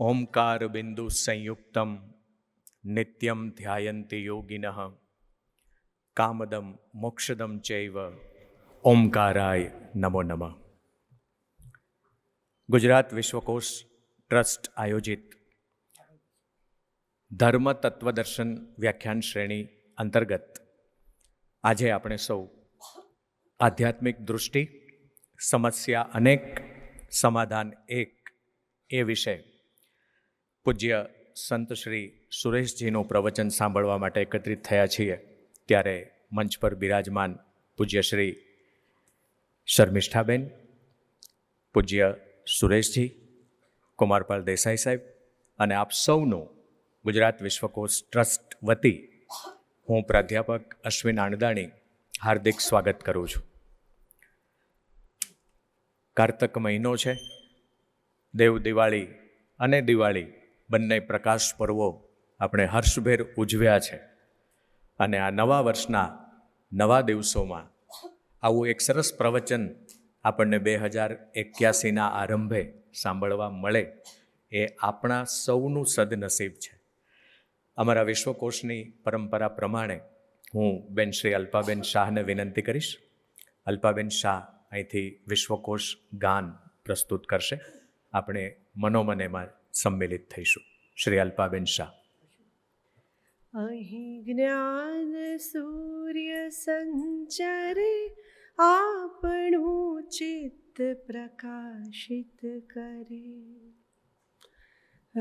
ઓમકાર બિંદુ સંયુક્તમ નિત્યમ ધ્યાયંતિ યોગિનઃ કામદમ મોક્ષદમ ચૈવ ઓમકારાય નમો નમઃ. ગુજરાત વિશ્વકોશ ટ્રસ્ટ આયોજિત ધર્મ તત્વદર્શન વ્યાખ્યાન શ્રેણી અંતર્ગત આજે આપણે સૌ આધ્યાત્મિક દૃષ્ટિ, સમસ્યા અનેક, સમાધાન એક એ વિષય પૂજ્ય સંત શ્રી સુરેશજીનું પ્રવચન સાંભળવા માટે એકત્રિત થયા છીએ. ત્યારે મંચ પર બિરાજમાન પૂજ્ય શ્રી શર્મિષ્ઠાબેન, પૂજ્ય સુરેશજી, કુમારપાલ દેસાઈ સાહેબ અને આપ સૌનું ગુજરાત વિશ્વકોશ ટ્રસ્ટ વતી હું પ્રાધ્યાપક અશ્વિન આણદાણી હાર્દિક સ્વાગત કરું છું. કારતક મહિનો છે. દેવ દિવાળી અને દિવાળી બંને પ્રકાશ પર્વો આપણે હર્ષભેર ઉજવ્યા છે અને આ નવા વર્ષના નવા દિવસોમાં આવું એક સરસ પ્રવચન આપણને 2081ના આરંભે સાંભળવા મળે એ આપણા સૌનું સદનસીબ છે. અમારા વિશ્વકોશની પરંપરા પ્રમાણે હું બેન શ્રી અલ્પાબેન શાહને વિનંતી કરીશ. અલ્પાબેન શાહ અહીંથી વિશ્વકોશ ગાન પ્રસ્તુત કરશે. આપણે મનોમનેમાં સંમેલિત થઈશું. શ્રી અલ્પાબેન શાહ. અહીં જ્ઞાન સૂર્ય સંચરે આપણું ચિત્ત પ્રકાશિત કરે.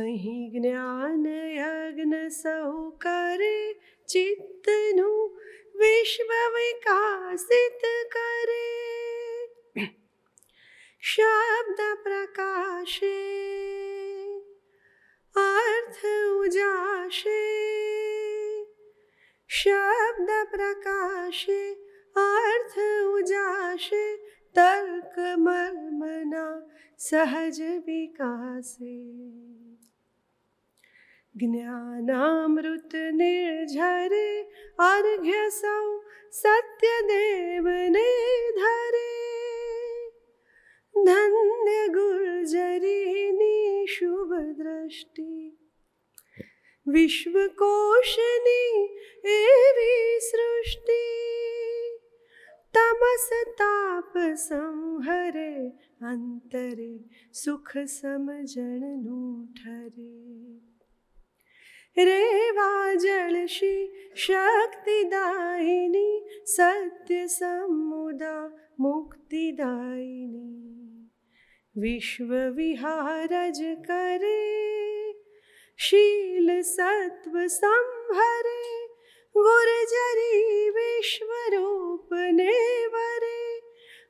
અહીં જ્ઞાન યજ્ઞ સૌ કરે ચિત્તનું વિશ્વ વિકાસિત કરે. શબ્દ પ્રકાશે અર્થ ઉજાશે. શબ્દ પ્રકાશે અર્થ ઉજાશે. તર્ક મર્મના સહજ વિકાસે. જ્ઞાનામૃત નિર્ઝરે અર્ઘ્ય સૌ સત્યદેવને ધરે. ધન્ય ગુર્જરીની શુભ દ્રષ્ટિ. વિશ્વકોશની એવી સૃષ્ટિ. તમસ તાપ સંહરે અંતરે સુખ સમજણનું ઠરે. રેવા જળશી શક્તિદાયિની સત્ય સમુદા મુક્તિદાયિની. વિશ્વ વિહારજ કરે શીલ સત્વ સંભરે. ગુર્જરી વિશ્વરૂપને વરે.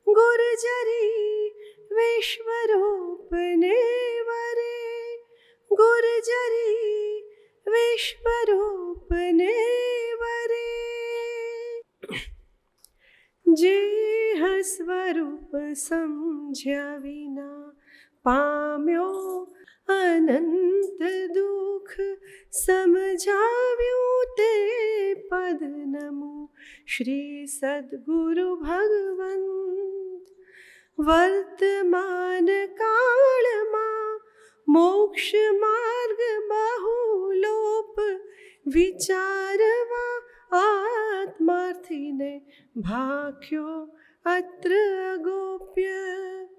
ગુર્જરી વિશ્વરૂપને વરે. ગુર્જરી વિશ્વરૂપને વરે. જે સ્વરૂપ સમજ્યા વિના પામ્યો અનંત દુઃખ. સમજાવ્યું તે પદ નમો શ્રી સદગુરુ ભગવંત. વર્તમાન કાળમાં મોક્ષ માર્ગ બહુલોપ વિચારવા આત્માર્થીને ભાખ્યો અત્ર અગોપ્ય.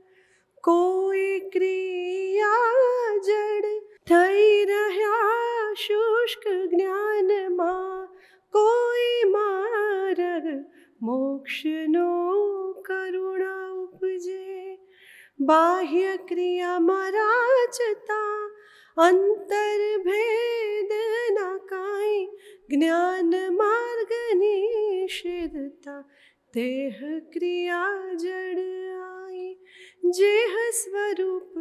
કોઈ ક્રિયા જડ થઈ રહ્યા શુષ્ક જ્ઞાનમાં. કોઈ માર્ગ મોક્ષનો કરુણા ઉપજે. બાહ્ય ક્રિયામાં રાચતા અંતર ભેદ ના કાંઈ. જ્ઞાન માર્ગની સિદ્ધતા દેહ ક્રિયા જડ આઈ. જેહ સ્વરૂપ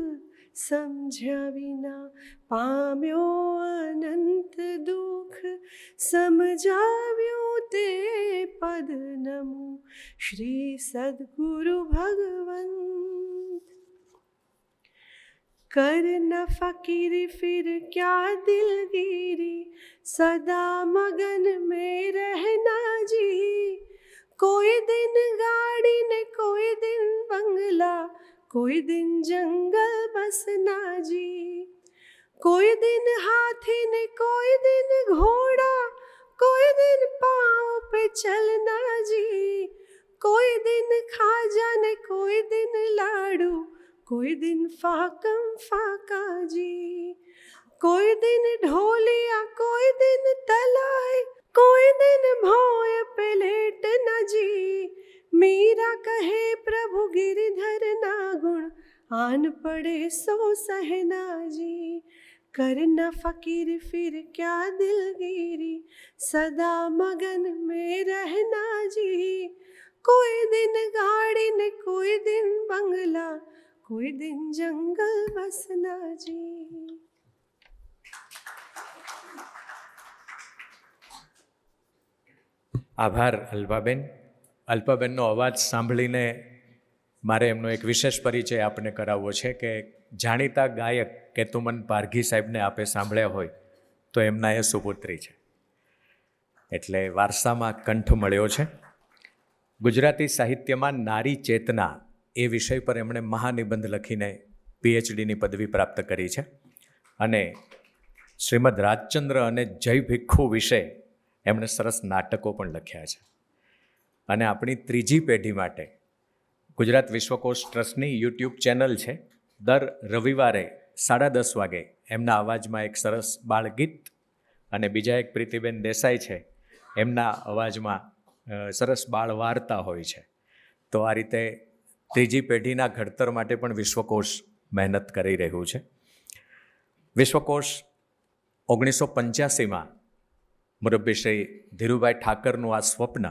સમજ્યા વિના પામ્યો અનંત દુઃખ. સમજાવ્યું તે પદ નમો શ્રી સદગુરુ ભગવંત. कर न फकीरी फिर क्या दिलगिरी. सदा मगन में रहना जी. कोई दिन गाड़ी ने कोई दिन बंगला. कोई दिन जंगल बसना जी. कोई दिन हाथी ने कोई दिन घोड़ा, कोई दिन पाँव पे चलना जी, कोई दिन खाजा ने कोई दिन लाडू, कोई दिन फाकम फाका जी, कोई दिन ढोलिया कोई दिन तलाए, कोई दिन भोय पे लेटना जी। मीरा कहे प्रभु गिरधर ना गुण, आन पड़े सो सहना जी। करना फकीर फिर क्या दिलगिरी, सदा मगन में रहना जी। कोई दिन गाड़ी ने कोई दिन बंगला, कोई दिन जंगल बसना जी। આભાર અલ્પાબેન. અલ્પાબેનનો અવાજ સાંભળીને મારે એમનો એક વિશેષ પરિચય આપને કરાવવો છે કે જાણીતા ગાયક કેતુમન પારઘી સાહેબને આપે સાંભળ્યા હોય તો એમના એ સુપુત્રી છે, એટલે વારસામાં કંઠ મળ્યો છે. ગુજરાતી સાહિત્યમાં નારી ચેતના એ વિષય પર એમણે મહાનિબંધ લખીને પીએચડીની પદવી પ્રાપ્ત કરી છે અને શ્રીમદ રાજચંદ્ર અને જય ભિક્ષુ વિશે એમણે સરસ નાટકો પણ લખ્યા છે. અને આપણી ત્રીજી પેઢી માટે ગુજરાત વિશ્વકોશ ટ્રસ્ટની યુટ્યુબ ચેનલ છે. દર રવિવારે 10:30 વાગે એમના અવાજમાં એક સરસ બાળગીત અને બીજા એક પ્રીતિબેન દેસાઈ છે એમના અવાજમાં સરસ બાળ વાર્તા હોય છે. તો આ રીતે ત્રીજી પેઢીના ઘડતર માટે પણ વિશ્વકોશ મહેનત કરી રહ્યું છે. વિશ્વકોશ 1985માં મુરબ્બી શ્રી ધીરુભાઈ ઠાકરનું આ સ્વપ્ન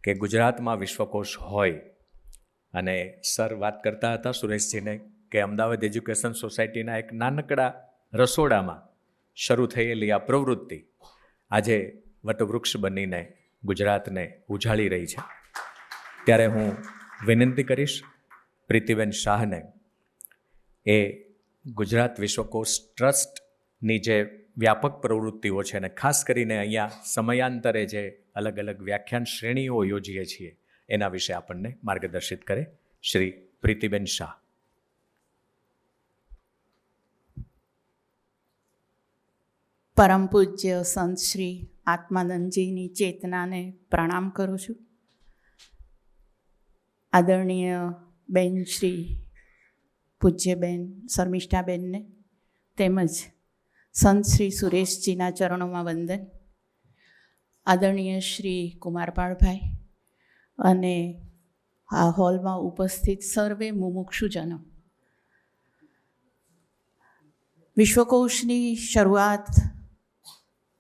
કે ગુજરાતમાં વિશ્વકોશ હોય, અને સર વાત કરતા હતા સુરેશજીને કે અમદાવાદ એજ્યુકેશન સોસાયટીના એક નાનકડા રસોડામાં શરૂ થયેલી આ પ્રવૃત્તિ આજે વટવૃક્ષ બનીને ગુજરાતને ઉજાળી રહી છે. ત્યારે હું વિનંતી કરીશ પ્રીતિબેન શાહને એ ગુજરાત વિશ્વકોશ ટ્રસ્ટની જે વ્યાપક પ્રવૃત્તિઓ છે અને ખાસ કરીને અહીંયા સમયાંતરે જે અલગ અલગ વ્યાખ્યાન શ્રેણીઓ યોજીએ છીએ એના વિશે આપણને માર્ગદર્શિત કરે. શ્રી પ્રીતિબેન શાહ. પરમ પૂજ્ય સંત શ્રી આત્માનંદજીની ચેતનાને પ્રણામ કરું છું. આદરણીય બેન શ્રી પૂજ્યબેન શર્મિષ્ઠાબેનને તેમજ સંત શ્રી સુરેશજીના ચરણોમાં વંદન. આદરણીય શ્રી કુમારપાળભાઈ અને આ હોલમાં ઉપસ્થિત સર્વે મુમુક્ષુજનો, વિશ્વકોશની શરૂઆત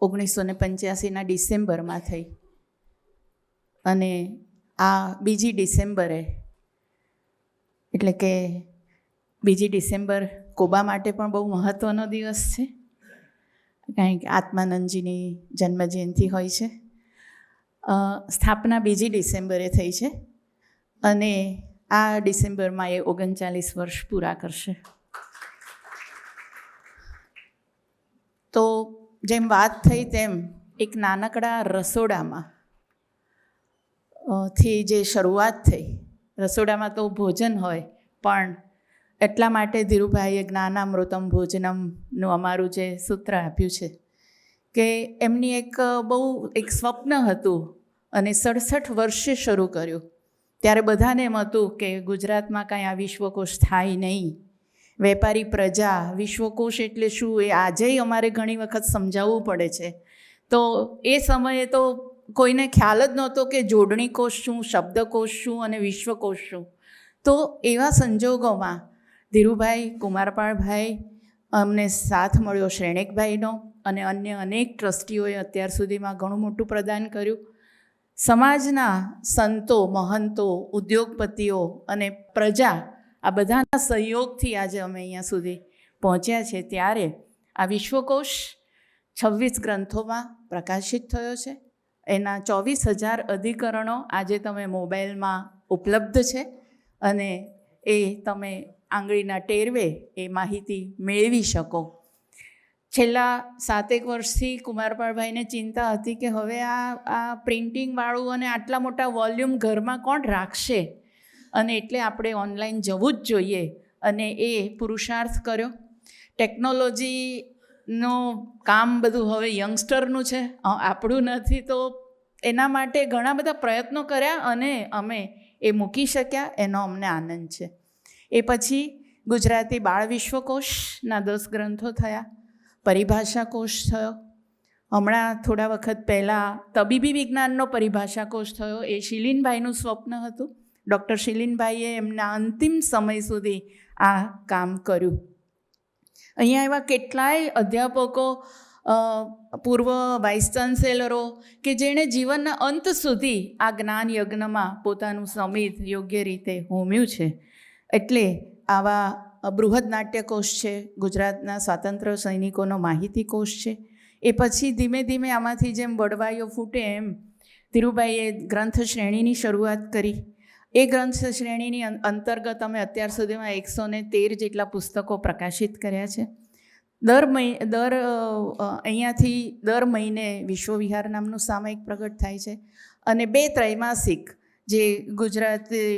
1985ના ડિસેમ્બરમાં થઈ અને આ 2 ડિસેમ્બરે એટલે કે 2 ડિસેમ્બર કોબા માટે પણ બહુ મહત્ત્વનો દિવસ છે, કારણ કે આત્માનંદજીની જન્મજયંતિ હોય છે. સ્થાપના 2 ડિસેમ્બરે થઈ છે અને આ ડિસેમ્બરમાં એ 39 વર્ષ પૂરા કરશે. તો જેમ વાત થઈ તેમ એક નાનકડા રસોડામાં થી જે શરૂઆત થઈ, રસોડામાં તો ભોજન હોય પણ એટલા માટે ધીરુભાઈએ જ્ઞાનામૃતમ ભોજનમનું અમારું જે સૂત્ર આપ્યું છે કે એમની એક સ્વપ્ન હતું અને 67 વર્ષે શરૂ કર્યું. ત્યારે બધાને એમ હતું કે ગુજરાતમાં કાંઈ આ વિશ્વકોશ થાય નહીં, વેપારી પ્રજા, વિશ્વકોશ એટલે શું એ આજેય અમારે ઘણી વખત સમજાવવું પડે છે. તો એ સમયે તો કોઈને ખ્યાલ જ નહોતો કે જોડણી કોશ શું, શબ્દકોશ શું અને વિશ્વકોશ શું. તો એવા સંજોગોમાં ધીરુભાઈ, કુમારપાળભાઈ, અમને સાથ મળ્યો શ્રેણેકભાઈનો અને અન્ય અનેક ટ્રસ્ટીઓએ અત્યાર સુધીમાં ઘણું મોટું પ્રદાન કર્યું. સમાજના સંતો, મહંતો, ઉદ્યોગપતિઓ અને પ્રજા, આ બધાના સહયોગથી આજે અમે અહીંયા સુધી પહોંચ્યા છે. ત્યારે આ વિશ્વકોશ 26 ગ્રંથોમાં પ્રકાશિત થયો છે. એના 24,000 અધિકરણો આજે તમે મોબાઈલમાં ઉપલબ્ધ છે અને એ તમે આંગળીના ટેરવે એ માહિતી મેળવી શકો. છેલ્લા 7 વર્ષથી કુમારપાળભાઈને ચિંતા હતી કે હવે આ પ્રિન્ટિંગવાળું અને આટલા મોટા વોલ્યુમ ઘરમાં કોણ રાખશે, અને એટલે આપણે ઓનલાઈન જવું જ જોઈએ અને એ પુરુષાર્થ કર્યો. ટેકનોલોજીનું કામ બધું હવે યંગસ્ટરનું છે, આપણું નથી. તો એના માટે ઘણા બધા પ્રયત્નો કર્યા અને અમે એ મૂકી શક્યા, એનો અમને આનંદ છે. એ પછી ગુજરાતી બાળ વિશ્વકોશના 10 ગ્રંથો થયા, પરિભાષા કોશ થયો, હમણાં થોડા વખત પહેલાં તબીબી વિજ્ઞાનનો પરિભાષા કોશ થયો. એ શિલીનભાઈનું સ્વપ્ન હતું. ડૉક્ટર શિલીનભાઈએ એમના અંતિમ સમય સુધી આ કામ કર્યું. અહીંયા એવા કેટલાય અધ્યાપકો, પૂર્વ વાઇસ ચાન્સેલરો કે જેણે જીવનના અંત સુધી આ જ્ઞાન યજ્ઞમાં પોતાનું સમિત યોગ્ય રીતે હોમ્યું છે. એટલે આવા બૃહદ નાટ્યકોશ છે, ગુજરાતના સ્વાતંત્ર્ય સૈનિકોનો માહિતી કોશ છે. એ પછી ધીમે ધીમે આમાંથી જેમ વડવાઈઓ ફૂટે એમ ધીરુભાઈએ ગ્રંથ શ્રેણીની શરૂઆત કરી. એ ગ્રંથ શ્રેણીની અંતર્ગત અમે અત્યાર સુધીમાં 113 જેટલા પુસ્તકો પ્રકાશિત કર્યા છે. અહીંયાથી દર મહિને વિશ્વવિહાર નામનું સામયિક પ્રગટ થાય છે અને 2 ત્રૈમાસિક જે ગુજરાતી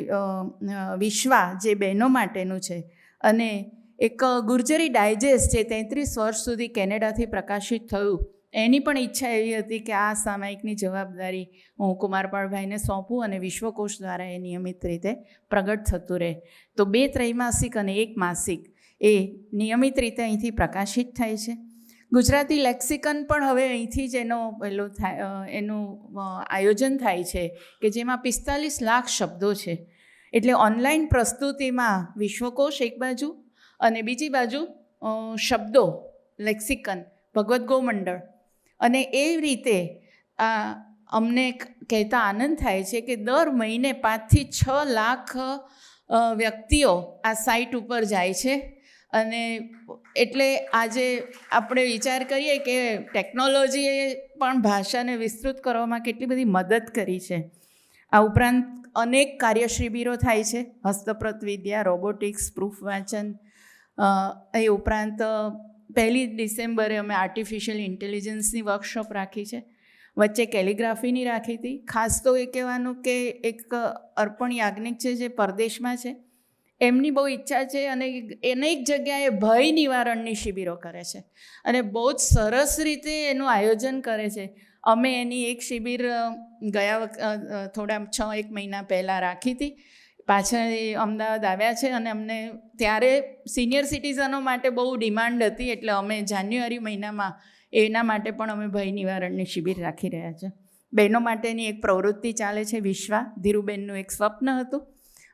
વિશ્વા જે બહેનો માટેનું છે, અને એક ગુર્જરી ડાયજેસ્ટ જે 33 વર્ષ સુધી કેનેડાથી પ્રકાશિત થયું. એની પણ ઈચ્છા એવી હતી કે આ સામાયિકની જવાબદારી હું કુમારપાળભાઈને સોંપું અને વિશ્વકોશ દ્વારા એ નિયમિત રીતે પ્રગટ થતું રહે. તો 2 ત્રૈમાસિક અને 1 માસિક એ નિયમિત રીતે અહીંથી પ્રકાશિત થાય છે. ગુજરાતી લેક્સિકન પણ હવે અહીંથી જ એનું આયોજન થાય છે કે જેમાં 45 લાખ શબ્દો છે. એટલે ઓનલાઈન પ્રસ્તુતિમાં વિશ્વકોશ એક બાજુ અને બીજી બાજુ શબ્દો લેક્સિકન ભગવદ્ ગોમંડળ. અને એ રીતે અમને કહેતા આનંદ થાય છે કે દર મહિને 5 થી 6 લાખ વ્યક્તિઓ આ સાઇટ ઉપર જાય છે. અને એટલે આજે આપણે વિચાર કરીએ કે ટેકનોલોજીએ પણ ભાષાને વિસ્તૃત કરવામાં કેટલી બધી મદદ કરી છે. આ ઉપરાંત અનેક કાર્યશિબિરો થાય છે, હસ્તપ્રત વિદ્યા, રોબોટિક્સ, પ્રૂફ વાંચન. એ ઉપરાંત 1 ડિસેમ્બરે અમે આર્ટિફિશિયલ ઇન્ટેલિજન્સની વર્કશોપ રાખી છે. વચ્ચે કેલિગ્રાફીની રાખી હતી. ખાસ તો એ કહેવાનું કે એક અર્પણ યાજ્ઞિક છે જે પરદેશમાં છે, એમની બહુ ઈચ્છા છે અને અનેક જગ્યાએ ભય નિવારણની શિબિરો કરે છે અને બહુ જ સરસ રીતે એનું આયોજન કરે છે. અમે એની એક શિબિર થોડા 6-1 મહિના પહેલાં રાખી હતી. પાછળ અમદાવાદ આવ્યા છે અને અમને ત્યારે સિનિયર સિટીઝનો માટે બહુ ડિમાન્ડ હતી, એટલે અમે જાન્યુઆરી મહિનામાં એના માટે પણ અમે ભય નિવારણની શિબિર રાખી રહ્યા છે. બહેનો માટેની એક પ્રવૃત્તિ ચાલે છે, વિશ્વા. ધીરુબેનનું એક સ્વપ્ન હતું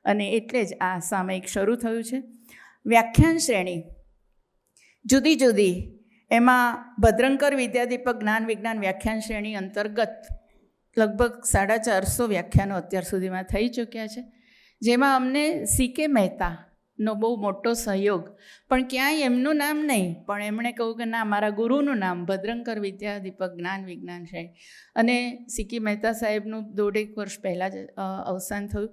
અને એટલે જ આ સામયિક શરૂ થયું છે. વ્યાખ્યાન શ્રેણી જુદી જુદી, એમાં ભદ્રંકર વિદ્યાદીપક જ્ઞાન વિજ્ઞાન વ્યાખ્યાન શ્રેણી અંતર્ગત લગભગ 450 વ્યાખ્યાનો અત્યાર સુધીમાં થઈ ચૂક્યા છે, જેમાં અમને CK મહેતાનો બહુ મોટો સહયોગ. પણ ક્યાંય એમનું નામ નહીં, પણ એમણે કહ્યું કે ના, મારા ગુરુનું નામ ભદ્રંકર વિદ્યાદીપક જ્ઞાન વિજ્ઞાન શ્રેણી. અને CK મહેતા સાહેબનું 1.5 વર્ષ પહેલાં જ અવસાન થયું.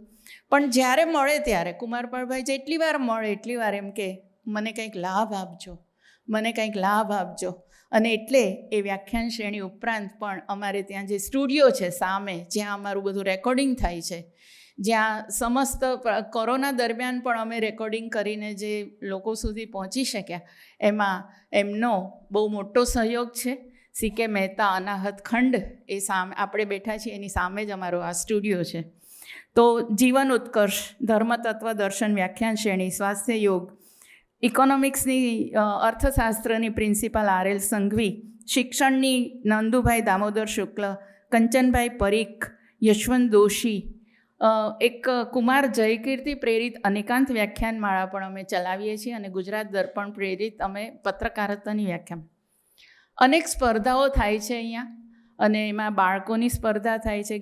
પણ જ્યારે મળે ત્યારે કુમારપાળભાઈ જેટલી વાર મળે એટલી વાર એમ કે મને કંઈક લાભ આપજો, મને કંઈક લાભ આપજો. અને એટલે એ વ્યાખ્યાન શ્રેણી ઉપરાંત પણ અમારે ત્યાં જે સ્ટુડિયો છે સામે, જ્યાં અમારું બધું રેકોર્ડિંગ થાય છે, જ્યાં સમસ્ત કોરોના દરમિયાન પણ અમે રેકોર્ડિંગ કરીને જે લોકો સુધી પહોંચી શક્યા, એમાં એમનો બહુ મોટો સહયોગ છે. CK મહેતા અનાહત ખંડ એ સામે આપણે બેઠા છીએ, એની સામે જ અમારો આ સ્ટુડિયો છે. તો જીવન ઉત્કર્ષ, ધર્મતત્વ દર્શન વ્યાખ્યાન શ્રેણી, સ્વાસ્થ્ય યોગ, ઇકોનોમિક્સની અર્થશાસ્ત્રની પ્રિન્સિપાલ RL સંઘવી, શિક્ષણની નંદુભાઈ દામોદર શુક્લ, કંચનભાઈ પરીખ, યશવંત દોશી, એક કુમાર જયકીર્તિ પ્રેરિત અનેકાંત વ્યાખ્યાનમાળા પણ અમે ચલાવીએ છીએ અને ગુજરાત દર્પણ પ્રેરિત અમે પત્રકારત્વની વ્યાખ્યાન. અનેક સ્પર્ધાઓ થાય છે અહીંયા અને એમાં બાળકોની સ્પર્ધા થાય છે,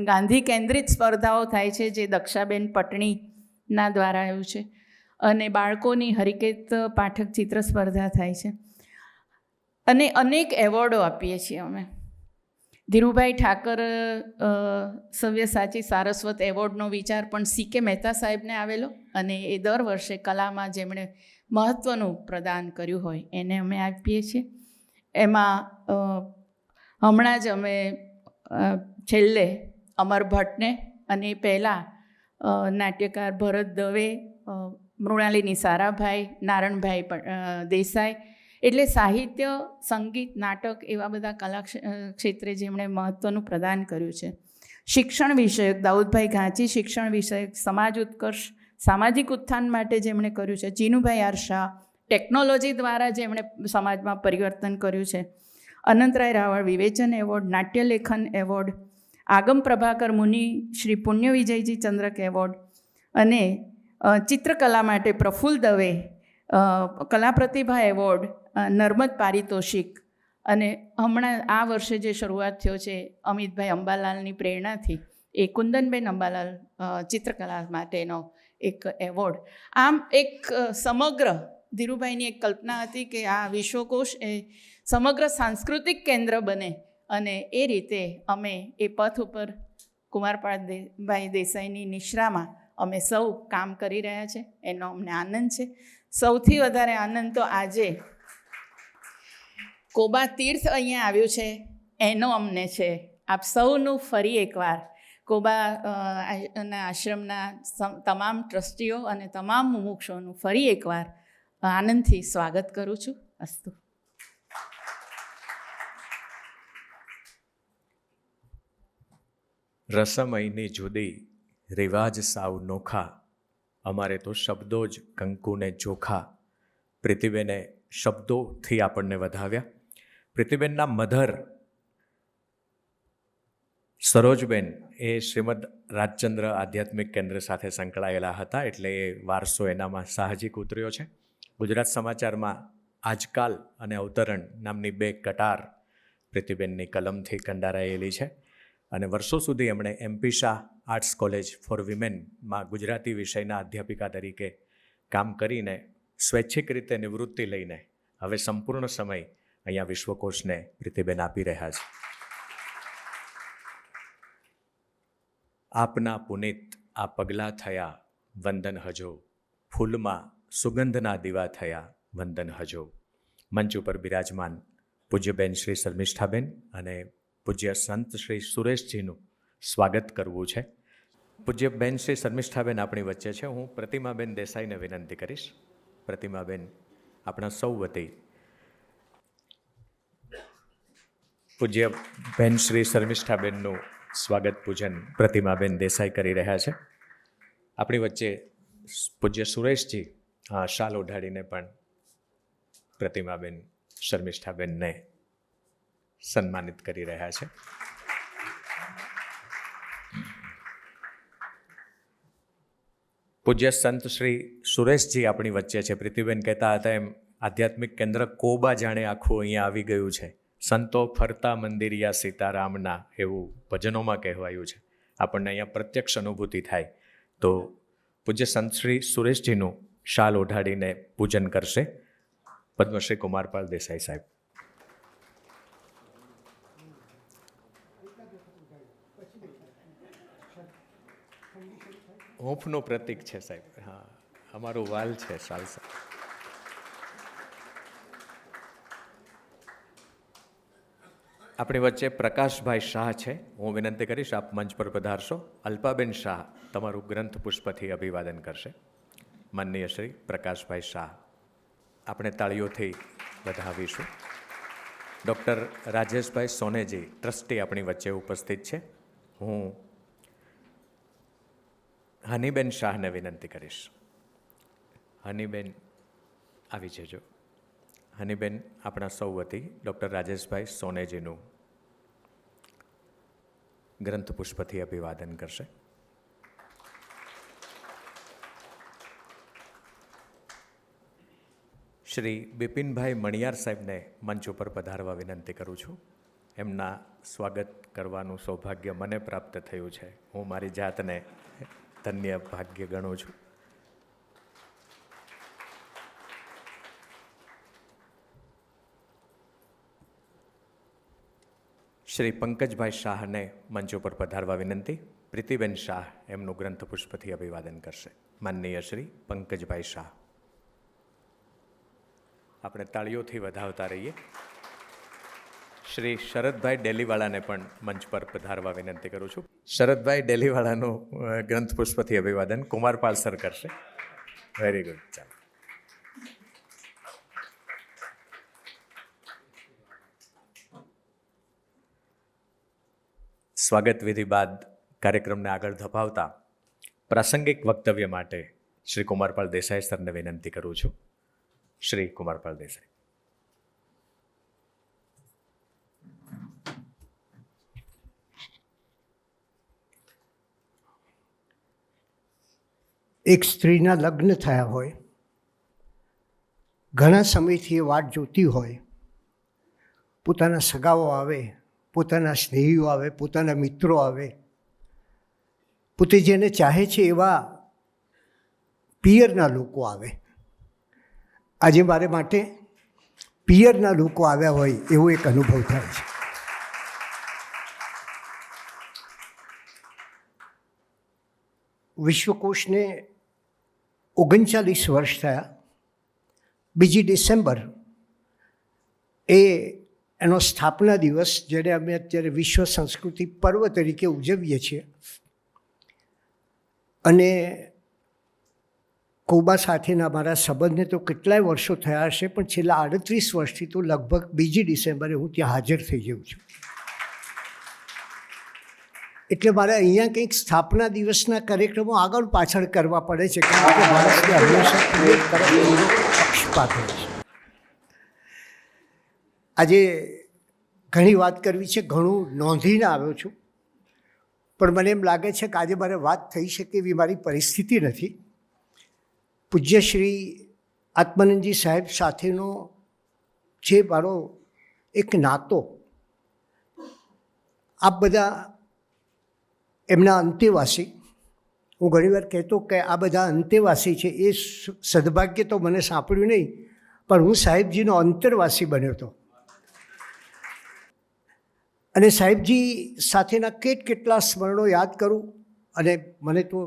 ગાંધી કેન્દ્રિત સ્પર્ધાઓ થાય છે જે દક્ષાબેન પટણીના દ્વારા આવ્યું છે, અને બાળકોની હરિકેત પાઠક ચિત્ર સ્પર્ધા થાય છે, અને અનેક એવોર્ડો આપીએ છીએ અમે. ધીરુભાઈ ઠાકર સવ્યસાચી સારસ્વત એવોર્ડનો વિચાર પણ CK મહેતા સાહેબને આવેલો, અને એ દર વર્ષે કલામાં જેમણે મહત્ત્વનું પ્રદાન કર્યું હોય એને અમે આપીએ છીએ. એમાં હમણાં જ અમે છેલ્લે અમર ભટ્ટને અને પહેલાં નાટ્યકાર ભરત દવે, મૃણાલિની સારાભાઈ, નારણભાઈ દેસાઈ, એટલે સાહિત્ય, સંગીત, નાટક એવા બધા કલા ક્ષેત્રે જેમણે મહત્ત્વનું પ્રદાન કર્યું છે. શિક્ષણ વિષયક દાઉદભાઈ ઘાંચી, શિક્ષણ વિષયક સમાજ ઉત્કર્ષ, સામાજિક ઉત્થાન માટે જેમણે કર્યું છે. જીનુભાઈ આર શાહ, ટેકનોલોજી દ્વારા જેમણે સમાજમાં પરિવર્તન કર્યું છે. અનંતરાય રાવળ વિવેચન એવોર્ડ, નાટ્યલેખન એવોર્ડ, આગમ પ્રભાકર મુનિ શ્રી પુણ્ય વિજયજી ચંદ્રક એવોર્ડ, અને ચિત્રકલા માટે પ્રફુલ્લ દવે કલા પ્રતિભા એવોર્ડ, નર્મદ પારિતોષિક, અને હમણાં આ વર્ષે જે શરૂઆત થયો છે અમિતભાઈ અંબાલાલની પ્રેરણાથી એ કુંદનબેન અંબાલાલ ચિત્રકલા માટેનો એક એવોર્ડ. આમ એક સમગ્ર ધીરુભાઈની એક કલ્પના હતી કે આ વિશ્વકોશ એ સમગ્ર સાંસ્કૃતિક કેન્દ્ર બને, અને એ રીતે અમે એ પથ ઉપર કુમારપાળભાઈ દેસાઈની નિશ્રામાં અમે સૌ કામ કરી રહ્યા છે. એનો અમને આનંદ છે. સૌથી વધારે આનંદ તો આજે કોબા તીર્થ અહીંયા આવ્યું છે એનો અમને છે. આપ સૌનું ફરી એકવાર કોબા આશ્રમના તમામ ટ્રસ્ટીઓ અને તમામ મુમુક્ષોનું ફરી એકવાર આનંદથી સ્વાગત કરું છું. અસ્તુ. રસમયની જુદી, રિવાજ સાવ નોખા, અમારે તો શબ્દો જ કંકુને ચોખા. પ્રીતિબેને શબ્દોથી આપણને વધાવ્યા. પ્રીતિબેનના મધર સરોજબેન એ શ્રીમદ રાજચંદ્ર આધ્યાત્મિક કેન્દ્ર સાથે સંકળાયેલા હતા, એટલે એ વારસો એનામાં સાહજિક ઉતર્યો છે. ગુજરાત સમાચારમાં આજકાલ અને અવતરણ નામની 2 કટાર પ્રીતિબેનની કલમથી કંડારાયેલી છે, અને વર્ષો સુધી એમણે MP Shah arts college for વિમેનમાં ગુજરાતી વિષયના અધ્યાપિકા તરીકે કામ કરીને સ્વૈચ્છિક રીતે નિવૃત્તિ લઈને હવે સંપૂર્ણ સમય અહીંયા વિશ્વકોશને પ્રીતિબેન આપી રહ્યા છે. આપના પુનિત આ પગલાં થયા વંદન હજો, ફૂલમાં સુગંધના દીવા થયા વંદન હજો. મંચ ઉપર બિરાજમાન પૂજ્યબેન શ્રી શર્મિષ્ઠાબેન અને પૂજ્ય સંત શ્રી સુરેશજીનું સ્વાગત કરવું છે. પૂજ્યબેન શ્રી શર્મિષ્ઠાબેન આપણી વચ્ચે છે. હું પ્રતિમાબેન દેસાઈને વિનંતી કરીશ. પ્રતિમાબેન આપણા સૌ વતી પૂજ્ય બેન શ્રી શર્મિષ્ઠાબેનનું સ્વાગત પૂજન પ્રતિમાબેન દેસાઈ કરી રહ્યા છે. આપણી વચ્ચે પૂજ્ય સુરેશજી શાલ ઓઢાડીને પણ પ્રતિમાબેન શર્મિષ્ઠાબેનને સન્માનિત કરી રહ્યા છે. પૂજ્ય સંત શ્રી સુરેશજી આપણી વચ્ચે છે. પ્રીતિબેન કહેતા હતા એમ આધ્યાત્મિક કેન્દ્ર કોબા જાણે આખું અહીંયા આવી ગયું છે. સંતો ફરતા મંદિરિયા સીતારામના એવું ભજનોમાં કહેવાયું છે. આપણને અહીંયા પ્રત્યક્ષ અનુભૂતિ થાય. તો પૂજ્ય સંત શ્રી સુરેશજીનું શાલ ઓઢાડીને પૂજન કરશે પદ્મશ્રી કુમારપાળ દેસાઈ સાહેબ. હૂંફનું પ્રતીક છે સાહેબ. હા, અમારું વાલ છે શાલ સાહેબ. આપણી વચ્ચે પ્રકાશભાઈ શાહ છે. હું વિનંતી કરીશ આપ મંચ પર પધારશો. અલ્પાબેન શાહ તમારું ગ્રંથ પુષ્પથી અભિવાદન કરશે. માનનીય શ્રી પ્રકાશભાઈ શાહ આપણે તાળીઓથી વધાવીશું. ડૉક્ટર રાજેશભાઈ સોનેજી ટ્રસ્ટી આપણી વચ્ચે ઉપસ્થિત છે. હું હનીબેન શાહને વિનંતી કરીશ. હનીબેન આવી જજો. હનીબેન આપણા સૌ વતી ડૉક્ટર રાજેશભાઈ સોનેજીનું ગ્રંથ પુષ્પથી અભિવાદન કરશે. શ્રી બિપિનભાઈ મણિયાર સાહેબને મંચ ઉપર પધારવા વિનંતી કરું છું. એમના સ્વાગત કરવાનું સૌભાગ્ય મને પ્રાપ્ત થયું છે. હું મારી જાતને ધન્ય ભાગ્ય ગણું છું. શ્રી પંકજભાઈ શાહને મંચ ઉપર પધારવા વિનંતી. પ્રીતિબેન શાહ એમનું ગ્રંથ પુષ્પથી અભિવાદન કરશે. માનનીય શ્રી પંકજભાઈ શાહ આપણે તાળીઓથી વધાવતા રહીએ. શ્રી શરદભાઈ ડેલીવાળાને પણ મંચ પર પધારવા વિનંતી કરું છું. શરદભાઈ ડેલીવાળાનું ગ્રંથ પુષ્પથી અભિવાદન કુમારપાલ સર કરશે. Very good. ચાલો. સ્વાગત વિધિ બાદ કાર્યક્રમને આગળ ધપાવતા પ્રાસંગિક વક્તવ્ય માટે શ્રી કુમારપાળ દેસાઈ સરને વિનંતી કરું છું. શ્રી કુમારપાળ દેસાઈ. એક સ્ત્રીના લગ્ન થયા હોય, ઘણા સમયથી એ વાટ જોતી હોય, પોતાના સગાઓ આવે, પોતાના સ્નેહીઓ આવે, પોતાના મિત્રો આવે, પોતે જેને ચાહે છે એવા પિયરના લોકો આવે. આજે મારે માટે પિયરના લોકો આવ્યા હોય એવો એક અનુભવ થાય છે. વિશ્વકોશને 39 વર્ષ થયા. 2 ડિસેમ્બર એનો સ્થાપના દિવસ, જેને અમે અત્યારે વિશ્વ સંસ્કૃતિ પર્વ તરીકે ઉજવીએ છીએ. અને કોબા સાથેના મારા સંબંધને તો કેટલાય વર્ષો થયા હશે, પણ છેલ્લા 38 વર્ષથી તો લગભગ 2 ડિસેમ્બરે હું ત્યાં હાજર થઈ જાઉં છું. એટલે મારે અહીંયા કંઈક સ્થાપના દિવસના કાર્યક્રમો આગળ પાછળ કરવા પડે છે, કારણ કે માણસને હંમેશા પક્ષપાત હોય છે. આજે ઘણી વાત કરવી છે, ઘણું નોંધીને આવ્યો છું, પણ મને એમ લાગે છે કે આજે મારે વાત થઈ શકે એવી મારી પરિસ્થિતિ નથી. પૂજ્ય શ્રી આત્માનંદજી સાહેબ સાથેનો જે મારો એક નાતો, આપ બધા એમના અંતેવાસી, હું ઘણીવાર કહેતો કે આ બધા અંતેવાસી છે, એ સદભાગ્ય તો મને સાંપડ્યું નહીં, પણ હું સાહેબજીનો અંતરવાસી બન્યો હતો. અને સાહેબજી સાથેના કેટલા સ્મરણો યાદ કરું. અને મને તો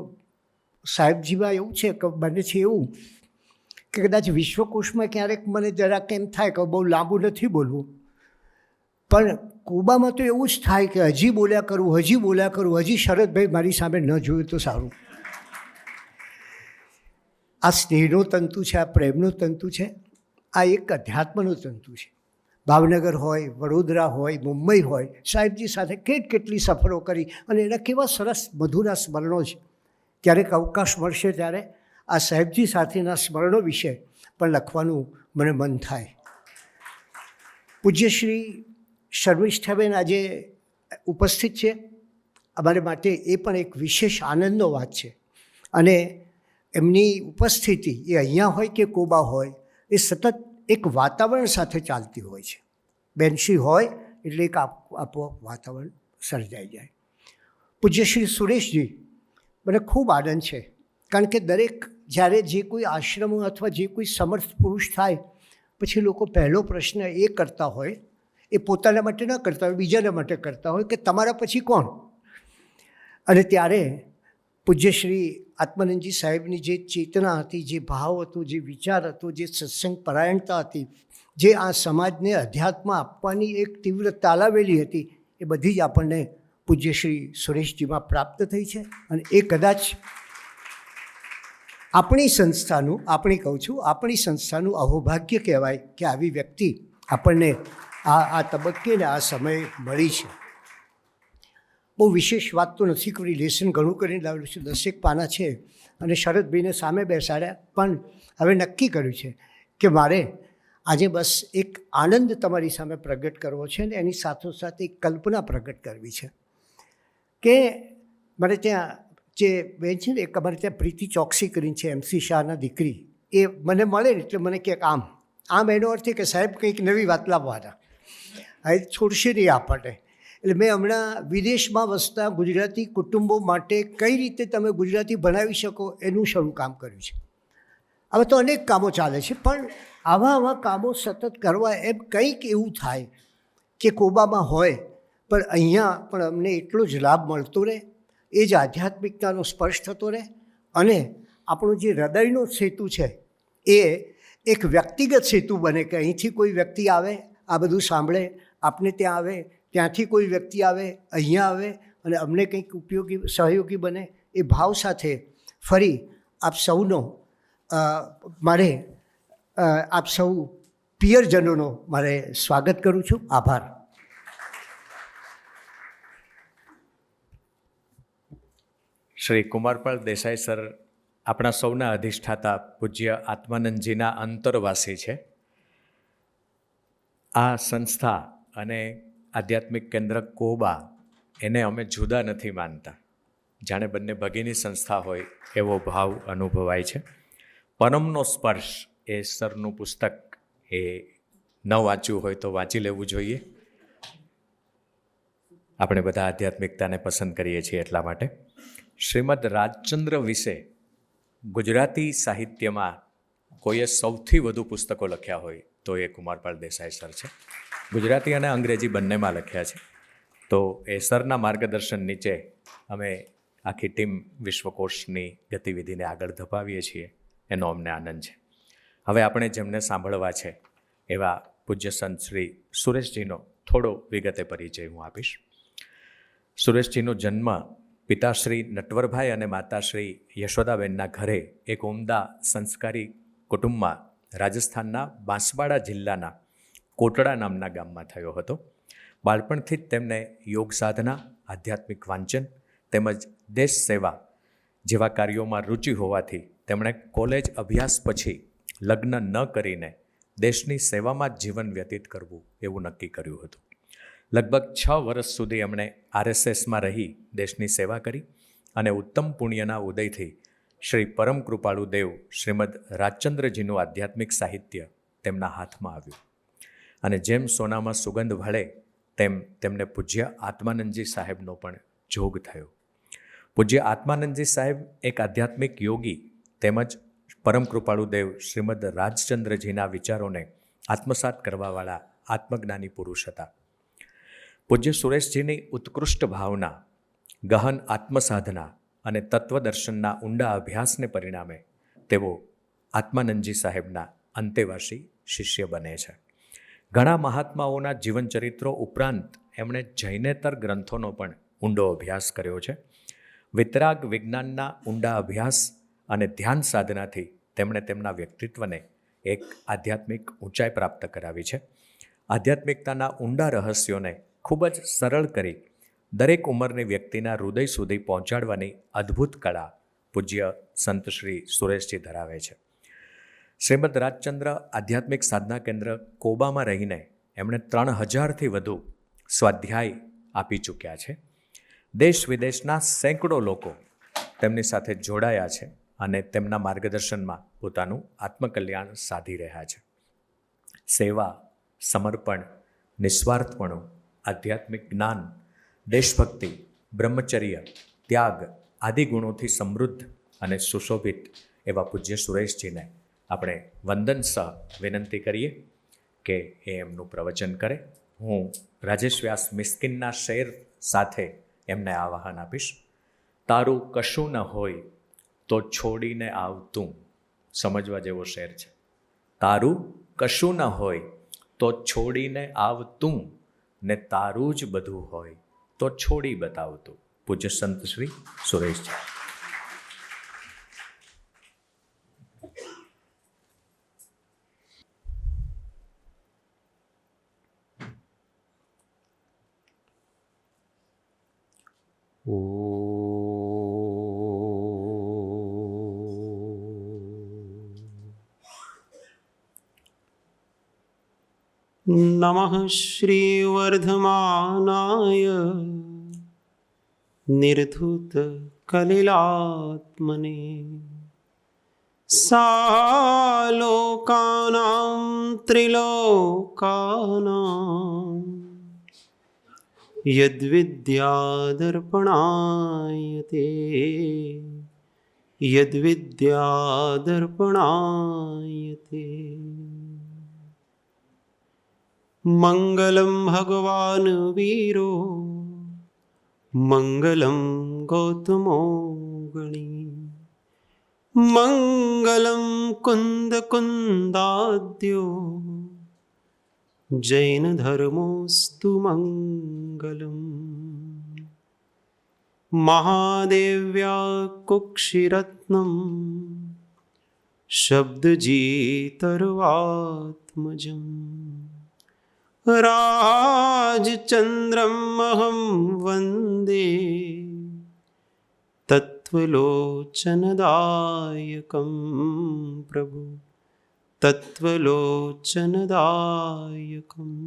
સાહેબજીમાં એવું છે કે બને છે એવું કે કદાચ વિશ્વકોશમાં ક્યારેક મને જરાક એમ થાય કે બહુ લાંબુ નથી બોલવું, પણ કોબામાં તો એવું જ થાય કે હજી બોલ્યા કરું, હજી શરદભાઈ મારી સામે ન જોયું તો સારું. આ સ્નેહનો તંતુ છે, આ પ્રેમનો તંતુ છે, આ એક અધ્યાત્મનો તંતુ છે. ભાવનગર હોય, વડોદરા હોય, મુંબઈ હોય, સાહેબજી સાથે કેટલી સફરો કરી, અને એના કેવા સરસ મધુરા સ્મરણો છે. ક્યારેક અવકાશ મળશે ત્યારે આ સાહેબજી સાથેના સ્મરણો વિશે પણ લખવાનું મને મન થાય. પૂજ્ય શ્રી શર્મિષ્ઠાબેન આજે ઉપસ્થિત છે. અમારે માટે એ પણ એક વિશેષ આનંદનો વાત છે. અને એમની ઉપસ્થિતિ એ અહીંયા હોય કે કોબા હોય, એ સતત એક વાતાવરણ સાથે ચાલતી હોય છે. બેનશ્રી હોય એટલે એક આપોઆપ વાતાવરણ સર્જાઈ જાય. પૂજ્ય શ્રી સુરેશજી, મને ખૂબ આનંદ છે, કારણ કે દરેક જ્યારે જે કોઈ આશ્રમો અથવા જે કોઈ સમર્થ પુરુષ થાય, પછી લોકો પહેલો પ્રશ્ન એ કરતા હોય, એ પોતાના માટે ન કરતા હોય, બીજાના માટે કરતા હોય કે તમારા પછી કોણ. અને ત્યારે પૂજ્ય શ્રી આત્માનંદજી સાહેબની જે ચેતના હતી, જે ભાવ હતો, જે વિચાર હતો, જે સત્સંગ પરાયણતા હતી, જે આ સમાજને અધ્યાત્મ આપવાની એક તીવ્ર તાલાવેલી હતી, એ બધી જ આપણને પૂજ્ય શ્રી સુરેશજીમાં પ્રાપ્ત થઈ છે. અને એ કદાચ આપણી સંસ્થાનું અહોભાગ્ય કહેવાય કે આવી વ્યક્તિ આપણને આ તબક્કે ને આ સમયે મળી છે. બહુ વિશેષ વાત તો નથી કરી, લેસન ઘણું કરીને લાવેલું છે, 10 પાના છે, અને શરદભાઈને સામે બેસાડ્યા, પણ હવે નક્કી કર્યું છે કે મારે આજે બસ એક આનંદ તમારી સામે પ્રગટ કરવો છે, અને એની સાથોસાથ એક કલ્પના પ્રગટ કરવી છે. કે મારે ત્યાં જે બેન છે ને, એક અમારે ત્યાં પ્રીતિ ચોકસી કરીને છે, MC શાહના દીકરી, એ મને મળે ને એટલે મને કહે આમ એનો અર્થ છે કે સાહેબ કંઈક નવી વાત લાવવાના, હવે છોડશે નહીં આપણને. એટલે મેં હમણાં વિદેશમાં વસતા ગુજરાતી કુટુંબો માટે કઈ રીતે તમે ગુજરાતી ભણાવી શકો એનું શરૂ કામ કર્યું છે. હવે તો અનેક કામો ચાલે છે, પણ આવા કામો સતત કરવા એમ કંઈક એવું થાય કે કોબામાં હોય પણ અહીંયા પણ અમને એટલો જ લાભ મળતો રહે, એ જ આધ્યાત્મિકતાનો સ્પર્શ થતો રહે, અને આપણો જે હૃદયનો સેતુ છે એ એક વ્યક્તિગત સેતુ બને, કે અહીંથી કોઈ વ્યક્તિ આવે, આ બધું સાંભળે, આપને ત્યાં આવે, ત્યાંથી કોઈ વ્યક્તિ આવે, અહીંયા આવે, અને અમને કંઈક ઉપયોગી સહયોગી બને. એ ભાવ સાથે ફરી આપ સૌનો મારે આપ સૌ પિયરજનોનો મારે સ્વાગત કરું છું. આભાર. શ્રી કુમારપાળ દેસાઈ સર આપણા સૌના અધિષ્ઠાતા પૂજ્ય આત્માનંદજીના અંતરવાસી છે. આ સંસ્થા અને આધ્યાત્મિક કેન્દ્ર કોબા એને અમે જુદા નથી માનતા. જાણે બંને ભગીની સંસ્થા હોય એવો ભાવ અનુભવાય છે. પરમનો સ્પર્શ એ સરનું પુસ્તક એ ન વાંચ્યું હોય તો વાંચી લેવું જોઈએ. આપણે બધા આધ્યાત્મિકતાને પસંદ કરીએ છીએ એટલા માટે. શ્રીમદ રાજચંદ્ર વિશે ગુજરાતી સાહિત્યમાં કોઈએ સૌથી વધુ પુસ્તકો લખ્યા હોય તો એ કુમારપાળ દેસાઈ સર છે. ગુજરાતી અને અંગ્રેજી બંનેમાં લખ્યા છે. તો એ સરના માર્ગદર્શન નીચે અમે આખી ટીમ વિશ્વકોશની ગતિવિધિને આગળ ધપાવીએ છીએ. એનો અમને આનંદ છે. હવે આપણે જેમને સાંભળવા છે એવા પૂજ્ય સંત શ્રી સુરેશજીનો થોડો વિગતે પરિચય હું આપીશ. સુરેશજીનો જન્મ પિતાશ્રી નટવરભાઈ અને માતાશ્રી યશોદાબેનના ઘરે એક ઉમદા સંસ્કારી કુટુંબમાં રાજસ્થાનના બાંસવાડા જિલ્લાના કોટડા નામના ગામમાં થયો હતો. બાળપણથી જ તેમને યોગ સાધના, આધ્યાત્મિક વાંચન તેમજ દેશ સેવા જેવા કાર્યોમાં રુચિ હોવાથી તેમણે કોલેજ અભ્યાસ પછી લગ્ન ન કરીને દેશની સેવામાં જ જીવન વ્યતીત કરવું એવું નક્કી કર્યું હતું. લગભગ 6 વર્ષ સુધી એમણે RSSમાં રહી દેશની સેવા કરી અને ઉત્તમ પુણ્યના ઉદયથી શ્રી પરમ કૃપાળુ દેવ શ્રીમદ રાજચંદ્રજીનું આધ્યાત્મિક સાહિત્ય તેમના હાથમાં આવ્યું અને જેમ સોનામાં સુગંધ ભળે તેમ તેમને પૂજ્ય આત્માનંદજી સાહેબનો પણ જોગ થયો. પૂજ્ય આત્માનંદજી સાહેબ એક આધ્યાત્મિક યોગી તેમજ પરમ કૃપાળુ દેવ શ્રીમદ રાજચંદ્રજીના વિચારોને આત્મસાત કરવાવાળા આત્મજ્ઞાની પુરુષ હતા. પૂજ્ય સુરેશજીની ઉત્કૃષ્ટ ભાવના, ગહન આત્મસાધના અને તત્વદર્શનના ઊંડા અભ્યાસને પરિણામે તેઓ આત્માનંદજી સાહેબના અંતેવાસી શિષ્ય બને છે. ઘણા મહાત્માઓના જીવનચરિત્રો ઉપરાંત એમણે જૈનેતર ગ્રંથોનો પણ ઊંડો અભ્યાસ કર્યો છે. વિતરાગ વિજ્ઞાનના ઊંડા અભ્યાસ અને ધ્યાન સાધનાથી તેમણે તેમના વ્યક્તિત્વને એક આધ્યાત્મિક ઊંચાઈ પ્રાપ્ત કરાવી છે. આધ્યાત્મિકતાના ઊંડા રહસ્યોને ખૂબ જ સરળ કરી દરેક ઉંમરની વ્યક્તિના હૃદય સુધી પહોંચાડવાની અદ્ભુત કળા પૂજ્ય સંત શ્રી સુરેશજી ધરાવે છે. શ્રીમદ રાજચંદ્ર આધ્યાત્મિક સાધના કેન્દ્ર કોબામાં રહીને એમણે 3000થી વધુ સ્વાધ્યાય આપી ચૂક્યા છે. દેશ વિદેશના સેંકડો લોકો તેમની સાથે જોડાયા છે અને તેમના માર્ગદર્શનમાં પોતાનું આત્મકલ્યાણ સાધી રહ્યા છે. સેવા, સમર્પણ, નિસ્વાર્થપણું, આધ્યાત્મિક જ્ઞાન, દેશભક્તિ, બ્રહ્મચર્ય, ત્યાગ આદિ ગુણોથી સમૃદ્ધ અને સુશોભિત એવા પૂજ્ય સુરેશજીને આપણે વંદન સહ વિનંતી કરીએ કે એ એમનું પ્રવચન કરે. હું રાજેશ વ્યાસ મિસ્કિનના શેર સાથે એમને આવાહન આપીશ. તારું કશું ન હોય તો છોડીને આવતું. સમજવા જેવો શેર છે. તારું કશું ન હોય તો છોડીને આવતું, ને તારું જ બધું હોય તો છોડી બતાવતું. પૂજ્ય સંત શ્રી સુરેશજી. નમઃ શ્રીવર્ધમાનાય નિર્ધૂત કલિલાત્મને સાલોકાનાં ત્રિલોકાનાં યદ્વિદ્યાદર્પણાયતે યદ્વિદ્યાદર્પણાયતે. મંગલમ ભગવાન વીરો મંગલમ ગૌતમો ગણી મંગલમ કુંદ કુંદાદ્યો જૈન ધર્મોસ્તુ મંગલમ. મહાદેવ્યા કુક્ષિરત્નમ शब्दजीतर्वात्मजं राजचन्द्रमहं वन्दे तत्त्वलोचनदायकं प्रभु तत्त्वलोचनदायकम्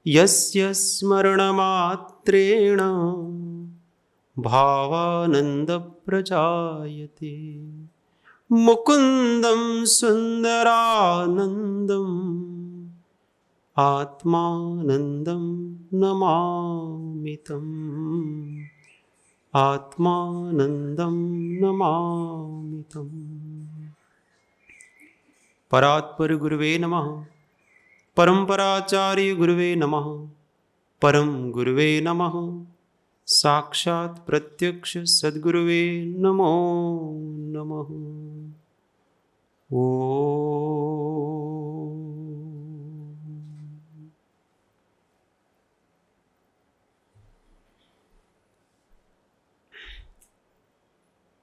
यस्य स्मरणमात्रेण भावानन्दप्रजायते मुकुन्दं सुन्दरानन्दम् आत्मानन्दं नमामि तम् आत्मानन्दं नमामि तम्। परात्पर गुरुवे नमः। परम्पराचार्य गुरुवे नमः। परम गुरुवे नमः। साक्षात् प्रत्यक्ष सद्गुरुवे नमो नमः। ओ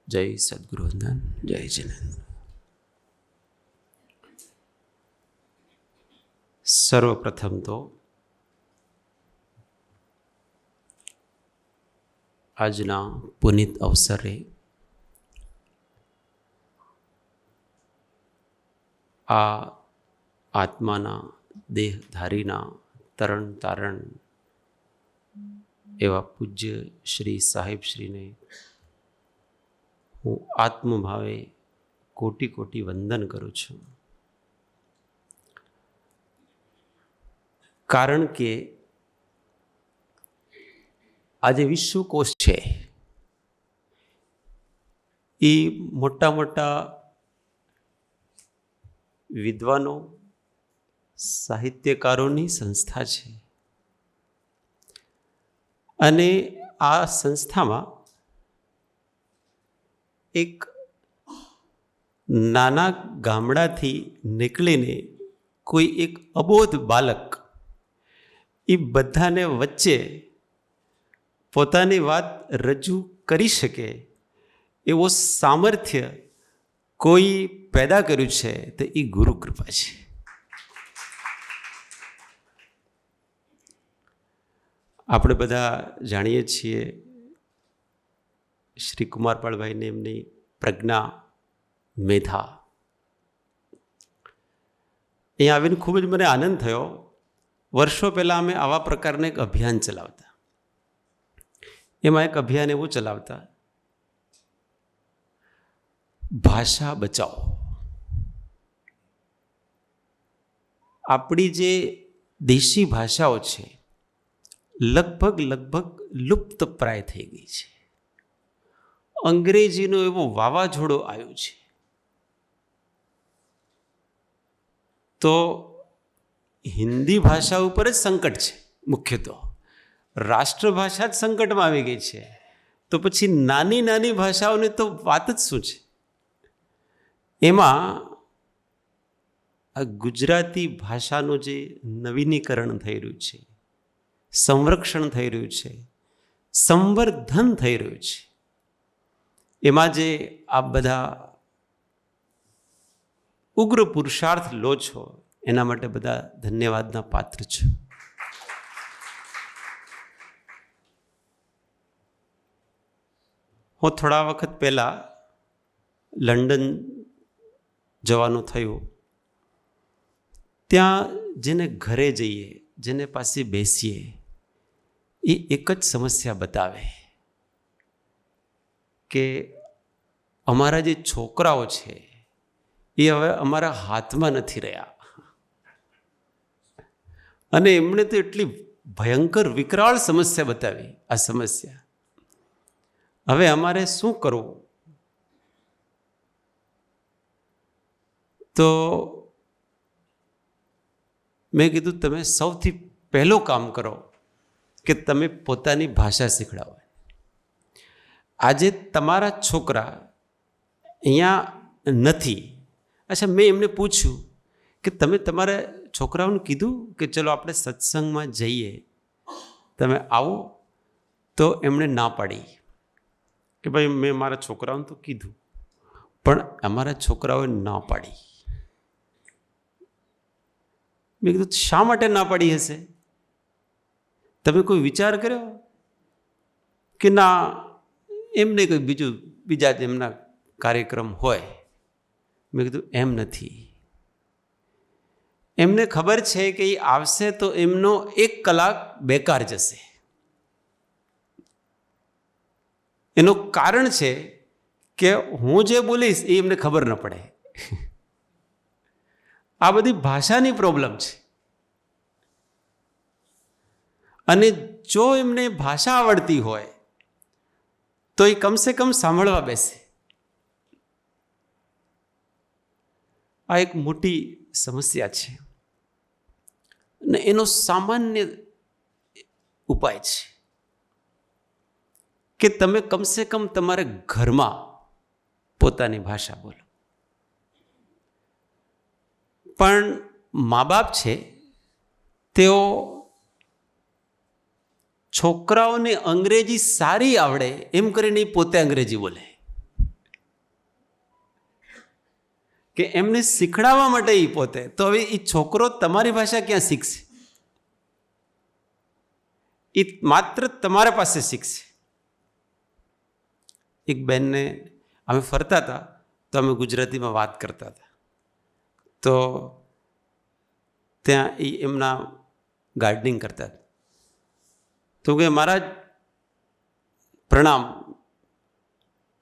जय सद्गुरु वंदन। जय जिनेन्द्र। सर्वप्रथम तो આજના પુનિત અવસરે આ આત્માના દેહધારીના તરણ તારણ એવા પૂજ્ય શ્રી સાહેબશ્રીને હું આત્મભાવે કોટી કોટી વંદન કરું છું. કારણ કે આજે વિશ્વકોશ છે એ મોટા મોટા વિદ્વાનો સાહિત્યકારોની સંસ્થા છે અને આ સંસ્થામાં એક નાના ગામડાથી નીકળીને કોઈ એક અબોધ બાલક એ બધાને વચ્ચે પોતાની વાત રજૂ કરી શકે એવો સામર્થ્ય કોઈ પેદા કર્યું છે તો એ ગુરુ કૃપા છે. આપણે બધા જાણીએ છીએ શ્રી કુમારપાળભાઈને એમની પ્રજ્ઞા મેધા. અહીંયા આવીને ખૂબ જ મને આનંદ થયો. વર્ષો પહેલાં અમે આવા પ્રકારનું એક અભિયાન ચલાવતા. એમાં એક અભિયાન એવું ચલાવતા, ભાષા બચાવો. આપણી જે દેશી ભાષાઓ છે લગભગ લુપ્ત પ્રાય થઈ ગઈ છે. અંગ્રેજીનો એવો વાવાઝોડો આવ્યો છે. તો હિન્દી ભાષા ઉપર જ સંકટ છે મુખ્યત્વે. રાષ્ટ્રભાષા જ સંકટમાં આવી ગઈ છે તો પછી નાની નાની ભાષાઓની તો વાત જ શું છે. એમાં આ ગુજરાતી ભાષાનું જે નવીનીકરણ થઈ રહ્યું છે, સંરક્ષણ થઈ રહ્યું છે, સંવર્ધન થઈ રહ્યું છે, એમાં જે આપ બધા ઉગ્ર પુરુષાર્થ લો છો એના માટે બધા ધન્યવાદના પાત્ર છો. હું થોડા વખત પહેલાં લંડન જવાનું થયું. ત્યાં જેને ઘરે જઈએ, જેને પાસે બેસીએ, એ એક જ સમસ્યા બતાવે કે અમારા જે છોકરાઓ છે એ હવે અમારા હાથમાં નથી રહ્યા. અને એમણે તો એટલી ભયંકર વિકરાળ સમસ્યા બતાવી. આ સમસ્યા હવે અમારે શું કરવું? તો મેં કીધું તમે સૌથી પહેલું કામ કરો કે તમે પોતાની ભાષા શીખડાવો. આજે તમારા છોકરા અહીંયા નથી. અચ્છા, મેં એમને પૂછ્યું કે તમે તમારા છોકરાઓને કીધું કે ચલો આપણે સત્સંગમાં જઈએ, તમે આવો? તો એમણે ના પાડી કે ભાઈ મેં મારા છોકરાઓને તો કીધું પણ અમારા છોકરાઓએ ના પાડી. મેં કીધું શા માટે ના પાડી હશે? તમે કોઈ વિચાર કર્યો કે ના એમને કોઈ બીજા જ એમના કાર્યક્રમ હોય? મેં કીધું એમ નથી. એમને ખબર છે કે એ આવશે તો એમનો 1 કલાક બેકાર જશે. એનું કારણ છે કે હું જે બોલીશ એ એમને ખબર ન પડે. આ બધી ભાષાની પ્રોબ્લેમ છે. અને જો એમને ભાષા આવડતી હોય તો એ કમસે કમ સાંભળવા બેસે. આ એક મોટી સમસ્યા છે ને એનો સામાન્ય ઉપાય છે કે તમે કમસે કમ તમારે ઘરમાં પોતાની ભાષા બોલો. પણ મા બાપ છે તેઓ છોકરાઓને અંગ્રેજી સારી આવડે એમ કરીને પોતે અંગ્રેજી બોલે, કે એમને શીખડાવવા માટે એ પોતે. તો હવે એ છોકરો તમારી ભાષા ક્યાં શીખશે? એ માત્ર તમારા પાસે શીખશે. એક બેનને અમે ફરતા હતા તો અમે ગુજરાતીમાં વાત કરતા હતા. તો ત્યાં એ એમના ગાર્ડનિંગ કરતા હતા. તો કે મહારાજ પ્રણામ,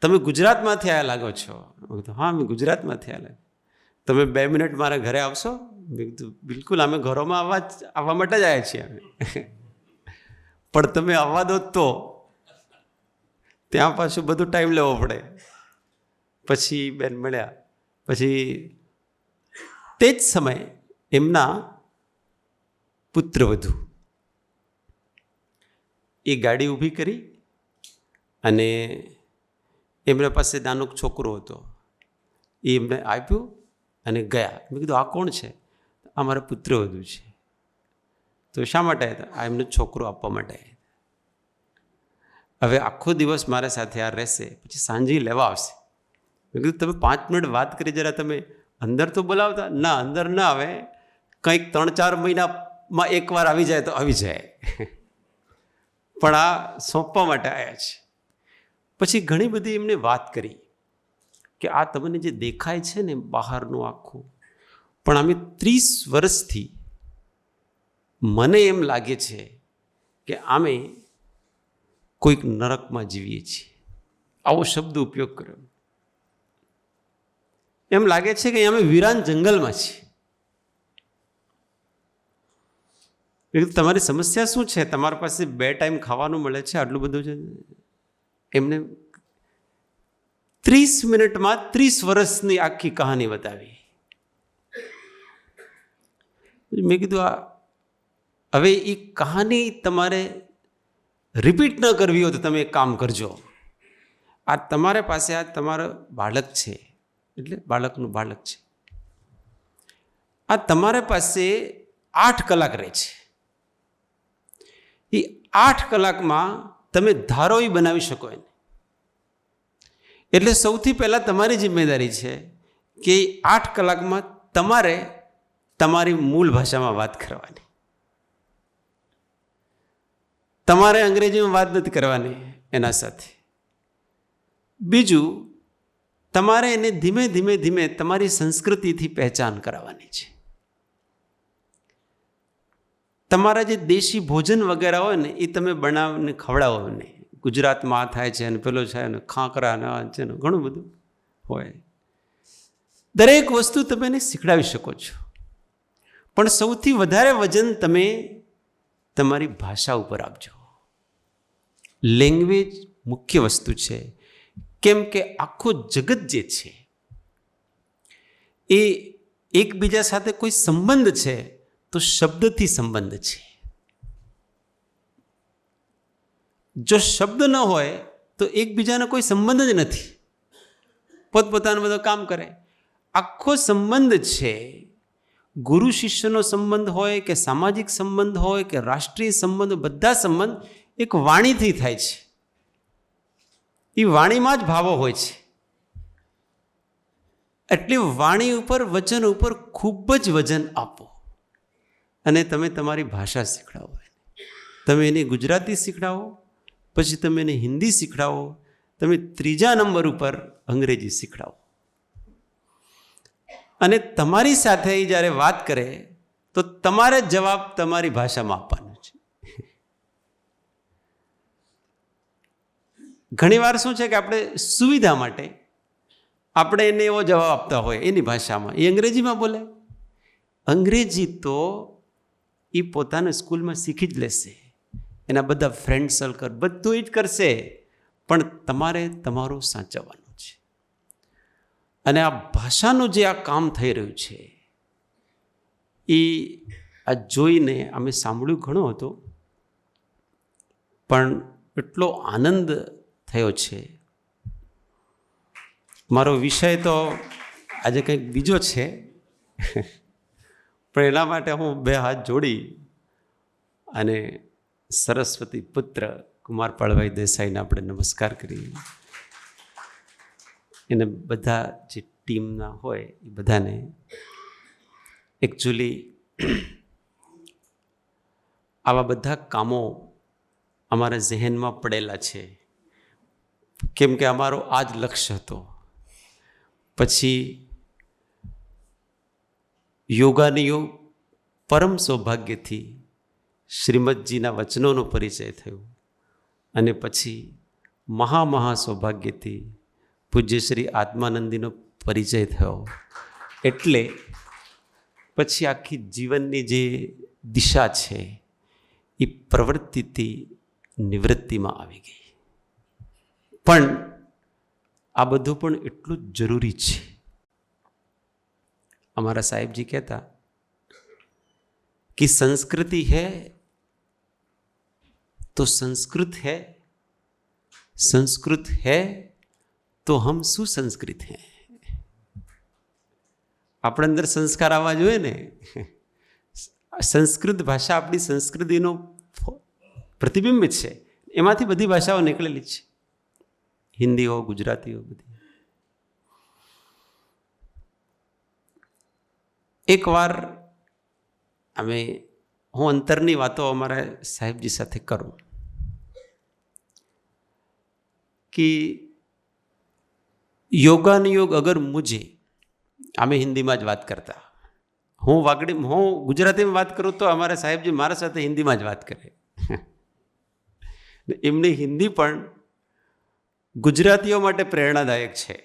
તમે ગુજરાતમાંથી આવ્યા લાગો છો. મેં કીધું હા, મેં ગુજરાતમાંથી આવ્યા. તમે 2 મિનિટ મારા ઘરે આવશો? મેં કીધું બિલકુલ, અમે ઘરોમાં આવવા માટે જ આવ્યા છીએ અમે. પણ તમે આવવા દો તો ત્યાં પાછું બધું ટાઈમ લેવો પડે. પછી બેન મળ્યા. પછી તે જ સમયે એમના પુત્રવધુ એ ગાડી ઊભી કરી અને એમના પાસે નાનો છોકરો હતો, એ એમને આપ્યું અને ગયા. મેં કીધું આ કોણ છે? આ મારા પુત્રવધુ છે. તો શા માટે આવ્યા હતા? આ એમનો છોકરો આપવા માટે આવ્યા. હવે આખો દિવસ મારા સાથે આ રહેશે, પછી સાંજે લેવા આવશે. મેં કીધું તમે 5 મિનિટ વાત કરી, જરા તમે અંદર તો બોલાવતા. ના, અંદર ના આવે, કંઈક 3-4 મહિનામાં એકવાર આવી જાય તો આવી જાય. પણ આ સોંપવા માટે આવ્યા છે. પછી ઘણી બધી એમને વાત કરી કે આ તમને જે દેખાય છે ને બહારનું આખું, પણ અમે 30 વર્ષથી મને એમ લાગે છે કે અમે કોઈક નરકમાં જીવીએ છીએ. આવો શબ્દ ઉપયોગ કર્યો. એમ લાગે છે કે અમે વીરાન જંગલમાં છીએ. તમારી સમસ્યા શું છે? તમારી પાસે 2 ટાઈમ ખાવાનું મળે છે, આટલું બધું છે. એમને 30 મિનિટમાં 30 વર્ષની આખી કહાની બતાવી. મેં કીધું આ હવે એ કહાની તમારે રિપીટ ન કરવી હોય તો તમે એક કામ કરજો. આ તમારા પાસે આ તમારો બાળક છે, એટલે બાળકનું બાળક છે. આ તમારા પાસે 8 કલાક રહે છે. એ 8 કલાકમાં તમે ધારો એ બનાવી શકો એને. એટલે સૌથી પહેલાં તમારી જિમ્મેદારી છે કે 8 કલાકમાં તમારે તમારી મૂળ ભાષામાં વાત કરવાની. તમારે અંગ્રેજીમાં વાત નથી કરવાની એના સાથે. બીજું, તમારે એને ધીમે ધીમે ધીમે તમારી સંસ્કૃતિથી પહેચાન કરાવવાની છે. તમારા જે દેશી ભોજન વગેરે હોય ને એ તમે બનાવીને ખવડાવો ને. ગુજરાતમાં આ થાય છે અને પેલો છે ને ખાંકરા ને છે ને ઘણું બધું હોય. દરેક વસ્તુ તમે એને શીખડાવી શકો છો. પણ સૌથી વધારે વજન તમે તમારી ભાષા ઉપર આપજો. લેંગ્વેજ મુખ્ય વસ્તુ છે. કેમ કે આખું જગત જે છે એ એકબીજા સાથે કોઈ સંબંધ છે તો શબ્દથી સંબંધ છે. જો શબ્દ ન હોય તો એકબીજાનો કોઈ સંબંધ જ નથી. પોતપોતાનું બધું કામ કરે. આખો સંબંધ છે, ગુરુ શિષ્યનો સંબંધ હોય કે સામાજિક સંબંધ હોય કે રાષ્ટ્રીય સંબંધ, બધા સંબંધ એક વાણીથી થાય છે. એ વાણીમાં જ ભાવો હોય છે. એટલી વાણી ઉપર, વચન ઉપર ખૂબ જ વજન આપો અને તમે તમારી ભાષા શીખડાવો. તમે એને ગુજરાતી શીખડાવો, પછી તમે એને હિન્દી શીખડાવો, તમે ત્રીજા નંબર ઉપર અંગ્રેજી શીખડાવો. અને તમારી સાથે જ્યારે વાત કરે તો તમારે જવાબ તમારી ભાષામાં આપવાનો છે. ઘણીવાર શું છે કે આપણે સુવિધા માટે આપણે એને એવો જવાબ આપતા હોય એની ભાષામાં, એ અંગ્રેજીમાં બોલે. અંગ્રેજી તો એ પોતાના સ્કૂલમાં શીખી જ લેશે, એના બધા ફ્રેન્ડ સર્કલ બધું જ કરશે, પણ તમારે તમારું સાચવવાનું છે. અને આ ભાષાનું જે આ કામ થઈ રહ્યું છે એ આ જોઈને અમે સાંભળ્યું ઘણું હતું, પણ એટલો આનંદ થયો છે. મારો વિષય તો આજે કંઈક બીજો છે, પણ એના માટે હું બે હાથ જોડી અને સરસ્વતી પુત્ર કુમારપાળભાઈ દેસાઈને આપણે નમસ્કાર કરીએ. એને બધા જે ટીમના હોય એ બધાને એકચ્યુઅલી આવા બધા કામો અમારા ઝહેનમાં પડેલા છે, કેમ કે અમારો આ જ લક્ષ્ય હતો. પછી યોગાની પરમ સૌભાગ્યથી શ્રીમદજીના વચનોનો પરિચય થયો, અને પછી મહા સૌભાગ્યથી પૂજ્ય શ્રી આત્માનંદીનો પરિચય થયો. એટલે પછી આખી જીવનની જે દિશા છે એ પ્રવૃત્તિથી નિવૃત્તિમાં આવી ગઈ. પણ આ બધું પણ એટલું જ જરૂરી છે. हमारा साहिब जी कहता कि संस्कृति है तो संस्कृत है, संस्कृत है तो हम सुसंस्कृत हैं. આપણે અંદર સંસ્કાર આવવા જોઈએ ને. સંસ્કૃત ભાષા આપણી સંસ્કૃતિનો પ્રતિબિંબ છે, એમાંથી બધી ભાષાઓ નીકળેલી છે, હિન્દી હો, ગુજરાતી હો, બધી. એકવાર હું અંતરની વાતો અમારા સાહેબજી સાથે કરું कि યોગાનુયોગ અગર મુझे, અમે હિન્દીમાં જ વાત કરતા, હું ગુજરાતીમાં વાત કરું તો અમારા સાહેબજી મારા સાથે હિન્દીમાં જ વાત કરે. એમની હિન્દી પણ ગુજરાતીઓ માટે પ્રેરણાદાયક છે.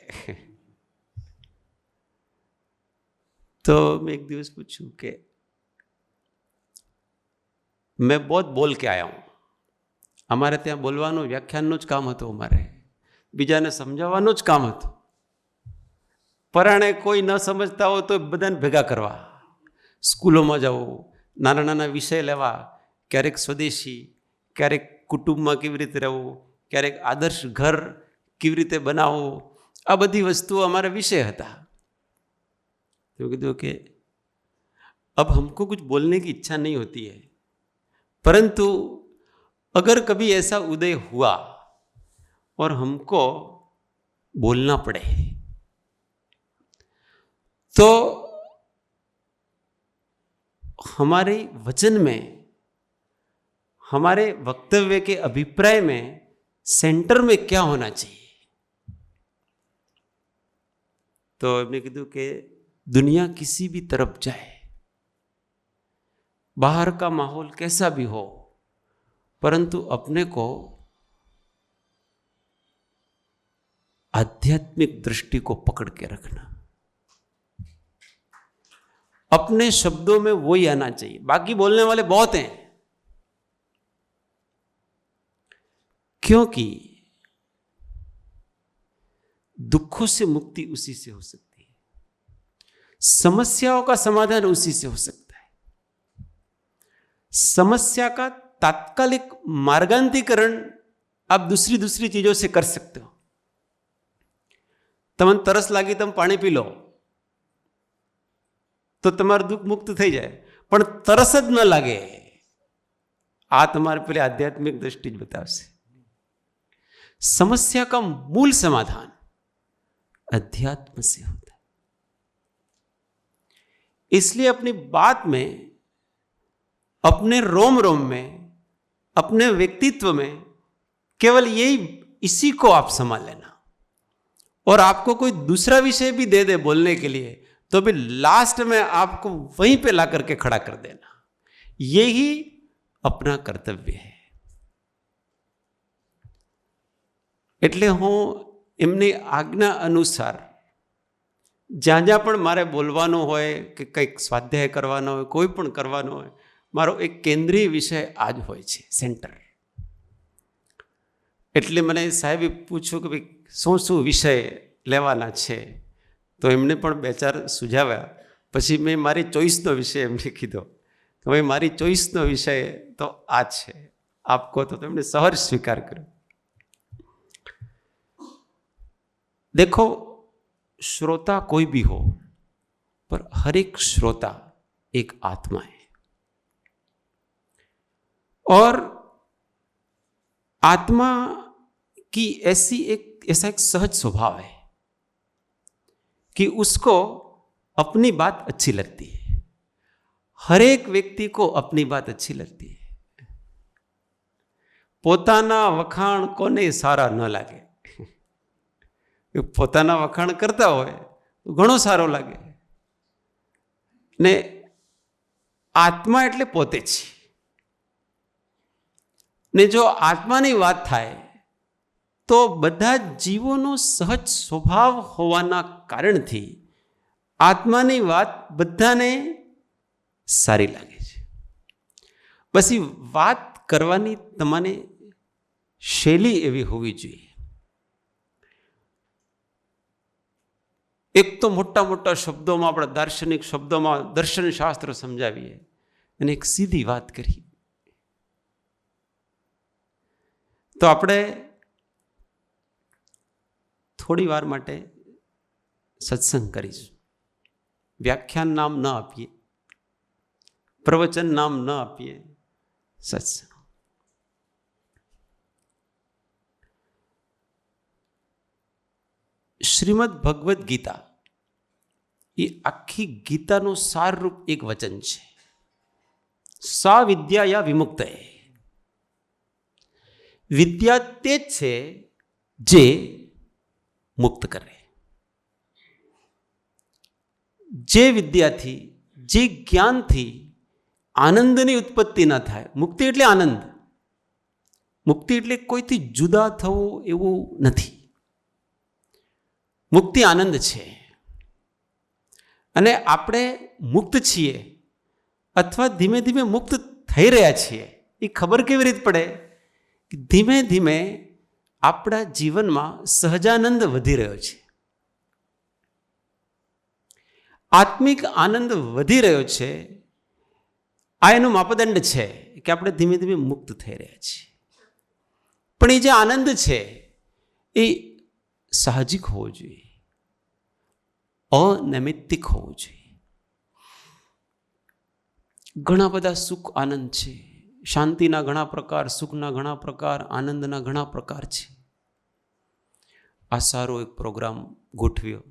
तो मैं एक दिवस पूछूं कि मैं बहुत बोल के आया हूँ. અમારે ત્યાં બોલવાનું વ્યાખ્યાનનું જ કામ હતું, અમારે બીજાને સમજાવવાનું જ કામ હતું. પરાણે કોઈ ન સમજતા હોય તો બધાને ભેગા કરવા, સ્કૂલોમાં જવું, નાના નાના વિષય લેવા, ક્યારેક સ્વદેશી, ક્યારેક કુટુંબમાં કેવી રીતે રહેવું, ક્યારેક આદર્શ ઘર કેવી રીતે બનાવવું, આ બધી વસ્તુઓ અમારા વિષય હતા. तो कह दो कि अब हमको कुछ बोलने की इच्छा नहीं होती है, परंतु अगर कभी ऐसा उदय हुआ और हमको बोलना पड़े तो हमारे वचन में, हमारे वक्तव्य के अभिप्राय में सेंटर में क्या होना चाहिए. तो हमने कहा कि दुनिया किसी भी तरफ जाए, बाहर का माहौल कैसा भी हो, परंतु अपने को आध्यात्मिक दृष्टि को पकड़ के रखना. अपने शब्दों में वही आना चाहिए. बाकी बोलने वाले बहुत हैं, क्योंकि दुखों से मुक्ति उसी से हो सकती है, समस्याओं का समाधान उसी से हो सकता है. समस्या का तात्कालिक मार्गांतरीकरण आप दूसरी दूसरी चीजों से कर सकते हो. તમને તરસ લાગી, તમે પાણી પી લો તો તમારું દુઃખ મુક્ત થઈ જાય. પણ તરસ જ ન લાગે, આ તમારે પેલી આધ્યાત્મિક દૃષ્ટિ જ બતાવશે. समस्या का मूल समाधान अध्यात्म से होता है. इसलिए अपनी बात में, अपने रोम रोम में, अपने व्यक्तित्व में केवल यही, इसी को आप संभाल लेना। और आपको कोई दूसरा विषय भी दे दे बोलने के लिए तो भी लास्ट में आपको वहीं पे ला करके खड़ा कर देना। यही अपना कर्तव्य है। એટલે હું એમની આજ્ઞા અનુસાર જ્યાં જ્યાં પણ મારે બોલવાનું હોય કે કંઈક સ્વાધ્યાય કરવાનો હોય, કોઈ પણ કરવાનો હોય, મારો એક કેન્દ્રીય વિષય આ જ હોય છે, સેન્ટર. એટલે મને સાહેબે પૂછ્યું કે ભાઈ શું વિષય લેવાના છે, તો એમને પણ 2-4 સુઝાવ્યા. પછી મેં મારી ચોઈસનો વિષય એમને કીધો કે ભાઈ મારી ચોઈસનો વિષય તો આ છે, આપ કહો તો એમણે સહજ સ્વીકાર કર્યો. देखो, श्रोता कोई भी हो, पर हर एक श्रोता एक आत्मा है. और आत्मा की ऐसा एक सहज स्वभाव है कि उसको अपनी बात अच्छी लगती है. हर एक व्यक्ति को अपनी बात अच्छी लगती है. પોતાના વખાણ કોને સારા ન લાગે. પોતાના વખાણ કરતા હોય તો ઘણો સારો લાગે. ને આત્મા એટલે પોતે જ. ને જો આત્માની વાત થાય તો બધા જીવોનો સહજ સ્વભાવ હોવાના કારણથી આત્માની વાત બધાને સારી લાગે છે. પછી વાત કરવાની તમારે શૈલી એવી હોવી જોઈએ. એક તો મોટા મોટા શબ્દોમાં, આપણા દાર્શનિક શબ્દોમાં દર્શનશાસ્ત્ર સમજાવીએ અને એક સીધી વાત કરી. તો આપણે થોડી વાર માટે સત્સંગ કરીશું. વ્યાખ્યાન નામ ન આપીએ, પ્રવચન નામ ન આપીએ, સત્સંગ. શ્રીમદ ભગવદ્ ગીતા એ આખી ગીતાનું સારરૂપ એક વચન છે. સા વિદ્યા યા વિમુક્ત. વિદ્યા તે જ છે જે મુક્ત કરે. જે વિદ્યાથી, જે જ્ઞાનથી આનંદની ઉત્પત્તિ ન થાય. મુક્તિ એટલે આનંદ. મુક્તિ એટલે કોઈથી જુદા થવું એવું નથી. મુક્તિ આનંદ છે. અને આપણે મુક્ત છીએ અથવા ધીમે ધીમે મુક્ત થઈ રહ્યા છીએ એ ખબર કેવી રીતે પડે? કે ધીમે ધીમે આપણા જીવનમાં સહજાનંદ વધી રહ્યો છે. આત્મિક આનંદ વધી રહ્યો છે. આ એનો માપદંડ છે કે આપણે ધીમે ધીમે મુક્ત થઈ રહ્યા છીએ. પણ એ જે આનંદ છે એ સાહજિક હોવો જોઈએ, અનૈમિત્તિક હોવું જોઈએ. ઘણા બધા સુખ આનંદ છે. શાંતિના ઘણા પ્રકાર, સુખના ઘણા પ્રકાર, આનંદના ઘણા પ્રકાર છે. આ સારો એક પ્રોગ્રામ ગોઠવ્યો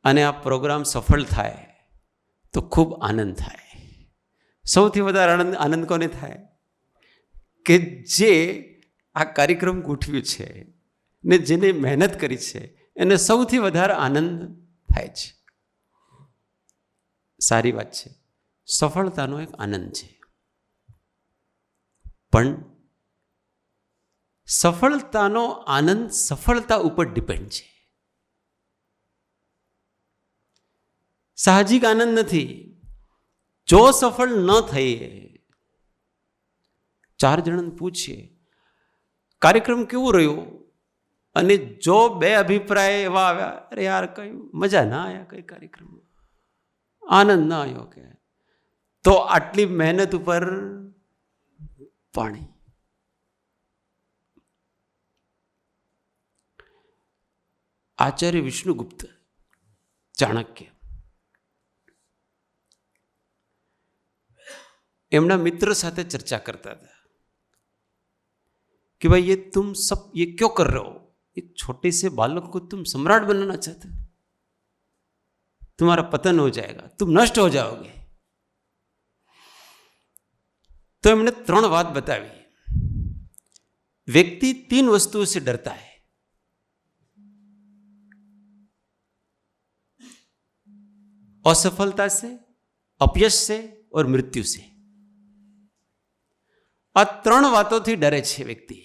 અને આ પ્રોગ્રામ સફળ થાય તો ખૂબ આનંદ થાય. સૌથી વધારે આનંદ કોને થાય? કે જે આ કાર્યક્રમ ગોઠવ્યું છે ને જેને મહેનત કરી છે એને સૌથી વધારે આનંદ થાય છે. સારી વાત છે. સફળતાનો એક આનંદ છે. પણ સફળતાનો આનંદ સફળતા ઉપર ડિપેન્ડ છે. સાહજિક આનંદ નથી. જો સફળ ન થઈએ, 4 જણને પૂછીએ કાર્યક્રમ કેવું રહ્યું, અને જો 2 અભિપ્રાય એવા આવ્યા, અરે યાર કઈ મજા ના આવ્યા, કઈ કાર્યક્રમમાં આનંદ ના આવ્યો, કે તો આટલી મહેનત ઉપર પાણી. આચાર્ય વિષ્ણુગુપ્ત ચાણક્ય એમના મિત્ર સાથે ચર્ચા કરતા હતા कि भाई ये क्यों कर रहे हो? एक छोटे से बालक को तुम सम्राट बनाना चाहते हो? तुम्हारा पतन हो जाएगा, तुम नष्ट हो जाओगे। तो हमने 3 बात बताई। व्यक्ति 3 वस्तुओं से डरता है, असफलता से, अपयश से और मृत्यु से। आ 3 बातों थी डरे छे व्यक्ति,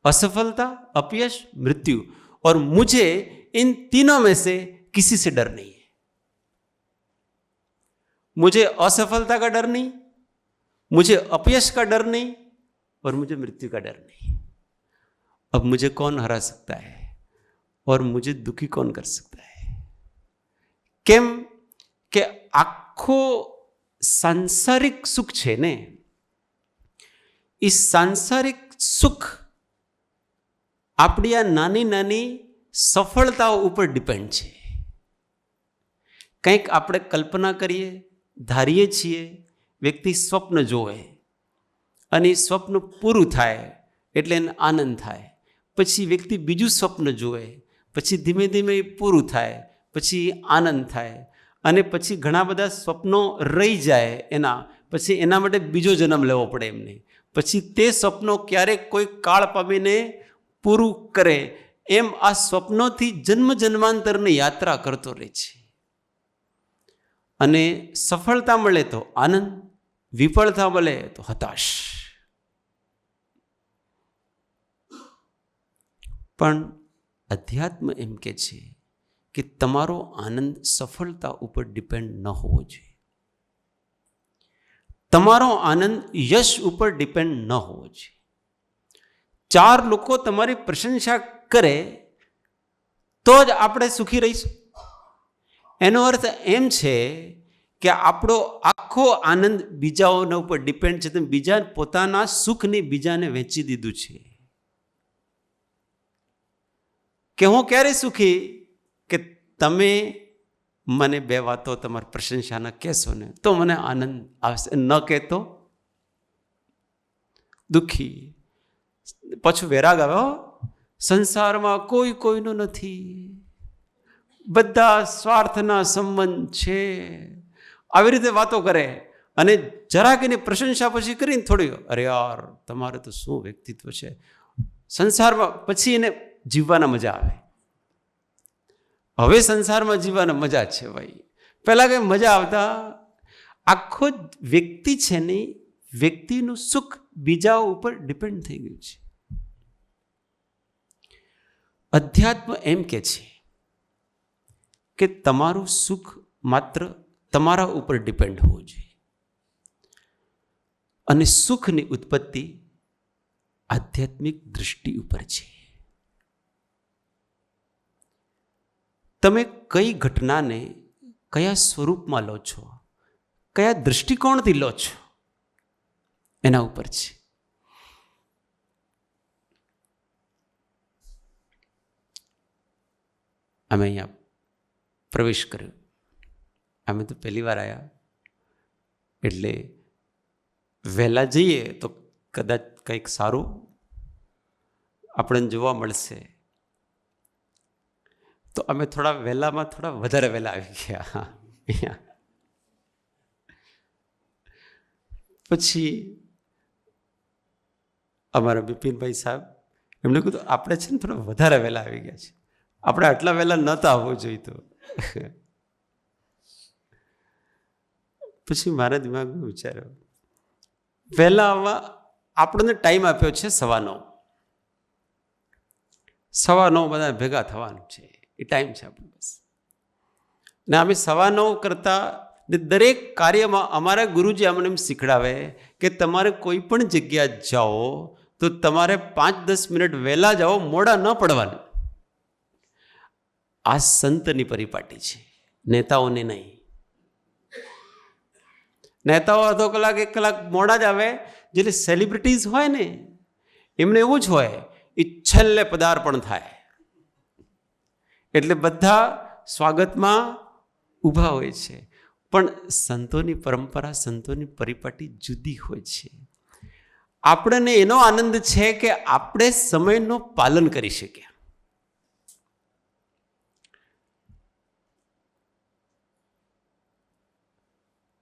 असफलता, अपयश, मृत्यु। और मुझे इन तीनों में से किसी से डर नहीं है। मुझे असफलता का डर नहीं, मुझे अपयश का डर नहीं और मुझे मृत्यु का डर नहीं। अब मुझे कौन हरा सकता है और मुझे दुखी कौन कर सकता है? केम के आखो सांसारिक सुख छे ने, इस सांसारिक सुख આપણી આ નાની નાની સફળતાઓ ઉપર ડિપેન્ડ છે. કંઈક આપણે કલ્પના કરીએ, ધારીએ છીએ, વ્યક્તિ સ્વપ્ન જોવે અને એ સ્વપ્ન પૂરું થાય એટલે એને આનંદ થાય. પછી વ્યક્તિ બીજું સ્વપ્ન જોવે, પછી ધીમે ધીમે એ પૂરું થાય, પછી આનંદ થાય અને પછી ઘણા બધા સ્વપ્નો રહી જાય એના, પછી એના માટે બીજો જન્મ લેવો પડે એમને. પછી તે સ્વપ્નો ક્યારેક કોઈ કાળ પામીને પૂરું કરે. એમ આ સ્વપ્નોથી જન્મ જન્માંતરની યાત્રા કરતો રહે છે. અને સફળતા મળે તો આનંદ, વિફળતા મળે તો હતાશ. પણ અધ્યાત્મ એમ કે છે કે તમારો આનંદ સફળતા ઉપર ડિપેન્ડ ન હોવો જોઈએ. તમારો આનંદ યશ ઉપર ડિપેન્ડ ન હોવો જોઈએ. 4 લોકો તમારી પ્રશંસા કરે તો જ આપણે સુખી રહીશું. એનો અર્થ એમ છે કે આપણો આખો આનંદ બીજાઓના ઉપર ડિપેન્ડ છે. તમે બીજા પોતાના સુખને બીજાને વહેંચી દીધું છે. કે હું ક્યારે સુખી કે તમે મને 2 વાતો તમારી પ્રશંસાના કહેશો ને તો મને આનંદ આવશે, ન કહેતો દુઃખી. પાછું વૈરાગ આવે, સંસારમાં કોઈ કોઈનું નથી, બધા સ્વાર્થના સંબંધ છે, આવી રીતે વાતો કરે. અને જરાક એની પ્રશંસા પછી કરીને થોડી, અરે યાર તમારે તો શું વ્યક્તિત્વ છે સંસારમાં. પછી એને જીવવાના મજા આવે. હવે સંસારમાં જીવવાના મજા છે ભાઈ. પહેલાં કંઈ મજા આવતા. આખો વ્યક્તિ છે ને, વ્યક્તિનું સુખ બીજા ઉપર ડિપેન્ડ થઈ ગયું છે. અધ્યાત્મ એમ કે છે કે તમારું સુખ માત્ર તમારા ઉપર ડિપેન્ડ હોવું જોઈએ. અને સુખની ઉત્પત્તિ આધ્યાત્મિક દૃષ્ટિ ઉપર છે. તમે કઈ ઘટનાને કયા સ્વરૂપમાં લો છો, કયા દૃષ્ટિકોણથી લો છો, એના ઉપર છે. અમે અહીંયા પ્રવેશ કર્યો. અમે તો પહેલી વાર આવ્યા એટલે વહેલા જઈએ તો કદાચ કંઈક સારું આપણને જોવા મળશે. તો અમે થોડા વહેલામાં થોડા વધારે વહેલા આવી ગયા. પછી અમારા બિપિનભાઈ સાહેબ એમને કીધું આપણે છે ને થોડા વધારે વહેલા આવી ગયા છે, આપણે આટલા વહેલા નહોતા આવવું જોઈતો. પછી મારા દિમાગમાં વિચાર્યો, વહેલા આવવા આપણને ટાઈમ આપ્યો છે 9:15. 9:15 બધા ભેગા થવાનું છે, એ ટાઈમ છે આપણો બસ. ને અમે 9:15 કરતા દરેક કાર્યમાં અમારા ગુરુજી અમને એમ શીખડાવે કે તમારે કોઈ પણ જગ્યા જાઓ તો તમારે 5-10 મિનિટ વહેલા જાઓ, મોડા ન પડવાનું. આ સંતની પરિપાટી છે, નેતાઓને નહીં. નેતાઓ અડધો કલાક 1 કલાક મોડા જ આવે. જે સેલિબ્રિટીઝ હોય ને એમને એવું જ હોય, એ છેલ્લે પદાર્પણ થાય એટલે બધા સ્વાગતમાં ઊભા હોય છે. પણ સંતોની પરંપરા, સંતોની પરિપાટી જુદી હોય છે. આપણને એનો આનંદ છે કે આપણે સમયનું પાલન કરી શક્યા.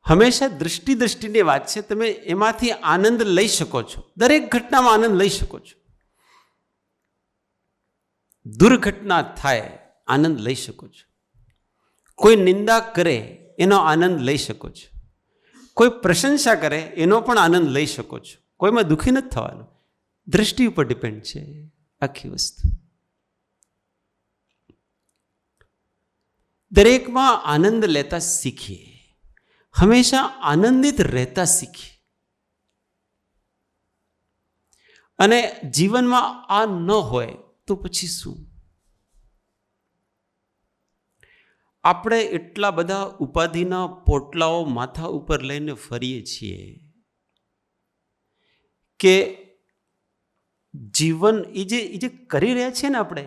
હંમેશા દૃષ્ટિની વાત છે. તમે એમાંથી આનંદ લઈ શકો છો, દરેક ઘટનામાં આનંદ લઈ શકો છો. દુર્ઘટના થાય, આનંદ લઈ શકો છો. કોઈ નિંદા કરે એનો આનંદ લઈ શકો છો. કોઈ પ્રશંસા કરે એનો પણ આનંદ લઈ શકો છો. કોઈમાં દુઃખી નથી થવાનું. દૃષ્ટિ ઉપર ડિપેન્ડ છે આખી વસ્તુ. દરેકમાં આનંદ લેતા શીખીએ, હંમેશા આનંદિત રહેતા શીખીએ. અને જીવનમાં આ ન હોય તો પછી શું? આપણે એટલા બધા ઉપાધિના પોટલાઓ માથા ઉપર લઈને ફરીએ છીએ કે જીવન એ જે કરી રહ્યા છે ને આપણે,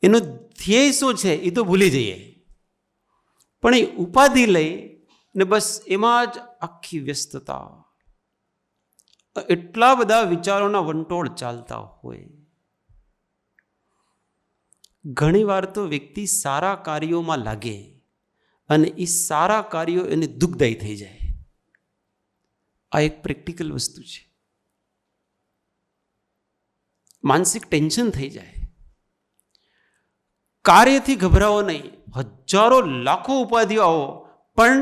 એનો ધ્યેય શું છે એ તો ભૂલી જઈએ. પણ એ ઉપાધિ લઈ ને બસ એમાં જ આખી વ્યસ્તતા, એટલા બધા વિચારોના વંટોળ ચાલતા હોય. ઘણીવાર તો વ્યક્તિ સારા કાર્યોમાં લાગે અને એ સારા કાર્યો એને દુઃખદાયી થઈ જાય. આ એક પ્રેક્ટિકલ વસ્તુ છે. માનસિક ટેન્શન થઈ જાય. કાર્યથી ગભરાવો નહીં. હજારો લાખો ઉપાધિઓ આવો, પણ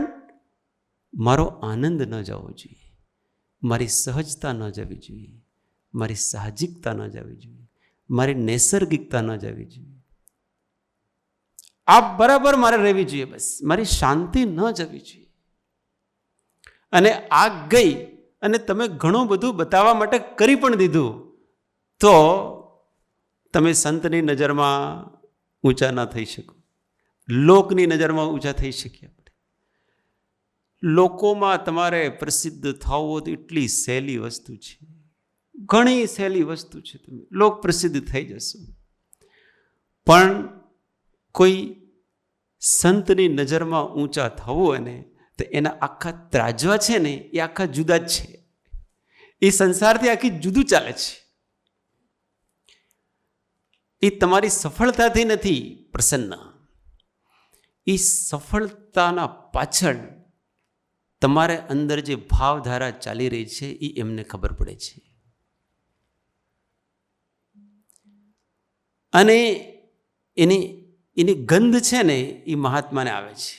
મારો આનંદ ન જવો જોઈએ, મારી સહજતા ન જવી જોઈએ, મારી સાહજિકતા ન જવી જોઈએ, મારી નૈસર્ગિકતા ન જવી જોઈએ. આ બરાબર મારે રહેવી જોઈએ, બસ મારી શાંતિ ન જવી જોઈએ. અને આ ગઈ અને તમે ઘણું બધું બતાવવા માટે કરી પણ દીધું, તો તમે સંતની નજરમાં ઊંચા ના થઈ શકો, લોકની નજરમાં ઊંચા થઈ શકીએ. આપણે લોકોમાં તમારે પ્રસિદ્ધ થવું તો એટલી સહેલી વસ્તુ છે, ઘણી સહેલી વસ્તુ છે. તમે લોક પ્રસિદ્ધ થઈ જશો, પણ કોઈ સંતની નજરમાં ઊંચા થવું અને તો એના આખા ત્રાજવા છે ને એ આખા જુદા જ છે. એ સંસારથી આખી જુદું ચાલે છે. એ તમારી સફળતાથી નથી પ્રસન્ન, એ સફળતાના પાછળ તમારે અંદર જે ભાવધારા ચાલી રહી છે એ એમને ખબર પડે છે. અને એની ગંધ છે ને એ મહાત્માને આવે છે,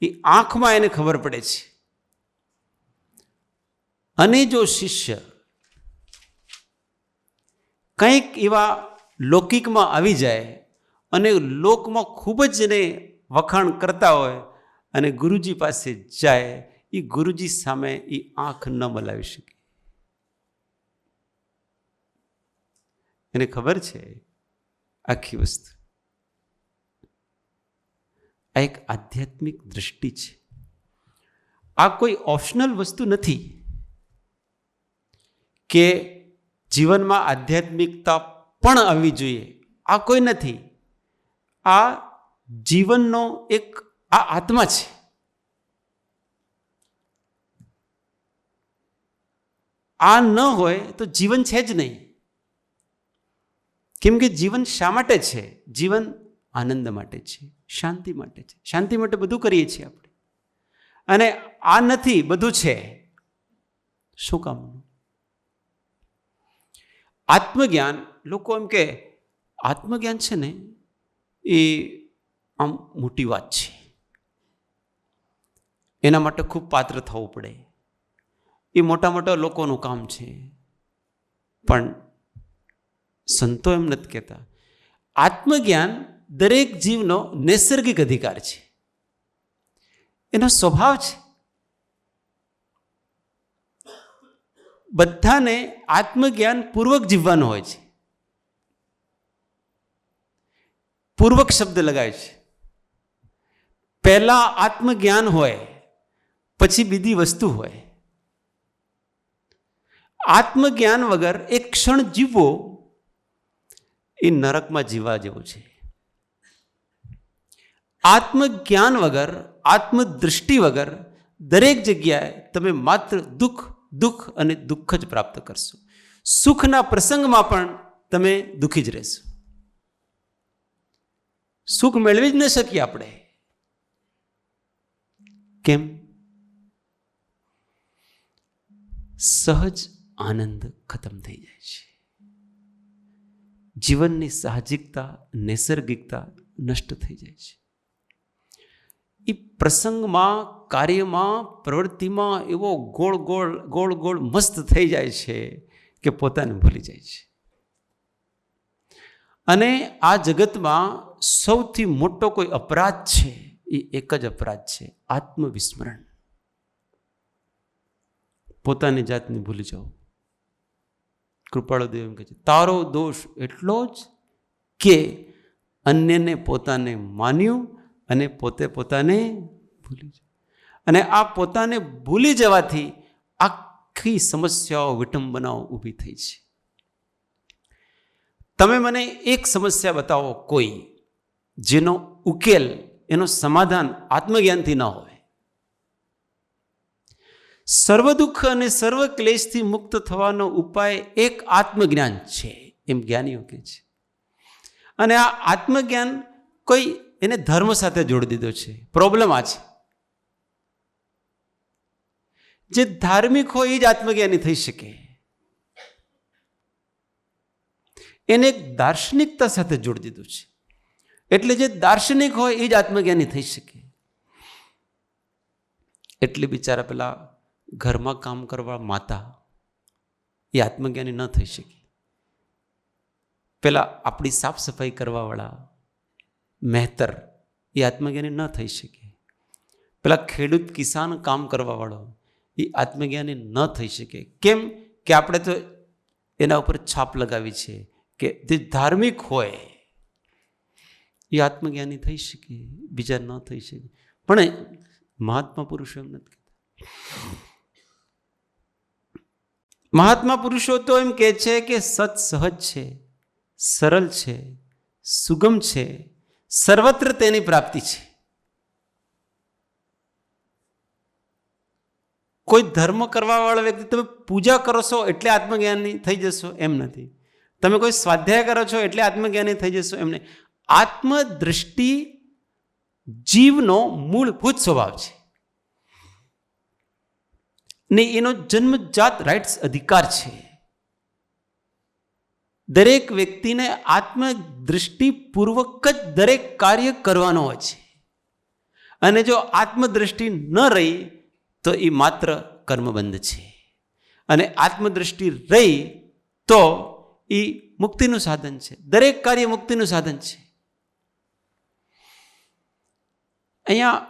એ આંખમાં એને ખબર પડે છે. અને જો શિષ્ય કંઈક એવા લૌકિકમાં આવી જાય અને લોકમાં ખૂબ જ એને વખાણ કરતા હોય અને ગુરુજી પાસે જાય, એ ગુરુજી સામે એ આંખ ન મલાવી શકે. એને ખબર છે આખી વસ્તુ. આ એક આધ્યાત્મિક દૃષ્ટિ છે. આ કોઈ ઓપ્શનલ વસ્તુ નથી કે જીવનમાં આધ્યાત્મિકતા પણ આવવી જોઈએ. આ કોઈ નથી. આ જીવનનો એક આ આત્મા છે. આ ન હોય તો જીવન છે જ નહીં. કેમ કે જીવન શા માટે છે? જીવન આનંદ માટે છે, શાંતિ માટે છે. શાંતિ માટે બધું કરીએ છીએ આપણે. અને આ નથી, બધું છે. શું કામનું? આત્મજ્ઞાન, લોકો એમ કે આત્મજ્ઞાન છે ને એ આમ મોટી વાત છે, એના માટે ખૂબ પાત્ર થવું પડે, એ મોટા મોટા લોકોનું કામ છે. પણ સંતો એમ નથી કહેતા. આત્મજ્ઞાન દરેક જીવનો નૈસર્ગિક અધિકાર છે, એનો સ્વભાવ છે. બધાને આત્મજ્ઞાન પૂર્વક જીવવાનું હોય છે. પૂર્વક શબ્દ લગાવે છે. પહેલા આત્મજ્ઞાન હોય, પછી બીજી વસ્તુ હોય. આત્મજ્ઞાન વગર એક ક્ષણ જીવવો એ નરકમાં જીવવા જેવું છે. આત્મજ્ઞાન વગર, આત્મદૃષ્ટિ વગર દરેક જગ્યાએ તમે માત્ર દુઃખ દુઃખ અને દુઃખ જ પ્રાપ્ત કરશો. સુખના પ્રસંગમાં પણ તમે દુઃખી જ રહેશો. સુખ મેળવી જ ન શકીએ આપણે. કેમ? સહજ આનંદ ખતમ થઈ જાય છે. જીવનની સાહજિકતા, નૈસર્ગિકતા નષ્ટ થઈ જાય છે. એ પ્રસંગમાં, કાર્યમાં, પ્રવૃત્તિમાં એવો ગોળ ગોળ મસ્ત થઈ જાય છે કે પોતાને ભૂલી જાય છે. અને આ જગતમાં સૌથી મોટો કોઈ અપરાધ છે, એ એક જ અપરાધ છે, આત્મવિસ્મરણ. પોતાની જાતને ભૂલી જાઓ. કૃપાળુદેવ એમ કહે છે, તારો દોષ એટલો જ કે અન્યને પોતાને માન્યું અને પોતાને ભૂલી જાય. અને આ પોતાને ભૂલી જવાથી આખી સમસ્યાઓ, વિટંબનાઓ ઊભી થઈ છે. તમે મને એક સમસ્યા બતાવો કોઈ જેનો ઉકેલ, એનો સમાધાન આત્મજ્ઞાનથી ન હોય. સર્વ દુઃખ અને સર્વ ક્લેશથી મુક્ત થવાનો ઉપાય એક આત્મજ્ઞાન છે, એમ જ્ઞાનીઓ કહે છે. અને આ આત્મજ્ઞાન કોઈ એને ધર્મ સાથે જોડી દીધો છે. પ્રોબ્લેમ આ છે, જે ધાર્મિક હોય એ જ આત્મજ્ઞાની થઈ શકે. એને એક દાર્શનિકતા સાથે જોડી દીધું છે. એટલે જે દાર્શનિક હોય એ જ આત્મજ્ઞાની થઈ શકે. એટલે બિચારા પેલા ઘરમાં કામ કરવા માતા એ આત્મજ્ઞાની ન થઈ શકે. પેલા આપણી સાફ સફાઈ કરવાવાળા મહેતર એ આત્મજ્ઞાની ન થઈ શકે. પેલા ખેડૂત કિસાન કામ કરવાવાળો એ આત્મજ્ઞાની ન થઈ શકે. કેમ કે આપણે તો એના ઉપર છાપ લગાવી છે કે જે ધાર્મિક હોય એ આત્મજ્ઞાની થઈ શકે, બીજા ન થઈ શકે. પણ મહાત્મા પુરુષો એમ નથી કહેતા. મહાત્મા પુરુષો તો એમ કહે છે કે સત સહજ છે, સરળ છે, સુગમ છે, સર્વત્ર તેની પ્રાપ્તિ છે. કોઈ ધર્મ કરવા વાળા વ્યક્તિ તમે પૂજા કરો છો એટલે આત્મજ્ઞાની થઈ જશો એમ નથી. તમે કોઈ સ્વાધ્યાય કરો છો એટલે આત્મજ્ઞાની થઈ જશો એમ નહીં. આત્મદ્રષ્ટિ જીવનો મૂળભૂત સ્વભાવ છે ને એનો જન્મજાત રાઇટ્સ અધિકાર છે. દરેક વ્યક્તિને આત્મદૃષ્ટિપૂર્વક જ દરેક કાર્ય કરવાનો હોય છે. અને જો આત્મદ્રષ્ટિ ન રહી તો એ માત્ર કર્મબંધ છે. અને આત્મદ્રષ્ટિ રહી તો એ મુક્તિનું સાધન છે. દરેક કાર્ય મુક્તિનું સાધન છે. અહીંયા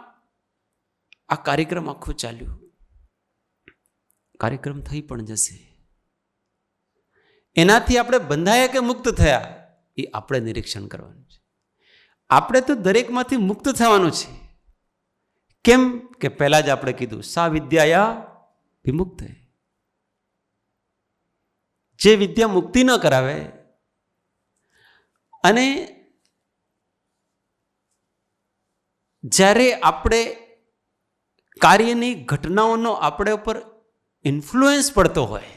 આ કાર્યક્રમ આખો ચાલ્યો, કાર્યક્રમ થઈ પણ જશે. એનાથી આપણે બંધાયા કે મુક્ત થયા એ આપણે નિરીક્ષણ કરવાનું છે. આપણે તો દરેકમાંથી મુક્ત થવાનું છે. કેમ કે પહેલા જ આપણે કીધું, સા વિદ્યાયા વિમુક્ત. જે વિદ્યા મુક્તિ ન કરાવે અને જ્યારે આપણે કાર્યની ઘટનાઓનો આપણે ઉપર ઇન્ફ્લુએન્સ પડતો હોય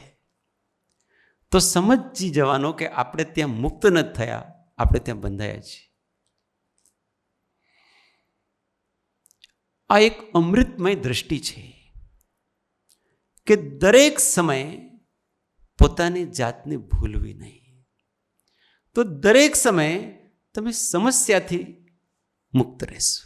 તો સમજી જવાનો કે આપણે ત્યાં મુક્ત ન થયા, આપણે ત્યાં બંધાયા છીએ. આ એક અમૃતમય દ્રષ્ટિ છે કે દરેક સમયે પોતાની જાતને ભૂલવી નહીં. તો દરેક સમયે તમે સમસ્યાથી મુક્ત રહેશો.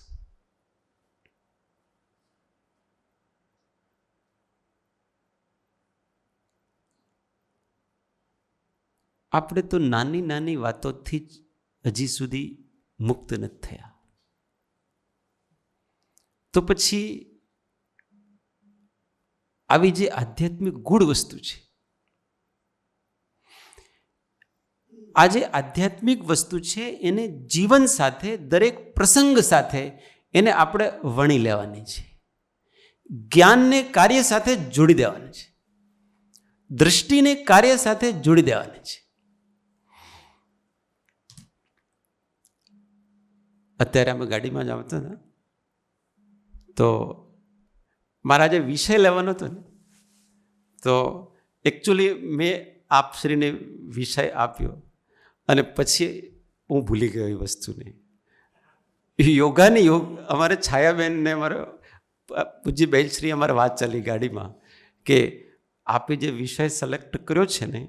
આપણે તો નાની નાની વાતોથી જ હજી સુધી મુક્ત નથી થયા. તો પછી આવી જે આધ્યાત્મિક ગૂઢ વસ્તુ છે, આ જે આધ્યાત્મિક વસ્તુ છે એને જીવન સાથે, દરેક પ્રસંગ સાથે એને આપણે વણી લેવાની છે. જ્ઞાનને કાર્ય સાથે જોડી દેવાની છે. દૃષ્ટિને કાર્ય સાથે જોડી દેવાની છે. અત્યારે અમે ગાડીમાં જ આવતા હતા તો મારા જે વિષય લેવાનો હતો ને, તો એકચ્યુઅલી મેં આપશ્રીને વિષય આપ્યો અને પછી હું ભૂલી ગયો એ વસ્તુને. યોગાની અમારે છાયાબેનને અમારો પૂજ્ય બહેનશ્રી અમારે વાત ચાલી ગાડીમાં કે આપે જે વિષય સિલેક્ટ કર્યો છે ને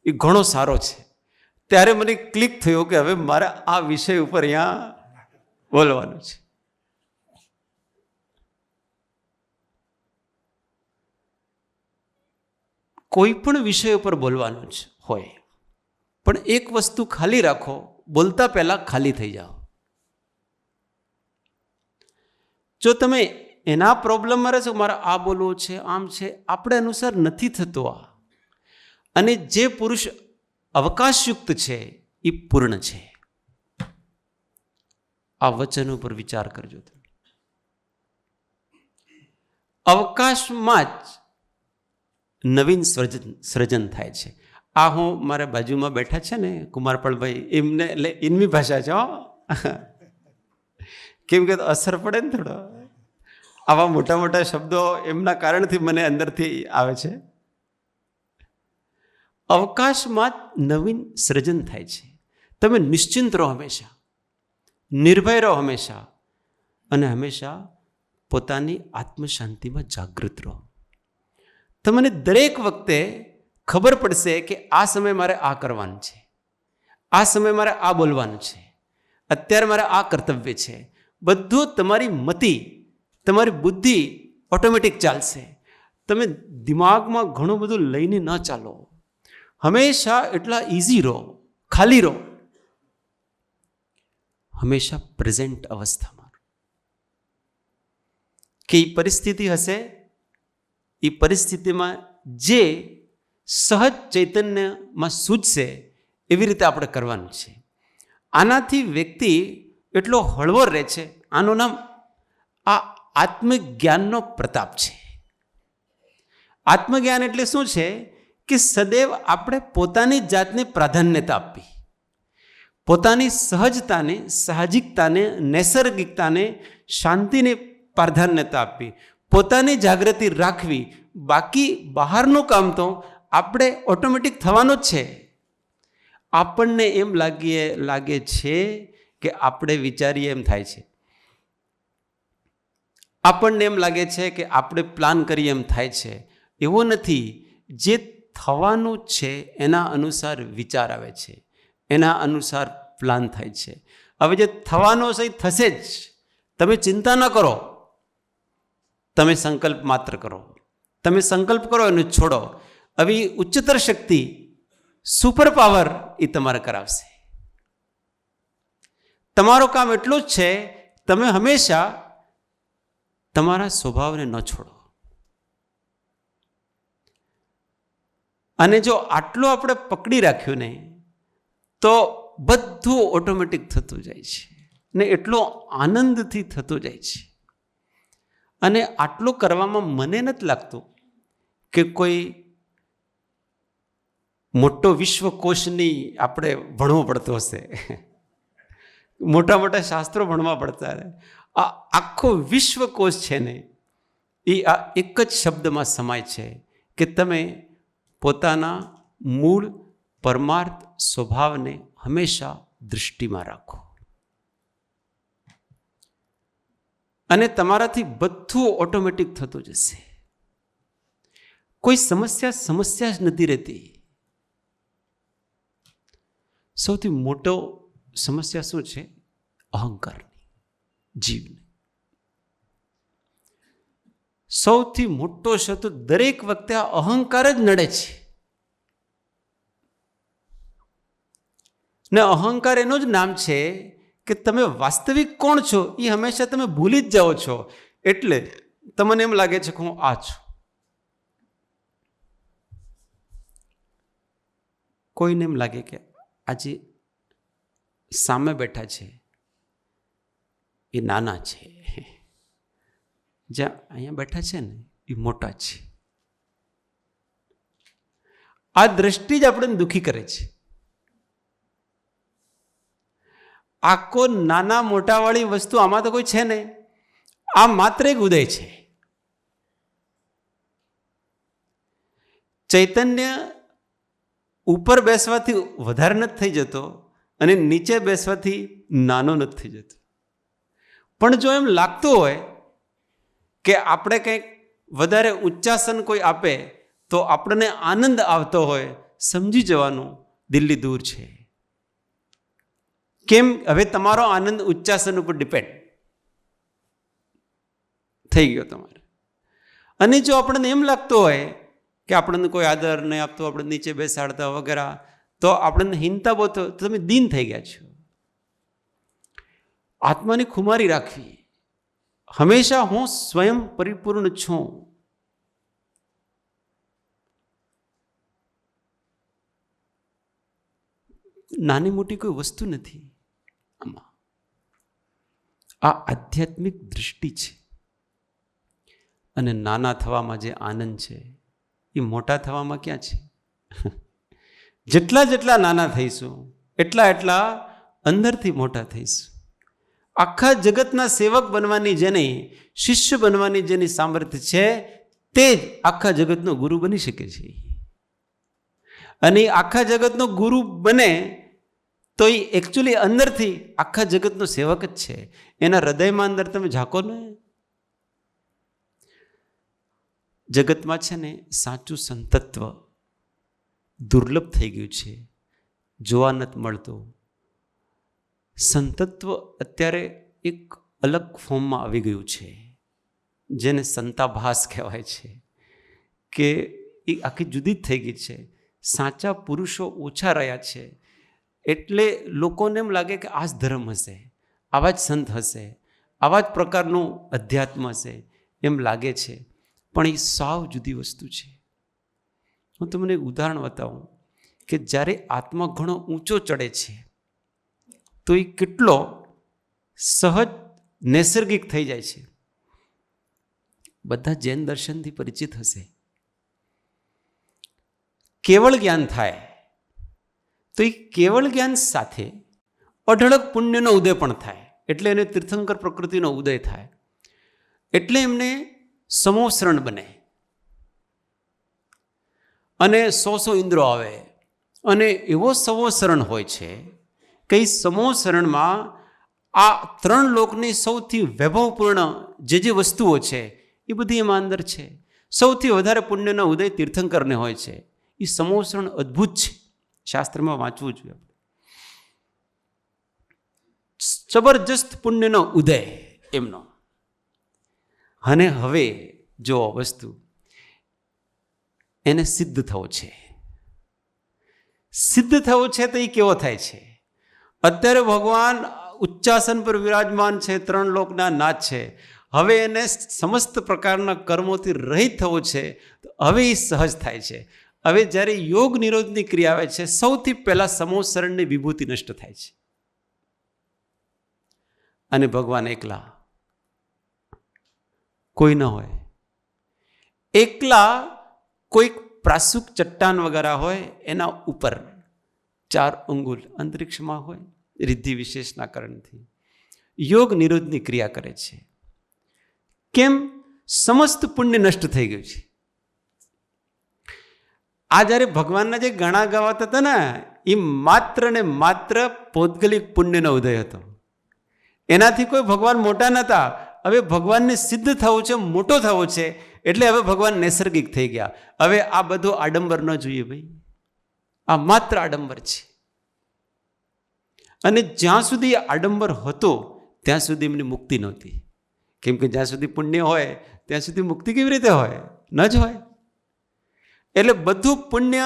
એ ઘણો સારો છે. ત્યારે મને ક્લિક થયો કે હવે મારે આ વિષય ઉપર અહીંયા બોલવાનું છે. કોઈ પણ વિષય ઉપર બોલવાનું જ હોય, પણ એક વસ્તુ ખાલી રાખો, બોલતા પહેલા ખાલી થઈ જાઓ. જો તમે એના પ્રોબ્લેમમાં રહેશો, મારે આ બોલવું છે, આમ છે, આપણે અનુસાર નથી થતો આ. અને જે પુરુષ અવકાશયુક્ત છે એ પૂર્ણ છે. આ વચન ઉપર વિચાર કરજો. તમે અવકાશમાં જ નવીન સર્જન થાય છે. આ હું મારા બાજુમાં બેઠા છે ને કુમારપાળભાઈ, એમને એટલે એમની ભાષા છે. કેમ કે અસર પડે ને થોડો, આવા મોટા મોટા શબ્દો એમના કારણથી મને અંદરથી આવે છે. અવકાશમાં નવીન સર્જન થાય છે. તમે નિશ્ચિંત રહો હંમેશા, નિર્ભય રહો હંમેશા, અને હંમેશા પોતાની આત્મશાંતિમાં જાગૃત રહો. તમને દરેક વખતે ખબર પડશે કે આ સમયે મારે આ કરવાનું છે, આ સમયે મારે આ બોલવાનું છે, અત્યારે મારે આ કર્તવ્ય છે. બધું તમારી મતિ, તમારી બુદ્ધિ ઓટોમેટિક ચાલશે. તમે દિમાગમાં ઘણું બધું લઈને ન ચાલો. હંમેશા એટલા ઇઝી રહો, ખાલી રહો, હંમેશા પ્રેઝન્ટ અવસ્થામાં. કે એ પરિસ્થિતિ હશે, એ પરિસ્થિતિમાં જે સહજ ચૈતન્યમાં સૂઝશે એવી રીતે આપણે કરવાનું છે. આનાથી વ્યક્તિ એટલો હળવો રહે છે. આનું નામ આ આત્મજ્ઞાનનો પ્રતાપ છે. આત્મજ્ઞાન એટલે શું છે કે સદૈવ આપણે પોતાની જાતને પ્રાધાન્યતા આપવી, પોતાની સહજતાને, સાહજિકતાને, નૈસર્ગિકતાને, શાંતિને પ્રાધાન્યતા આપવી, પોતાની જાગૃતિ રાખવી. બાકી બહારનું કામ તો આપણે ઓટોમેટિક થવાનું જ છે. આપણને એમ લાગે છે કે આપણે વિચારીએ એમ થાય છે, આપણને એમ લાગે છે કે આપણે પ્લાન કરીએ એમ થાય છે. એવું નથી. જે થવાનું છે એના અનુસાર વિચાર આવે છે, એના અનુસાર પ્લાન થાય છે. હવે જે થવાનું છે એ થશે જ. તમે ચિંતા ન કરો, તમે સંકલ્પ માત્ર કરો. તમે સંકલ્પ કરો અને છોડો. હવે ઉચ્ચતર શક્તિ, સુપર પાવર એ તમારે કરાવશે. તમારું કામ એટલું જ છે, તમે હંમેશા તમારા સ્વભાવને ન છોડો. અને જો આટલું આપણે પકડી રાખ્યું ને તો બધું ઓટોમેટિક થતું જાય છે ને એટલો આનંદથી થતું જાય છે. અને આટલું કરવામાં મને નથી લાગતું કે કોઈ મોટો વિશ્વકોશની આપણે ભણવું પડતું હશે, મોટા મોટા શાસ્ત્રો ભણવા પડતા. આ આખો વિશ્વકોશ છે ને એ આ એક જ શબ્દમાં સમાય છે કે તમે પોતાના મૂળ પરમાર્થ સ્વભાવને હંમેશા દૃષ્ટિમાં રાખો. અને તમારાથી બધું ઓટોમેટિક થતું જશે. કોઈ સમસ્યા જ નથી રહેતી. સૌથી મોટો સમસ્યા શું છે? અહંકારની, જીવની. સૌથી મોટો શત્રુ દરેક વખતે આ અહંકાર જ નડે છે. ને અહંકાર એનું જ નામ છે કે તમે વાસ્તવિક કોણ છો એ હંમેશા તમે ભૂલી જ જાઓ છો. એટલે તમને એમ લાગે છે કે હું આ છું. કોઈને એમ લાગે કે આજે સામે બેઠા છે એ નાના છે, જ્યાં અહીંયા બેઠા છે ને એ મોટા છે. આ દ્રષ્ટિ જ આપણને દુઃખી કરે છે. આખો નાના મોટા વાળી વસ્તુ આમાં તો કોઈ છે ને. આ માત્ર એક ઉદય છે. ચૈતન્ય ઉપર બેસવાથી વધારે નથી થઈ જતો અને નીચે બેસવાથી નાનો નથી થઈ જતો. પણ જો એમ લાગતું હોય કે આપણે કંઈક વધારે ઉચ્ચાસન કોઈ આપે તો આપણને આનંદ આવતો હોય, સમજી જવાનું દિલ્હી દૂર છે. કેમ? હવે તમારો આનંદ ઉચ્ચાસન ઉપર ડિપેન્ડ થઈ ગયો તમારે. અને જો આપણને એમ લાગતું હોય કે આપણને કોઈ આદર નહીં આપતો, આપણે નીચે બેસાડતા વગેરે, તો આપણને હીનતા બહુ, તો તમે દીન થઈ ગયા છો. આત્માની ખુમારી રાખવી, હંમેશા હું સ્વયં પરિપૂર્ણ છું. નાની મોટી કોઈ વસ્તુ નથી આમાં. આ આધ્યાત્મિક દૃષ્ટિ છે. અને નાના થવામાં જે આનંદ છે એ મોટા થવામાં ક્યાં છે? જેટલા જેટલા નાના થઈશું એટલા અંદરથી મોટા થઈશું. આખા જગતના સેવક બનવાની જેની, શિષ્ય બનવાની જેની સામર્થ્ય છે, તે જ આખા જગતનો ગુરુ બની શકે છે. અને આખા જગતનો ગુરુ બને તો એ એકચ્યુઅલી અંદરથી આખા જગતનો સેવક જ છે. એના હૃદયમાં અંદર તમે ઝાંકો ને, જગતમાં છે ને સાચું સંતત્વ દુર્લભ થઈ ગયું છે, જોવા નથી મળતું. સંતત્વ અત્યારે એક અલગ ફોર્મમાં આવી ગયું છે, જેને સંતાભાસ કહેવાય છે, કે એ આખી જુદી જ થઈ ગઈ છે. સાચા પુરુષો ઓછા રહ્યા છે. એટલે લોકોને એમ લાગે કે આ જ ધર્મ હશે, આવા જ સંત હશે, આવા જ પ્રકારનું અધ્યાત્મ હશે, એમ લાગે છે. પણ એ સાવ જુદી વસ્તુ છે. હું તમને એક ઉદાહરણ બતાવું કે જ્યારે આત્મા ઘણો ઊંચો ચડે છે તો એ કેટલો સહજ નૈસર્ગિક થઈ જાય છે. બધા જૈન દર્શનથી પરિચિત હશે. કેવળ જ્ઞાન થાય તો એ કેવળ જ્ઞાન સાથે અઢળક પુણ્યનો ઉદય પણ થાય. એટલે એને તીર્થંકર પ્રકૃતિનો ઉદય થાય. એટલે એમને સમોસરણ બને અને 100 ઇન્દ્રો આવે. અને એવો સમોસરણ હોય છે કે એ સમોસરણમાં આ 3 લોકની સૌથી વૈભવપૂર્ણ જે વસ્તુઓ છે એ બધી એમાં અંદર છે. સૌથી વધારે પુણ્યનો ઉદય તીર્થંકરને હોય છે. એ સમોસરણ અદ્ભુત છે, શાસ્ત્રમાં વાંચવું જોઈએ. જબરજસ્ત પુણ્યનો ઉદય એમનો. અને હવે જો વસ્તુ એને સિદ્ધ થવો છે. સિદ્ધ થવો છે તો એ કેવો થાય છે? અત્યારે ભગવાન ઉચ્ચાસન પર વિરાજમાન છે, 3 લોકના નાથ છે. હવે એને સમસ્ત પ્રકારના કર્મોથી રહિત થવો છે. તો હવે એ સહજ થાય છે. હવે જ્યારે યોગ નિરોધની ક્રિયા આવે છે, સૌથી પહેલાં સમોસરણની વિભૂતિ નષ્ટ થાય છે. અને ભગવાન એકલા, કોઈ ન હોય, એકલા કોઈક પ્રાસુક ચટ્ટાન વગેરે હોય, એના ઉપર 4 અંગુલ અંતરિક્ષમાં હોય, રિદ્ધિ વિશેષના કારણથી યોગ નિરોધની ક્રિયા કરે છે. કેમ? સમસ્ત પુણ્ય નષ્ટ થઈ ગયું છે. આ જ્યારે ભગવાનના જે ગણા ગાવાતા હતા ને, એ માત્ર ને માત્ર પૌદ્ગલિક પુણ્યનો ઉદય હતો. એનાથી કોઈ ભગવાન મોટા નહોતા. હવે ભગવાનને સિદ્ધ થવું છે, મોટો થવો છે, એટલે હવે ભગવાન નૈસર્ગિક થઈ ગયા. હવે આ બધું આડંબર ન જોઈએ ભાઈ, આ માત્ર આડંબર છે. અને જ્યાં સુધી આડંબર હતો ત્યાં સુધી એમની મુક્તિ નહોતી. કેમ કે જ્યાં સુધી પુણ્ય હોય ત્યાં સુધી મુક્તિ કેવી રીતે હોય? ન જ હોય. એટલે બધું પુણ્ય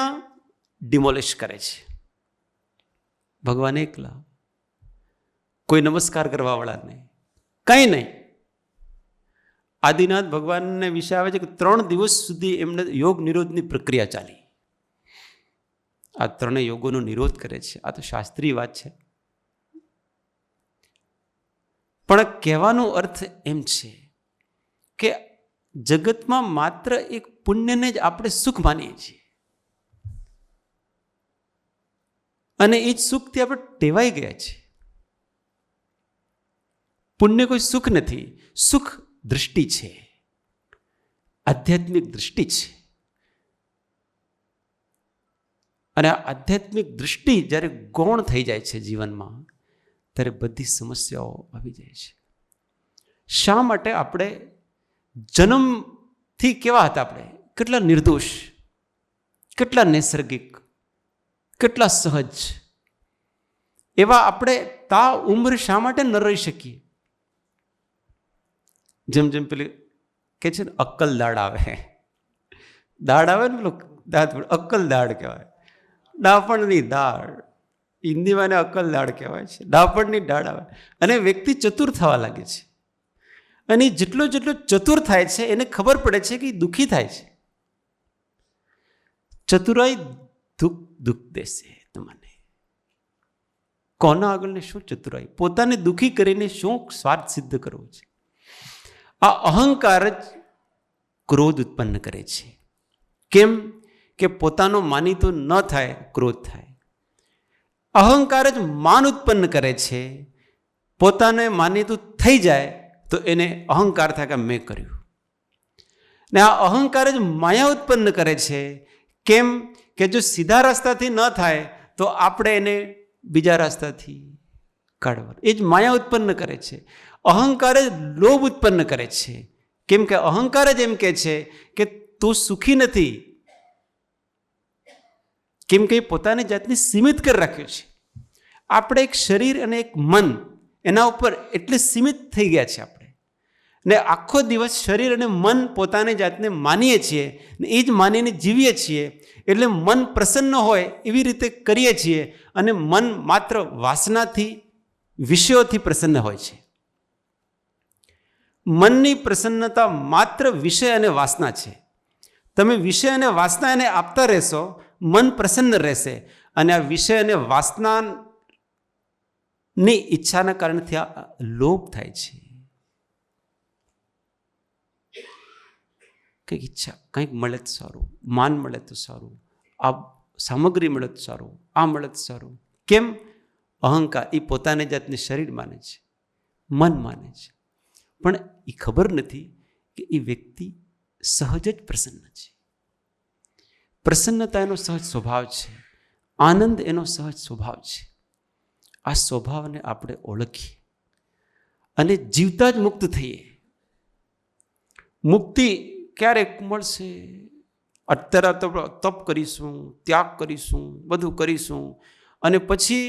ડિમોલિશ કરે છે ભગવાન એકલા. કોઈ નમસ્કાર કરવાવાળા નહીં, કંઈ નહીં. આદિનાથ ભગવાનને વિશે આવે છે કે 3 દિવસ સુધી એમને યોગ નિરોધની પ્રક્રિયા ચાલી. આ 3 યોગોનો નિરોધ કરે છે. આ તો શાસ્ત્રીય વાત છે. પણ કહેવાનો અર્થ એમ છે કે જગતમાં માત્ર એક પુણ્યને જ આપણે સુખ માનીએ છીએ. અને એ જ સુખથી આપણે ટેવાઈ ગયા છીએ. પુણ્ય કોઈ સુખ નથી, સુખ દૃષ્ટિ છે, આધ્યાત્મિક દૃષ્ટિ છે. અને આ આધ્યાત્મિક દૃષ્ટિ જ્યારે ગૌણ થઈ જાય છે જીવનમાં, ત્યારે બધી સમસ્યાઓ આવી જાય છે. શા માટે આપણે જન્મથી કેવા હતા આપણે? કેટલા નિર્દોષ, કેટલા નૈસર્ગિક, કેટલા સહજ. એવા આપણે તા ઉંમર શા માટે ન રહી શકીએ? જેમ જેમ પેલી કે છે ને, અક્કલ દાડ આવે. દાડ આવે ને, પેલો દાંત, અક્કલ દાડ કહેવાય. ડાપણની દાળ, હિન્દીમાં એને અક્કલ દાળ કહેવાય છે. ડાપણની દાળ આવે અને વ્યક્તિ ચતુર થવા લાગે છે. અને જેટલો જેટલો ચતુર થાય છે એને ખબર પડે છે કે દુઃખી થાય છે. ચતુરાઈ દુઃખ દેશે તમને. કોના આગળ ને શું ચતુરાઈ? પોતાને દુઃખી કરીને શું સ્વાર્થ સિદ્ધ કરવો છે? આ અહંકાર જ ક્રોધ ઉત્પન્ન કરે છે. કેમ કે પોતાનો માનીતો ન થાય, ક્રોધ થાય. અહંકાર જ માન ઉત્પન્ન કરે છે. પોતાને માનીતું થઈ જાય તો એને અહંકાર થાય કે મેં કર્યું. ને આ અહંકાર જ માયા ઉત્પન્ન કરે છે. કેમ કે જો સીધા રસ્તાથી ન થાય તો આપણે એને બીજા રસ્તાથી કાઢવાનું. એ જ માયા ઉત્પન્ન કરે છે. અહંકાર જ લોભ ઉત્પન્ન કરે છે. કેમ કે અહંકાર જ એમ કહે છે કે તું સુખી નથી. કેમ કે પોતાની જાતને સીમિત કરી રાખ્યું છે. આપણે એક શરીર અને એક મન, એના ઉપર એટલે સીમિત થઈ ગયા છે આપણે. ને આખો દિવસ શરીર અને મન પોતાની જાતને માનીએ છીએ ને એ જ માનીને જીવીએ છીએ. એટલે મન પ્રસન્ન હોય એવી રીતે કરીએ છીએ અને મન માત્ર વાસનાથી, વિષયોથી પ્રસન્ન હોય છે. મનની પ્રસન્નતા માત્ર વિષય અને વાસના છે. તમે વિષય અને વાસના એને આપતા રહેશો, મન પ્રસન્ન રહેશે. અને આ વિષય અને વાસનાની ઈચ્છાના કારણથી આ લોભ થાય છે. કંઈક ઈચ્છા, કંઈક મળે તો સારું, માન મળે તો સારું, આ સામગ્રી મળે તો સારું, આ મળે તો સારું. કેમ? અહંકાર. એ પોતાની જાતને શરીર માને છે, મન માને છે. પણ એ ખબર નથી કે એ વ્યક્તિ સહજ જ પ્રસન્ન છે. પ્રસન્નતા એનો સહજ સ્વભાવ છે. આનંદ એનો સહજ સ્વભાવ છે. આ સ્વભાવને આપણે ઓળખીએ અને જીવતા જ મુક્ત થઈએ. મુક્તિ ક્યારેક મળશે? અત્યારે તો તપ કરીશું, ત્યાગ કરીશું, બધું કરીશું અને પછી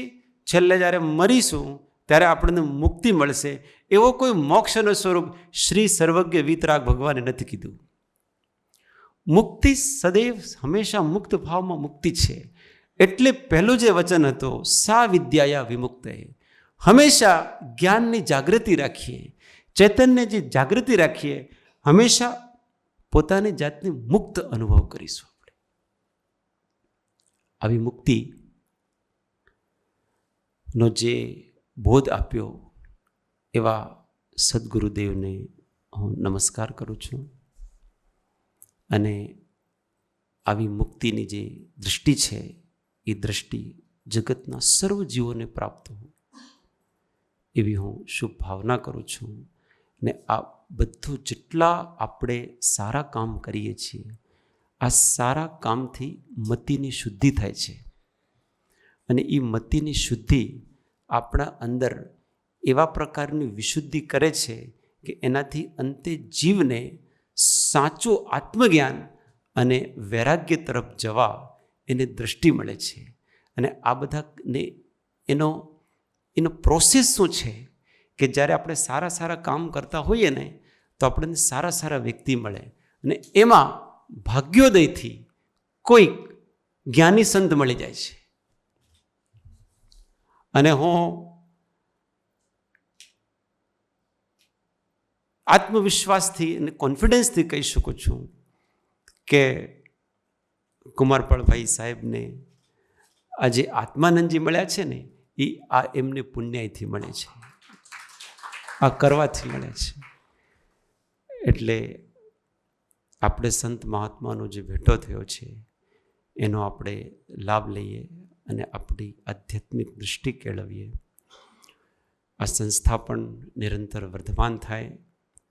છેલ્લે જ્યારે મરીશું ત્યારે આપણને મુક્તિ મળશે. એવો કોઈ મોક્ષનો સ્વરૂપ શ્રી સર્વજ્ઞ વીતરાગ ભગવાને નથી કીધું. મુક્તિ સદૈવ હંમેશા મુક્ત ભાવમાં મુક્તિ છે. એટલે પહેલું જે વચન હતું, સા વિદ્યાયા વિમુક્ત. હંમેશા જ્ઞાનની જાગૃતિ રાખીએ, ચૈતન્યની જાગૃતિ રાખીએ, હંમેશા પોતાની જાતને મુક્ત અનુભવ કરીશું આપણે. આવી મુક્તિનો જે બોધ આપ્યો એવા સદગુરુદેવને હું નમસ્કાર કરું છું. અને આવી મુક્તિની જે દૃષ્ટિ છે એ દૃષ્ટિ જગતના સર્વ જીવોને પ્રાપ્ત હોય એવી હું શુભ ભાવના કરું છું. ને આ બધું જેટલા આપણે સારા કામ કરીએ છીએ, આ સારા કામથી મતિની શુદ્ધિ થાય છે. અને એ મતિની શુદ્ધિ આપણા અંદર એવા પ્રકારની વિશુદ્ધિ કરે છે કે એનાથી અંતે જીવને સાચું આત્મજ્ઞાન અને વૈરાગ્ય તરફ જવા એને દૃષ્ટિ મળે છે. અને આ બધાને એનો પ્રોસેસ શું છે કે જ્યારે આપણે સારા સારા કામ કરતા હોઈએ ને તો આપણને સારા સારા વ્યક્તિ મળે. અને એમાં ભાગ્યોદયથી કોઈક જ્ઞાની સંત મળી જાય છે. અને હું આત્મવિશ્વાસથી અને કોન્ફિડન્સથી કહી શકું છું કે કુમારપાળભાઈ સાહેબને આજે આત્માનંદજી મળ્યા છે ને એ આ એમને પુણ્યથી મળે છે, આ કરવાથી મળે છે. એટલે આપણે સંત મહાત્માનો જે ભેટો થયો છે એનો આપણે લાભ લઈએ અને આપણી આધ્યાત્મિક દૃષ્ટિ કેળવીએ. આ સંસ્થા પણ નિરંતર વર્ધમાન થાય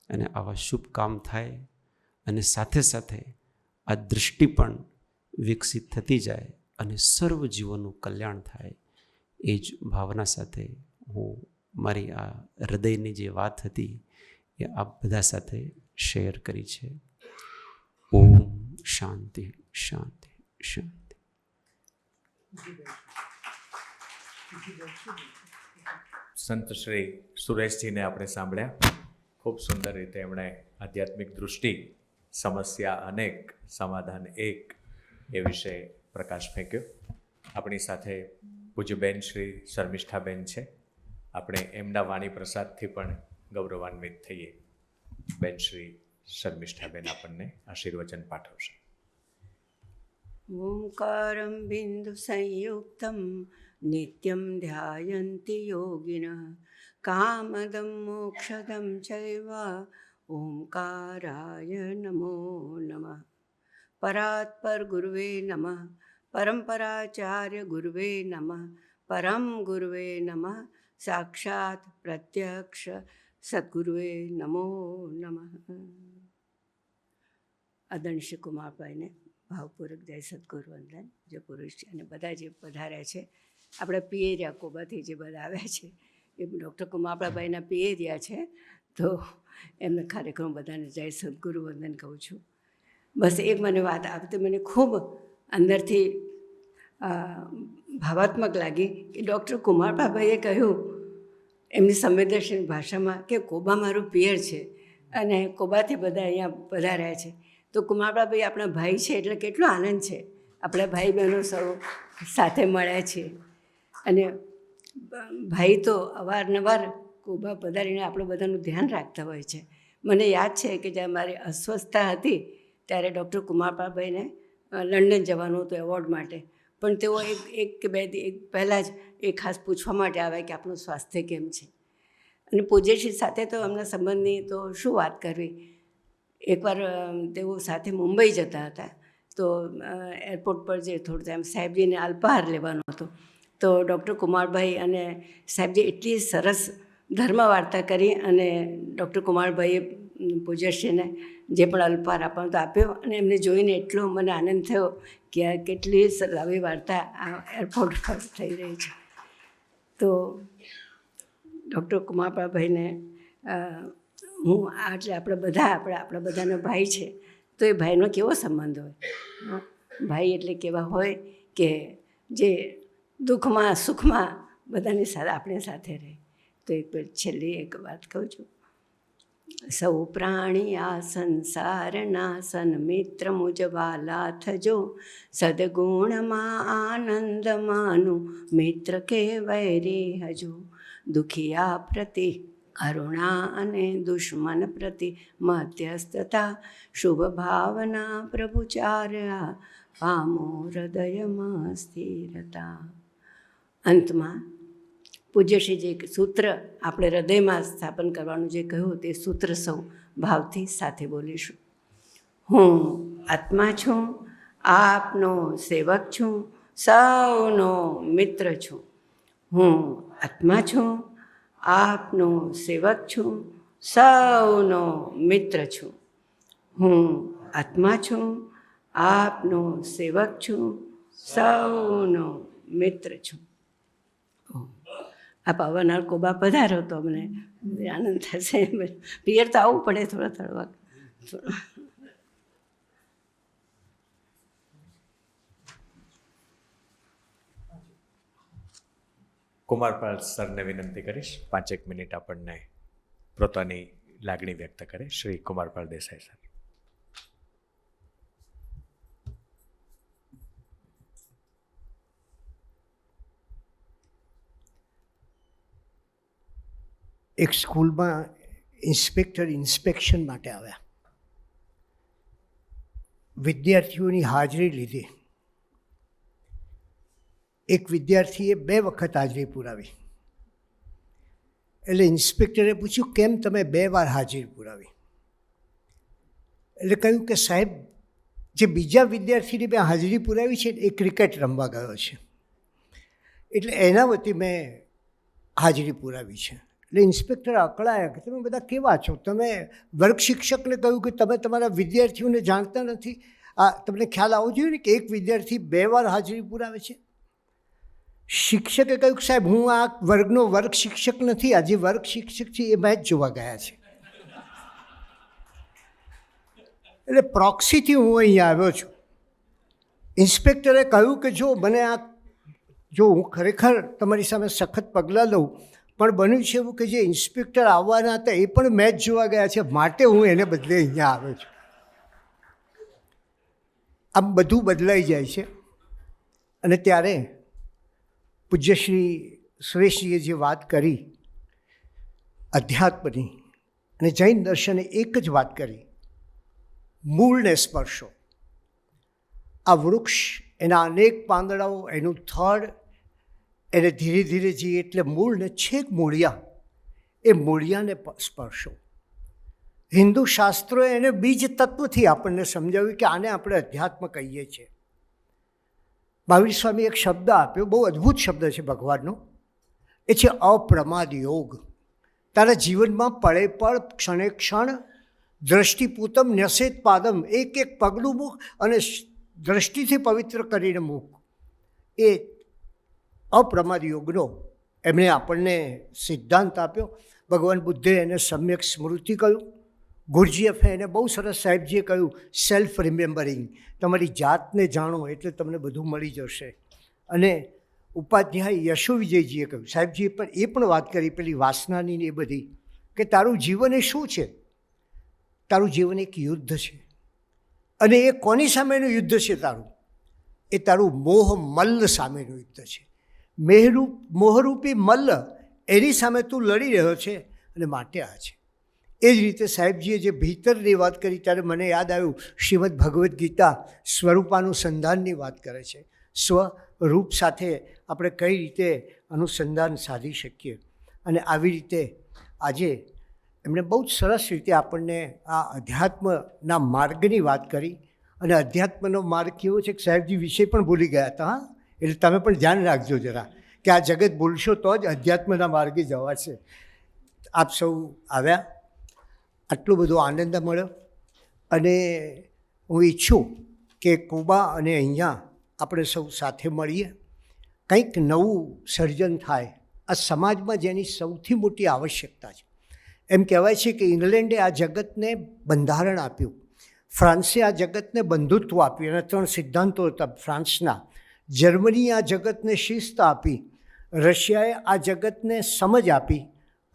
અને આવા શુભ કામ થાય અને સાથે સાથે આ દૃષ્ટિ પણ વિકસિત થતી જાય અને સર્વ જીવોનું કલ્યાણ થાય. એ જ ભાવના સાથે હું મારી આ હૃદયની જે વાત હતી એ આપ બધા સાથે શેર કરી છે. ઓમ શાંતિ શાંતિ શાંતિ. સંત શ્રી સુરેશજીને આપણે સાંભળ્યા. ખૂબ સુંદર રીતે એમણે આધ્યાત્મિક દૃષ્ટિ, સમસ્યા અનેક, સમાધાન એક એ વિશે પ્રકાશ ફેંક્યો. આપણી સાથે પૂજ્યબેન શ્રી શર્મિષ્ઠાબેન છે. આપણે એમના વાણી પ્રસાદથી પણ ગૌરવાન્વિત થઈએ. બેન શ્રી શર્મિષ્ઠાબેન આપણને આશીર્વચન પાઠવશે. ઓંકારમ બિંદુ સંયુક્તમ નિત્યમ ધ્યાયન્તિ યોગિનઃ કામદમ મોક્ષદમ ચૈવ ઓંકારાય નમો નમઃ. પરાત્પર ગુરુવે નમઃ. પરંપરાચાર્ય ગુરુવે નમઃ. પરમ ગુરુવે નમઃ. સાક્ષાત પ્રત્યક્ષ સદગુરુએ નમો નમઃ. આદરણીય શ્રી કુમારભાઈને ભાવપૂર્વક જય સદગુરુ વંદન. જે પુરુષ છે અને બધા જે પધાર્યા છે, આપણા પિયરિયા કોબાથી જે બધા આવ્યા છે એ ડૉક્ટર કુમારભાઈના પિયરિયા છે. તો એમને ખરેખર બધાને જય સદગુરુ વંદન કહું છું. બસ એક મને વાત આપતી મને ખૂબ અંદરથી ભાવાત્મક લાગી કે ડૉક્ટર કુમારભાઈએ કહ્યું એમની સંવેદનશીલ ભાષામાં કે કોબા મારું પિયર છે અને કોબાથી બધા અહીંયા પધાર્યા છે. તો કુમારભાઈ આપણા ભાઈ છે એટલે કેટલો આનંદ છે. આપણા ભાઈ બહેનો સૌ સાથે મળ્યા છે અને ભાઈ તો અવારનવાર કોબા પધારીને આપણે બધાનું ધ્યાન રાખતા હોય છે. મને યાદ છે કે જ્યારે મારી અસ્વસ્થતા હતી ત્યારે ડૉક્ટર કુમારભાઈને લંડન જવાનું હતું એવોર્ડ માટે, પણ તેઓ એક કે બે પહેલાં જ એ ખાસ પૂછવા માટે આવે કે આપણું સ્વાસ્થ્ય કેમ છે. અને પૂજ્યશ્રી સાથે તો એમના સંબંધની તો શું વાત કરવી. એકવાર તેઓ સાથે મુંબઈ જતા હતા તો એરપોર્ટ પર જે થોડું ટાઈમ સાહેબજીને અલ્પાહાર લેવાનો હતો તો ડૉક્ટર કુમારભાઈ અને સાહેબજી એટલી સરસ ધર્મ વાર્તા કરી અને ડૉક્ટર કુમારભાઈએ પૂજ્યશ્રીને જે પણ અલ્પાહાર આપવાનો તો આપ્યો અને એમને જોઈને એટલો મને આનંદ થયો કે આ કેટલી આવી વાર્તા આ એરપોર્ટ પર થઈ રહી છે. તો ડૉક્ટર કુમારભાઈને હું એટલે આપણા બધાનો ભાઈ છે તો એ ભાઈનો કેવો સંબંધ હોય. ભાઈ એટલે કેવા હોય કે જે દુઃખમાં સુખમાં બધાની સાથે આપણી સાથે રહે. તો એક છેલ્લી એક વાત કહું છું. સૌ પ્રાણી આ સંસારના સન્મિત્ર મુજવાલા થજો, સદગુણમાં આનંદ માનું મિત્ર કે વૈરી હજુ. દુખિયા પ્રતિ કરુણા અને દુશ્મન પ્રતિ મધ્યસ્થતા, શુભ ભાવના પ્રભુચાર્યા પામો હૃદયમાં સ્થિરતા. અંતમાં પૂજ્યશ્રી જે સૂત્ર આપણે હૃદયમાં સ્થાપન કરવાનું જે કહ્યું તે સૂત્ર સૌ ભાવથી સાથે બોલીશું. હું આત્મા છું, આપનો સેવક છું, સૌનો મિત્ર છું. હું આત્મા છું, આપનો સેવક છું, સૌનો મિત્ર છું. હું આત્મા છું, આપનો સેવક છું, સૌનો મિત્ર છું. આપ આવનાર કોબા પધારો તો અમને આનંદ થશે. પિયર તો આવવું પડે થોડા. કુમારપાળ સરને વિનંતી કરીશ 5 મિનિટ આપણને પોતાની લાગણી વ્યક્ત કરે. શ્રી કુમારપાળ દેસાઈ સર. એક સ્કૂલમાં ઇન્સ્પેક્ટર ઇન્સ્પેક્શન માટે આવ્યા. વિદ્યાર્થીઓની હાજરી લીધી. એક વિદ્યાર્થીએ 2 વખત હાજરી પુરાવી. એટલે ઇન્સ્પેક્ટરે પૂછ્યું કેમ તમે 2 વાર હાજરી પુરાવી? એટલે કહ્યું કે સાહેબ જે બીજા વિદ્યાર્થીની મેં હાજરી પુરાવી છે એ ક્રિકેટ રમવા ગયો છે, એટલે એના વતી મેં હાજરી પુરાવી છે. એટલે ઇન્સ્પેક્ટર અકળાયા કે તમે બધા કેવા છો? તમે વર્ગ શિક્ષકને કહ્યું કે તમે તમારા વિદ્યાર્થીઓને જાણતા નથી. આ તમને ખ્યાલ આવવો જોઈએ ને કે એક વિદ્યાર્થી 2 વાર હાજરી પુરાવે છે. શિક્ષકે કહ્યું કે સાહેબ હું આ વર્ગનો વર્ગ શિક્ષક નથી, આજે વર્ગ શિક્ષક છે એ મેચ જોવા ગયા છે. એટલે પ્રોક્સીથી હું અહીંયા આવ્યો છું. ઇન્સ્પેક્ટરે કહ્યું કે જો હું ખરેખર તમારી સામે સખત પગલાં લઉં, પણ બન્યું છે એવું કે જે ઇન્સ્પેક્ટર આવવાના હતા એ પણ મેચ જોવા ગયા છે, માટે હું એને બદલે અહીંયા આવ્યો છું. આમ બધું બદલાઈ જાય છે. અને ત્યારે પૂજ્ય શ્રી સુરેશજીએ જે વાત કરી અધ્યાત્મની અને જૈન દર્શને એક જ વાત કરી, મૂળને સ્પર્શો. આ વૃક્ષ, એના અનેક પાંદડાઓ, એનું થડ, એને ધીરે ધીરે જઈએ એટલે મૂળને છેક મૂળિયા, એ મૂળિયાને સ્પર્શો. હિન્દુ શાસ્ત્રોએ એને બીજ તત્વથી આપણને સમજાવ્યું કે આને આપણે અધ્યાત્મ કહીએ છીએ. મહાવીર સ્વામી એક શબ્દ આપ્યો, બહુ અદ્ભુત શબ્દ છે ભગવાનનો, એ છે અપ્રમાદ યોગ. તારા જીવનમાં પળે પળ, ક્ષણે ક્ષણ, દ્રષ્ટિપૂતમ ન્યસેત પાદમ, એક એક પગલું મૂક અને દ્રષ્ટિથી પવિત્ર કરીને મૂક. એ અપ્રમાદ યોગનો એમણે આપણને સિદ્ધાંત આપ્યો. ભગવાન બુદ્ધે એને સમ્યક સ્મૃતિ કહ્યું. ગુરજીએફે એને બહુ સરસ, સાહેબજીએ કહ્યું સેલ્ફ રિમેમ્બરિંગ, તમારી જાતને જાણો એટલે તમને બધું મળી જશે. અને ઉપાધ્યાય યશો વિજયજીએ કહ્યું, સાહેબજીએ પણ એ પણ વાત કરી પેલી વાસનાની ને એ બધી, કે તારું જીવન એ શું છે? તારું જીવન એક યુદ્ધ છે. અને એ કોની સામેનું યુદ્ધ છે તારું? એ તારું મોહ મલ્લ સામેનું યુદ્ધ છે. મોહરૂપી મલ્લ, એની સામે તું લડી રહ્યો છે, અને માટે આ છે. એ જ રીતે સાહેબજીએ જે ભીતરની વાત કરી ત્યારે મને યાદ આવ્યું, શ્રીમદ ભગવદ્ ગીતા સ્વરૂપાનુસંધાનની વાત કરે છે. સ્વરૂપ સાથે આપણે કઈ રીતે અનુસંધાન સાધી શકીએ. અને આવી રીતે આજે એમણે બહુ જ સરસ રીતે આપણને આ અધ્યાત્મના માર્ગની વાત કરી. અને અધ્યાત્મનો માર્ગ કેવો છે કે સાહેબજી વિષય પણ ભૂલી ગયા હતા. હા, એટલે તમે પણ ધ્યાન રાખજો જરા, કે આ જગત ભૂલશો તો જ અધ્યાત્મના માર્ગે જવાશે. આપ સૌ આવ્યા, આટલો બધો આનંદ મળ્યો. અને હું ઈચ્છું કે કોબા અને અહીંયા આપણે સૌ સાથે મળીએ, કંઈક નવું સર્જન થાય. આ સમાજમાં જેની સૌથી મોટી આવશ્યકતા છે. એમ કહેવાય છે કે ઇંગ્લેન્ડે આ જગતને બંધારણ આપ્યું, ફ્રાન્સે આ જગતને બંધુત્વ આપ્યું, એના 3 સિદ્ધાંતો હતા ફ્રાન્સના. જર્મનીએ આ જગતને શિસ્ત આપી, રશિયાએ આ જગતને સમજ આપી,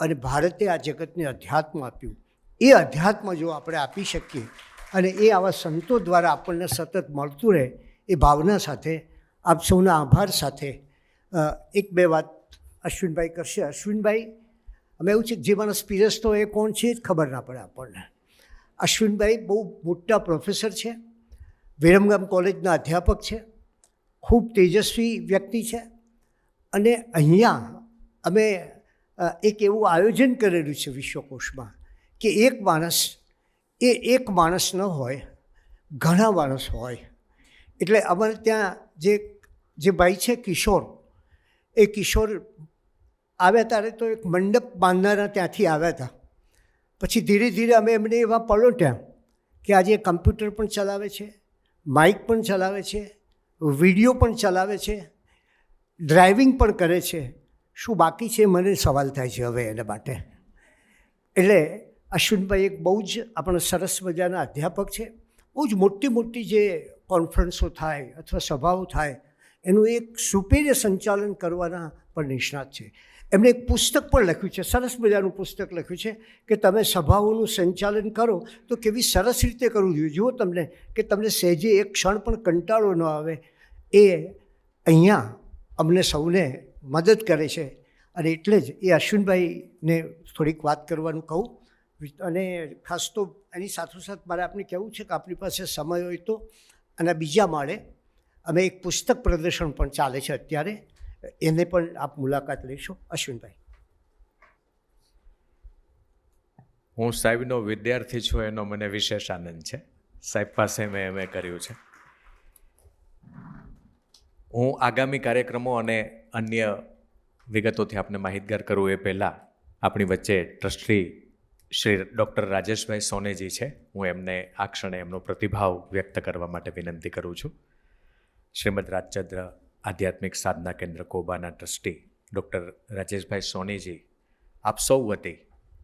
અને ભારતે આ જગતને અધ્યાત્મ આપ્યું. એ અધ્યાત્મ જો આપણે આપી શકીએ અને એ આવા સંતો દ્વારા આપણને સતત મળતું રહે, એ ભાવના સાથે આપ સૌના આભાર સાથે 1-2 વાત અશ્વિનભાઈ કરશે. અશ્વિનભાઈ, અમે એવું છે કે જે માણસ પીરસતો એ કોણ છે એ જ ખબર ના પડે આપણને. અશ્વિનભાઈ બહુ મોટા પ્રોફેસર છે, વિરમગામ કોલેજના અધ્યાપક છે, ખૂબ તેજસ્વી વ્યક્તિ છે. અને અહીંયા અમે એક એવું આયોજન કરેલું છે વિશ્વકોશમાં કે એક માણસ ન હોય, ઘણા માણસ હોય. એટલે અમારે ત્યાં જે ભાઈ છે કિશોર, એ કિશોર આવ્યા ત્યારે તો એક મંડપ બાંધનારા ત્યાંથી આવ્યા હતા. પછી ધીરે ધીરે અમે એમને એવા પલોટ્યા કે આજે કમ્પ્યુટર પણ ચલાવે છે, માઇક પણ ચલાવે છે, વિડીયો પણ ચલાવે છે, ડ્રાઇવિંગ પણ કરે છે. શું બાકી છે મને સવાલ થાય છે હવે એના માટે. એટલે અશ્વિનભાઈ એક બહુ જ આપણા સરસ મજાના અધ્યાપક છે. બહુ જ મોટી જે કોન્ફરન્સો થાય અથવા સભાઓ થાય એનું એક સુપેરે સંચાલન કરવાના પણ નિષ્ણાત છે. એમણે એક પુસ્તક પણ લખ્યું છે, સરસ મજાનું પુસ્તક લખ્યું છે કે તમે સભાઓનું સંચાલન કરો તો કેવી સરસ રીતે કરવું જોઈએ. જુઓ કે તમને સહેજે એક ક્ષણ પણ કંટાળો ન આવે. એ અહીંયા અમને સૌને મદદ કરે છે. અને એટલે જ એ અશ્વિનભાઈને થોડીક વાત કરવાનું કહું. અને ખાસ તો એની સાથોસાથ મારે આપને કહેવું છે કે આપણી પાસે સમય હોય તો અને બીજા માળે અમે એક પુસ્તક પ્રદર્શન પણ ચાલે છે અત્યારે, એને પણ આપ મુલાકાત લેશો. અશ્વિનભાઈ. હું સાહેબનો વિદ્યાર્થી છું એનો મને વિશેષ આનંદ છે. સાહેબ પાસે મેં એમએ કર્યું છે. હું આગામી કાર્યક્રમો અને અન્ય વિગતોથી આપને માહિતગાર કરું એ પહેલાં આપણી વચ્ચે ટ્રસ્ટી શ્રી ડૉક્ટર રાજેશભાઈ સોનેજી છે. હું એમને આ ક્ષણે એમનો પ્રતિભાવ વ્યક્ત કરવા માટે વિનંતી કરું છું. શ્રીમદ રાજચંદ્ર આધ્યાત્મિક સાધના કેન્દ્ર કોબાના ટ્રસ્ટી ડૉક્ટર રાજેશભાઈ સોનેજી આપ સૌ વતી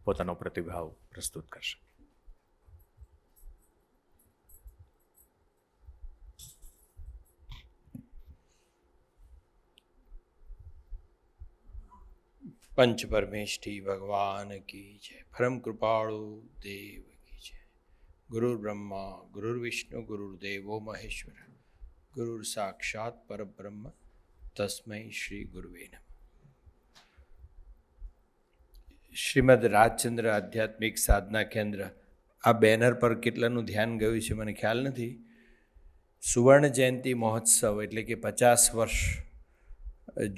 પોતાનો પ્રતિભાવ પ્રસ્તુત કરશે. पंच परमेष्ठी भगवान की जय। परम कृपाणु देव की जय। गुरु ब्रह्मा गुरु विष्णु गुरुदेवो महेश्वर गुरु साक्षात परब्रह्म तस्मै श्री गुरुवे नमः। શ્રીમદ રાજચંદ્ર આધ્યાત્મિક સાધના કેન્દ્ર, આ બેનર પર કેટલાનું ધ્યાન ગયું છે મને ખ્યાલ નથી. સુવર્ણ જયંતિ મહોત્સવ એટલે કે 50 વર્ષ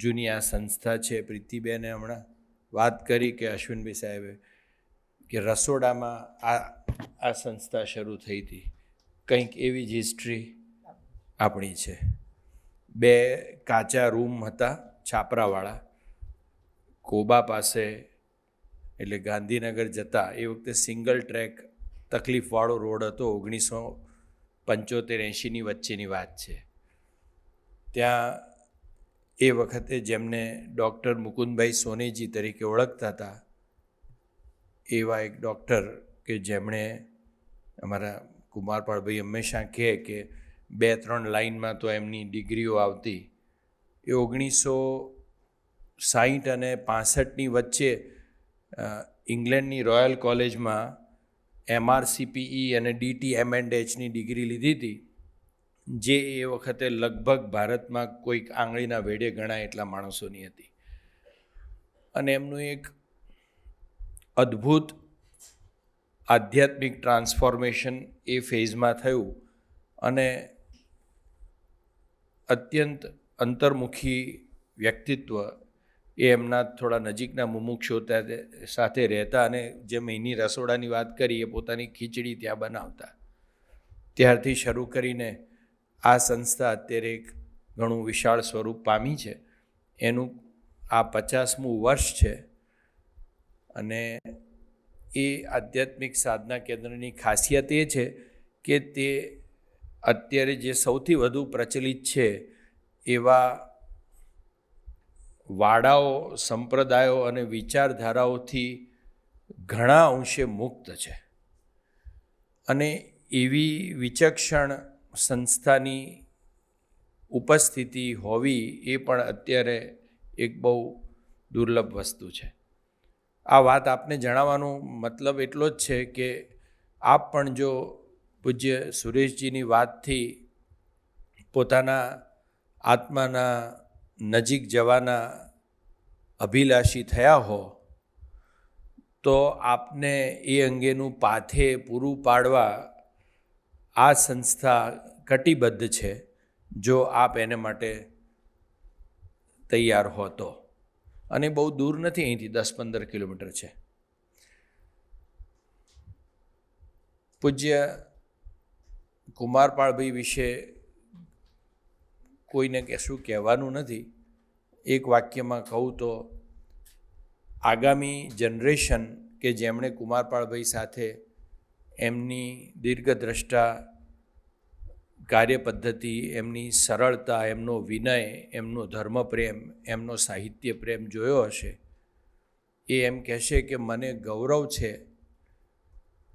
જૂની આ સંસ્થા છે. પ્રીતિબેને હમણાં વાત કરી કે અશ્વિનભાઈ સાહેબે કે રસોડામાં આ સંસ્થા શરૂ થઈ હતી. કંઈક એવી જ હિસ્ટ્રી આપણી છે. 2 કાચા રૂમ હતા છાપરાવાળા, કોબા પાસે, એટલે ગાંધીનગર જતા એ વખતે સિંગલ ટ્રેક તકલીફવાળો રોડ હતો. 1975-80ની વચ્ચેની વાત છે. ત્યાં એ વખતે જેમને ડૉક્ટર મુકુંદભાઈ સોનેજી તરીકે ઓળખતા હતા એવા એક ડૉક્ટર કે જેમણે, અમારા કુમારપાળભાઈ હંમેશા કહે કે 2-3 લાઇનમાં તો એમની ડિગ્રીઓ આવતી. એ 1960 અને 65ની વચ્ચે ઇંગ્લેન્ડની રોયલ કોલેજમાં MRCPE અને DTMNDની ડિગ્રી લીધી હતી, જે એ વખતે લગભગ ભારતમાં કોઈક આંગળીના વેડે ગણાય એટલા માણસોની હતી. અને એમનું એક અદ્ભુત આધ્યાત્મિક ટ્રાન્સફોર્મેશન એ ફેઝમાં થયું અને અત્યંત અંતર્મુખી વ્યક્તિત્વ એ એમના થોડા નજીકના મુમુક્ષો સાથે રહેતા અને જેમ એની રસોડાની વાત કરી એ પોતાની ખીચડી ત્યાં બનાવતા. ત્યારથી શરૂ કરીને આ સંસ્થા અત્યારે એક ઘણું વિશાળ સ્વરૂપ પામી છે. એનું આ 50મું વર્ષ છે. અને એ આધ્યાત્મિક સાધના કેન્દ્રની ખાસિયત એ છે કે તે અત્યારે જે સૌથી વધુ પ્રચલિત છે એવા વાડાઓ, સંપ્રદાયો અને વિચારધારાઓથી ઘણા અંશે મુક્ત છે. અને એવી વિચક્ષણ સંસ્થાની ઉપસ્થિતિ હોવી એ પણ અત્યારે એક બહુ દુર્લભ વસ્તુ છે. આ વાત આપને જણાવવાનો મતલબ એટલો જ છે કે આપ પણ જો પૂજ્ય સુરેશજીની વાતથી પોતાના આત્માના નજીક જવાના અભિલાષી થયા હો તો આપને એ અંગેનું પાથે પૂરું પાડવા આ સંસ્થા કટિબદ્ધ છે, જો આપ એને માટે તૈયાર હો તો. અને બહુ દૂર નથી, અહીંથી 10-15 કિલોમીટર છે. પૂજ્ય કુમારપાળભાઈ વિશે કોઈને કશું કહેવાનું નથી. એક વાક્યમાં કહું તો આગામી જનરેશન કે જેમણે કુમારપાળભાઈ સાથે એમની દીર્ઘદ્રષ્ટા કાર્યપદ્ધતિ, એમની સરળતા, એમનો વિનય, એમનો ધર્મપ્રેમ, એમનો સાહિત્ય પ્રેમ જોયો હશે, એ એમ કહેશે કે મને ગૌરવ છે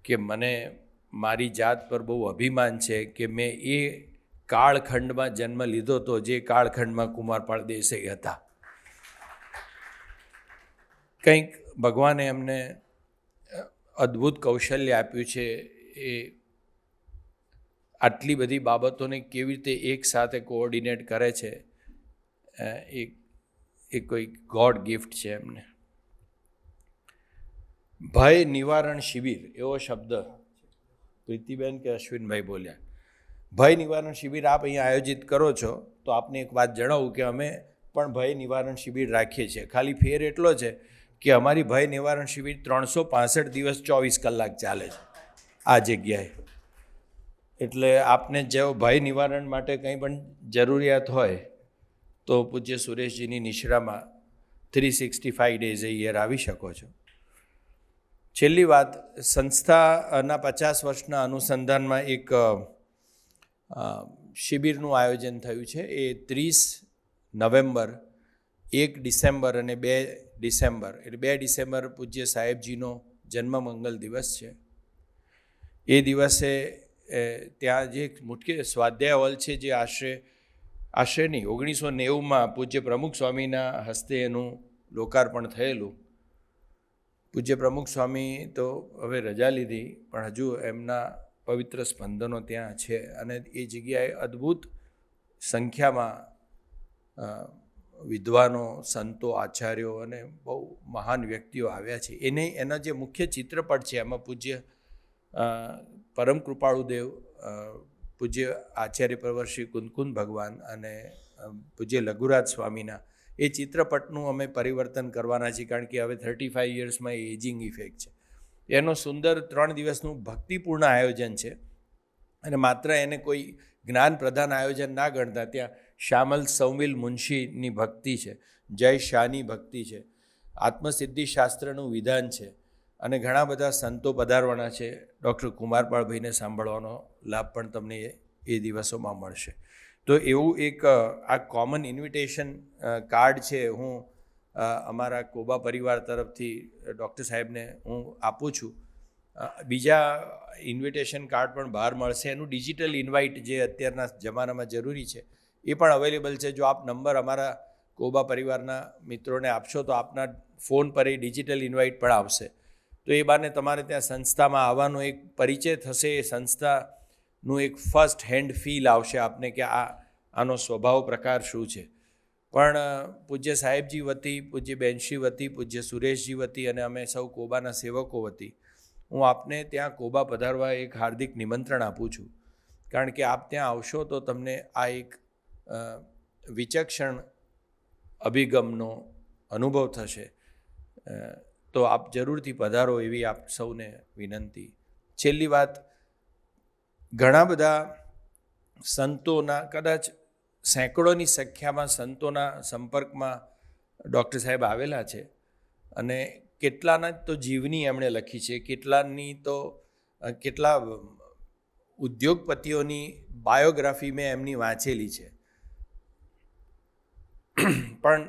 કે મને મારી જાત પર બહુ અભિમાન છે કે મેં એ કાળખંડમાં જન્મ લીધો તો જે કાળખંડમાં કુમારપાળ દેસાઈ હતા. કંઈક ભગવાને એમને અદ્ભુત કૌશલ્ય આપ્યું છે. એ આટલી બધી બાબતોને કેવી રીતે એક સાથે કોઓર્ડિનેટ કરે છે, એ કોઈ ગોડ ગિફ્ટ છે એમને. ભય નિવારણ શિબિર એવો શબ્દ પ્રીતિબેન કે અશ્વિનભાઈ બોલ્યા. ભય નિવારણ શિબિર આપ અહીંયા આયોજિત કરો છો તો આપને એક વાત જણાવું કે અમે પણ ભય નિવારણ શિબિર રાખીએ છીએ. ખાલી ફેર એટલો છે કે અમારી ભય નિવારણ શિબિર 365 દિવસ 24 કલાક ચાલે છે આ જગ્યાએ. એટલે આપને જો ભય નિવારણ માટે કંઈ પણ જરૂરિયાત હોય તો પૂજ્ય સુરેશજીની નિશ્રામાં 365 ડેઝ એ યર આવી શકો છો. છેલ્લી વાત, સંસ્થાના 50 વર્ષના અનુસંધાનમાં એક શિબિરનું આયોજન થયું છે. એ 30 નવેમ્બર, 1 ડિસેમ્બર અને 2 ડિસેમ્બર, એટલે 2 ડિસેમ્બર પૂજ્ય સાહેબજીનો જન્મમંગલ દિવસ છે. એ દિવસે ત્યાં જે મુખ્ય સ્વાધ્યાય હોલ છે, જે આશરે નહીં 1990માં પૂજ્ય પ્રમુખ સ્વામીના હસ્તે એનું લોકાર્પણ થયેલું. પૂજ્ય પ્રમુખ સ્વામી તો હવે રજા લીધી, પણ હજુ એમના પવિત્ર સ્પંદનો ત્યાં છે અને એ જગ્યાએ અદ્ભુત સંખ્યામાં વિદ્વાનો, સંતો, આચાર્યો અને બહુ મહાન વ્યક્તિઓ આવ્યા છે. એના જે મુખ્ય ચિત્રપટ છે એમાં પૂજ્ય પરમ કૃપાળુદેવ, પૂજ્ય આચાર્ય પરવર શ્રી કુંદકુંદ ભગવાન અને પૂજ્ય લઘુરાજ સ્વામીના એ ચિત્રપટનું અમે પરિવર્તન કરવાના છીએ, કારણ કે હવે 35 યર્સમાં એજિંગ ઇફેક્ટ છે. એનો સુંદર 3 દિવસનું ભક્તિપૂર્ણ આયોજન છે અને માત્ર એને કોઈ જ્ઞાન પ્રધાન આયોજન ના ગણતા ત્યાં શ્યામલ સૌમિલ મુનશીની ભક્તિ છે, જય શાહની ભક્તિ છે, આત્મસિદ્ધિ શાસ્ત્રનું વિધાન છે અને ઘણા બધા સંતો પધારવાના છે. ડૉક્ટર કુમારપાળભાઈને સાંભળવાનો લાભ પણ તમને એ દિવસોમાં મળશે. તો એવું એક આ કોમન ઇન્વિટેશન કાર્ડ છે, હું અમારા કોબા પરિવાર તરફથી ડૉક્ટર સાહેબને હું આપું છું. બીજા ઇન્વિટેશન કાર્ડ પણ બહાર મળશે. એનું ડિજિટલ ઇન્વાઇટ જે અત્યારના જમાનામાં જરૂરી છે એ પણ અવેલેબલ છે. જો આપ નંબર અમારા કોબા પરિવારના મિત્રોને આપશો તો આપના ફોન પર એ ડિજિટલ ઇન્વાઇટ પણ આવશે. તો એ બાને તમારે ત્યાં સંસ્થામાં આવવાનો એક પરિચય થશે, એ સંસ્થાનું એક ફર્સ્ટ હેન્ડ ફીલ આવશે આપને કે આનો સ્વભાવ પ્રકાર શું છે. પણ પૂજ્ય સાહેબજી વતી, પૂજ્ય બેનશ્રી વતી, પૂજ્ય સુરેશજી વતી અને અમે સૌ કોબાના સેવકો વતી હું આપને ત્યાં કોબા પધારવા એક હાર્દિક નિમંત્રણ આપું છું. કારણ કે આપ ત્યાં આવશો તો તમને આ એક વિચક્ષણ અભિગમનો અનુભવ થશે. તો આપ જરૂરથી પધારો એવી આપ સૌને વિનંતી. છેલ્લી વાત, ઘણા બધા સંતોના, કદાચ સેંકડોની સંખ્યામાં સંતોના સંપર્કમાં ડૉક્ટર સાહેબ આવેલા છે અને કેટલાના તો જીવની એમણે લખી છે, કેટલા ઉદ્યોગપતિઓની બાયોગ્રાફી મેં એમની વાંચેલી છે. પણ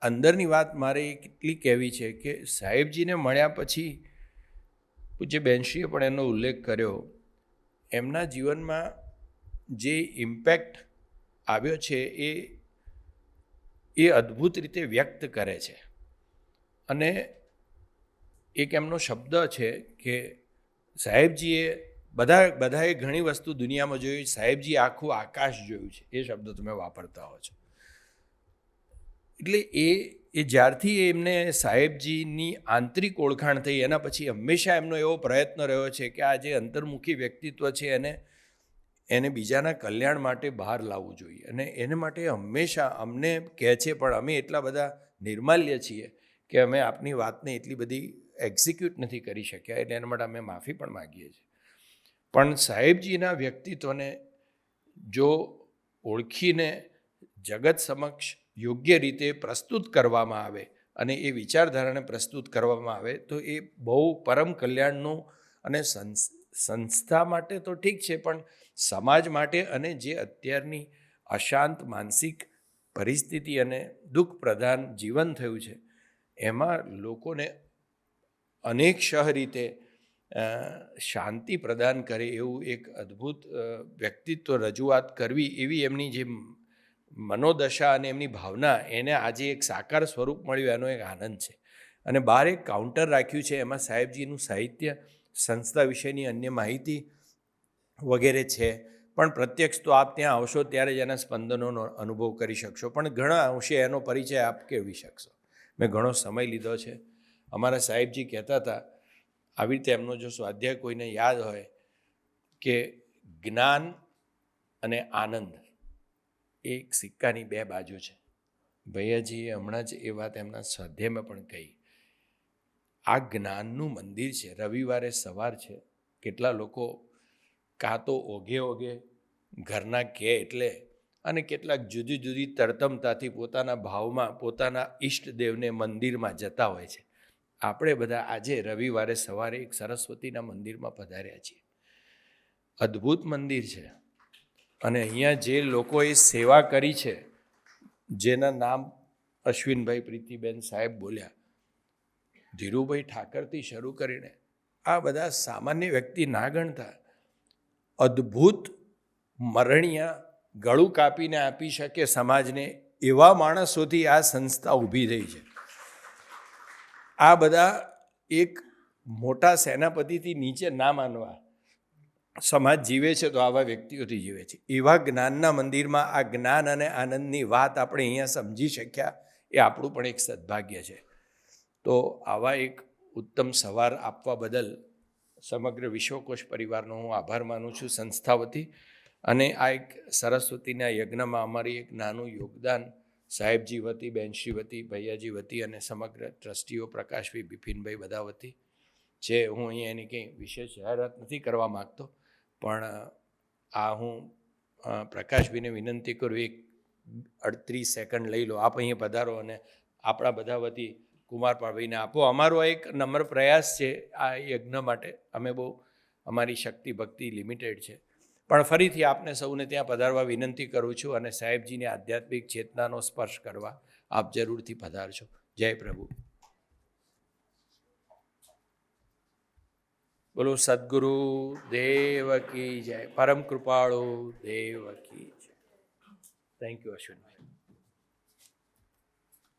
અંદરની વાત મારે કેટલી કહેવી છે કે સાહેબજીને મળ્યા પછી, પૂજ્ય બેનશ્રીએ પણ એનો ઉલ્લેખ કર્યો, એમના જીવનમાં જે ઇમ્પેક્ટ આવ્યો છે એ અદ્ભુત રીતે વ્યક્ત કરે છે. અને એક એમનો શબ્દ છે કે સાહેબજીએ બધાએ ઘણી વસ્તુ દુનિયામાં જોઈ, સાહેબજીએ આખું આકાશ જોયું છે. એ શબ્દ તમે વાપરતા હો છો. એટલે એ જ્યારથી એમને સાહેબજીની આંતરિક ઓળખાણ થઈ એના પછી હંમેશા એમનો એવો પ્રયત્ન રહ્યો છે કે આ જે અંતર્મુખી વ્યક્તિત્વ છે એને બીજાના કલ્યાણ માટે બહાર લાવવું જોઈએ. અને એને માટે હંમેશા અમને કહે છે, પણ અમે એટલા બધા નિર્માલ્ય છીએ કે અમે આપની વાતને એટલી બધી એક્ઝિક્યુટ નથી કરી શક્યા, એટલે એના માટે અમે માફી પણ માગીએ છીએ. પણ સાહેબજીના વ્યક્તિત્વને જો ઓળખીને જગત સમક્ષ યોગ્ય રીતે પ્રસ્તુત કરવામાં આવે અને એ વિચારધારાને પ્રસ્તુત કરવામાં આવે તો એ બહુ પરમ કલ્યાણનું, અને સંસ્થા માટે તો ઠીક છે પણ સમાજ માટે અને જે અત્યારની અશાંત માનસિક પરિસ્થિતિ અને દુઃખ પ્રધાન જીવન થયું છે એમાં લોકોને અનેકશઃ રીતે શાંતિ પ્રદાન કરે એવું એક અદ્ભુત વ્યક્તિત્વ રજૂઆત કરવી, એવી એમની જે મનોદશા અને એમની ભાવના, એને આજે એક સાકાર સ્વરૂપ મળ્યું, એનો એક આનંદ છે. અને બહાર એક કાઉન્ટર રાખ્યું છે, એમાં સાહેબજીનું સાહિત્ય, સંસ્થા વિશેની અન્ય માહિતી વગેરે છે. પણ પ્રત્યક્ષ તો આપ ત્યાં આવશો ત્યારે જ એના સ્પંદનોનો અનુભવ કરી શકશો, પણ ઘણા અંશે એનો પરિચય આપ કેળવી શકશો. મેં ઘણો સમય લીધો છે. અમારા સાહેબજી કહેતા હતા, આવી રીતે એમનો જો સ્વાધ્યાય કોઈને યાદ હોય કે જ્ઞાન અને આનંદ એક સિક્કાની બે બાજુ છે. ભૈયાજીએ હમણાં જ એ વાત એમના સ્વાધ્યાયમાં પણ કહી. આ જ્ઞાનનું મંદિર છે. રવિવારે સવાર છે, કેટલા લોકો કાં તો ઓઘે ઘરના કે એટલે, અને કેટલાક જુદી જુદી તરતમતાથી પોતાના ભાવમાં પોતાના ઈષ્ટદેવને મંદિરમાં જતા હોય છે. આપણે બધા આજે રવિવારે સવારે એક સરસ્વતીના મંદિરમાં પધાર્યા છીએ. અદ્ભુત મંદિર છે. અને અહીંયા જે લોકોએ સેવા કરી છે, જેના નામ અશ્વિનભાઈ પ્રીતિબેન સાહેબ બોલ્યા, ધીરુભાઈ ઠાકરથી શરૂ કરીને આ બધા સામાન્ય વ્યક્તિ ના ગણતા અદ્ભુત મરણિયા ગળું કાપીને આપી શકે સમાજને એવા માણસોથી આ સંસ્થા ઊભી થઈ છે. આ બધા એક મોટા સેનાપતિથી નીચે ના માનવા. સમાજ જીવે છે તો આવા વ્યક્તિઓથી જીવે છે. એવા જ્ઞાનના મંદિરમાં આ જ્ઞાન અને આનંદની વાત આપણે અહીંયા સમજી શક્યા એ આપણું પણ એક સદભાગ્ય છે. તો આવા એક ઉત્તમ સવાર આપવા બદલ સમગ્ર વિશ્વકોશ પરિવારનો હું આભાર માનું છું સંસ્થા વતી. અને આ એક સરસ્વતીના યજ્ઞમાં અમારી એક નાનું યોગદાન સાહેબજી વતી, બેનશ્રી વતી, ભૈયાજી વતી અને સમગ્ર ટ્રસ્ટીઓ પ્રકાશભાઈ, બિપિનભાઈ બધા વતી છે. હું અહીંયા એની કંઈ વિશેષ જાહેરાત નથી કરવા માગતો, પણ આ હું પ્રકાશભાઈને વિનંતી કરું, એક 38 સેકન્ડ લઈ લો, આપ અહીંયા પધારો અને આપણા બધા વતી કુમારપાળભાઈને આપો. અમારો એક નમ્ર પ્રયાસ છે આ યજ્ઞ માટે. અમે બહુ અમારી શક્તિ ભક્તિ લિમિટેડ છે, પણ ફરીથી આપને સૌને ત્યાં પધારવા વિનંતી કરું છું અને સાહેબજીની આધ્યાત્મિક ચેતનાનો સ્પર્શ કરવા આપ જરૂરથી પધારજો. જય પ્રભુ. બોલો સદગુરુ દેવ કી જય. પરમ કૃપાળુ દેવ કી જય. Thank you Ashwinbhai.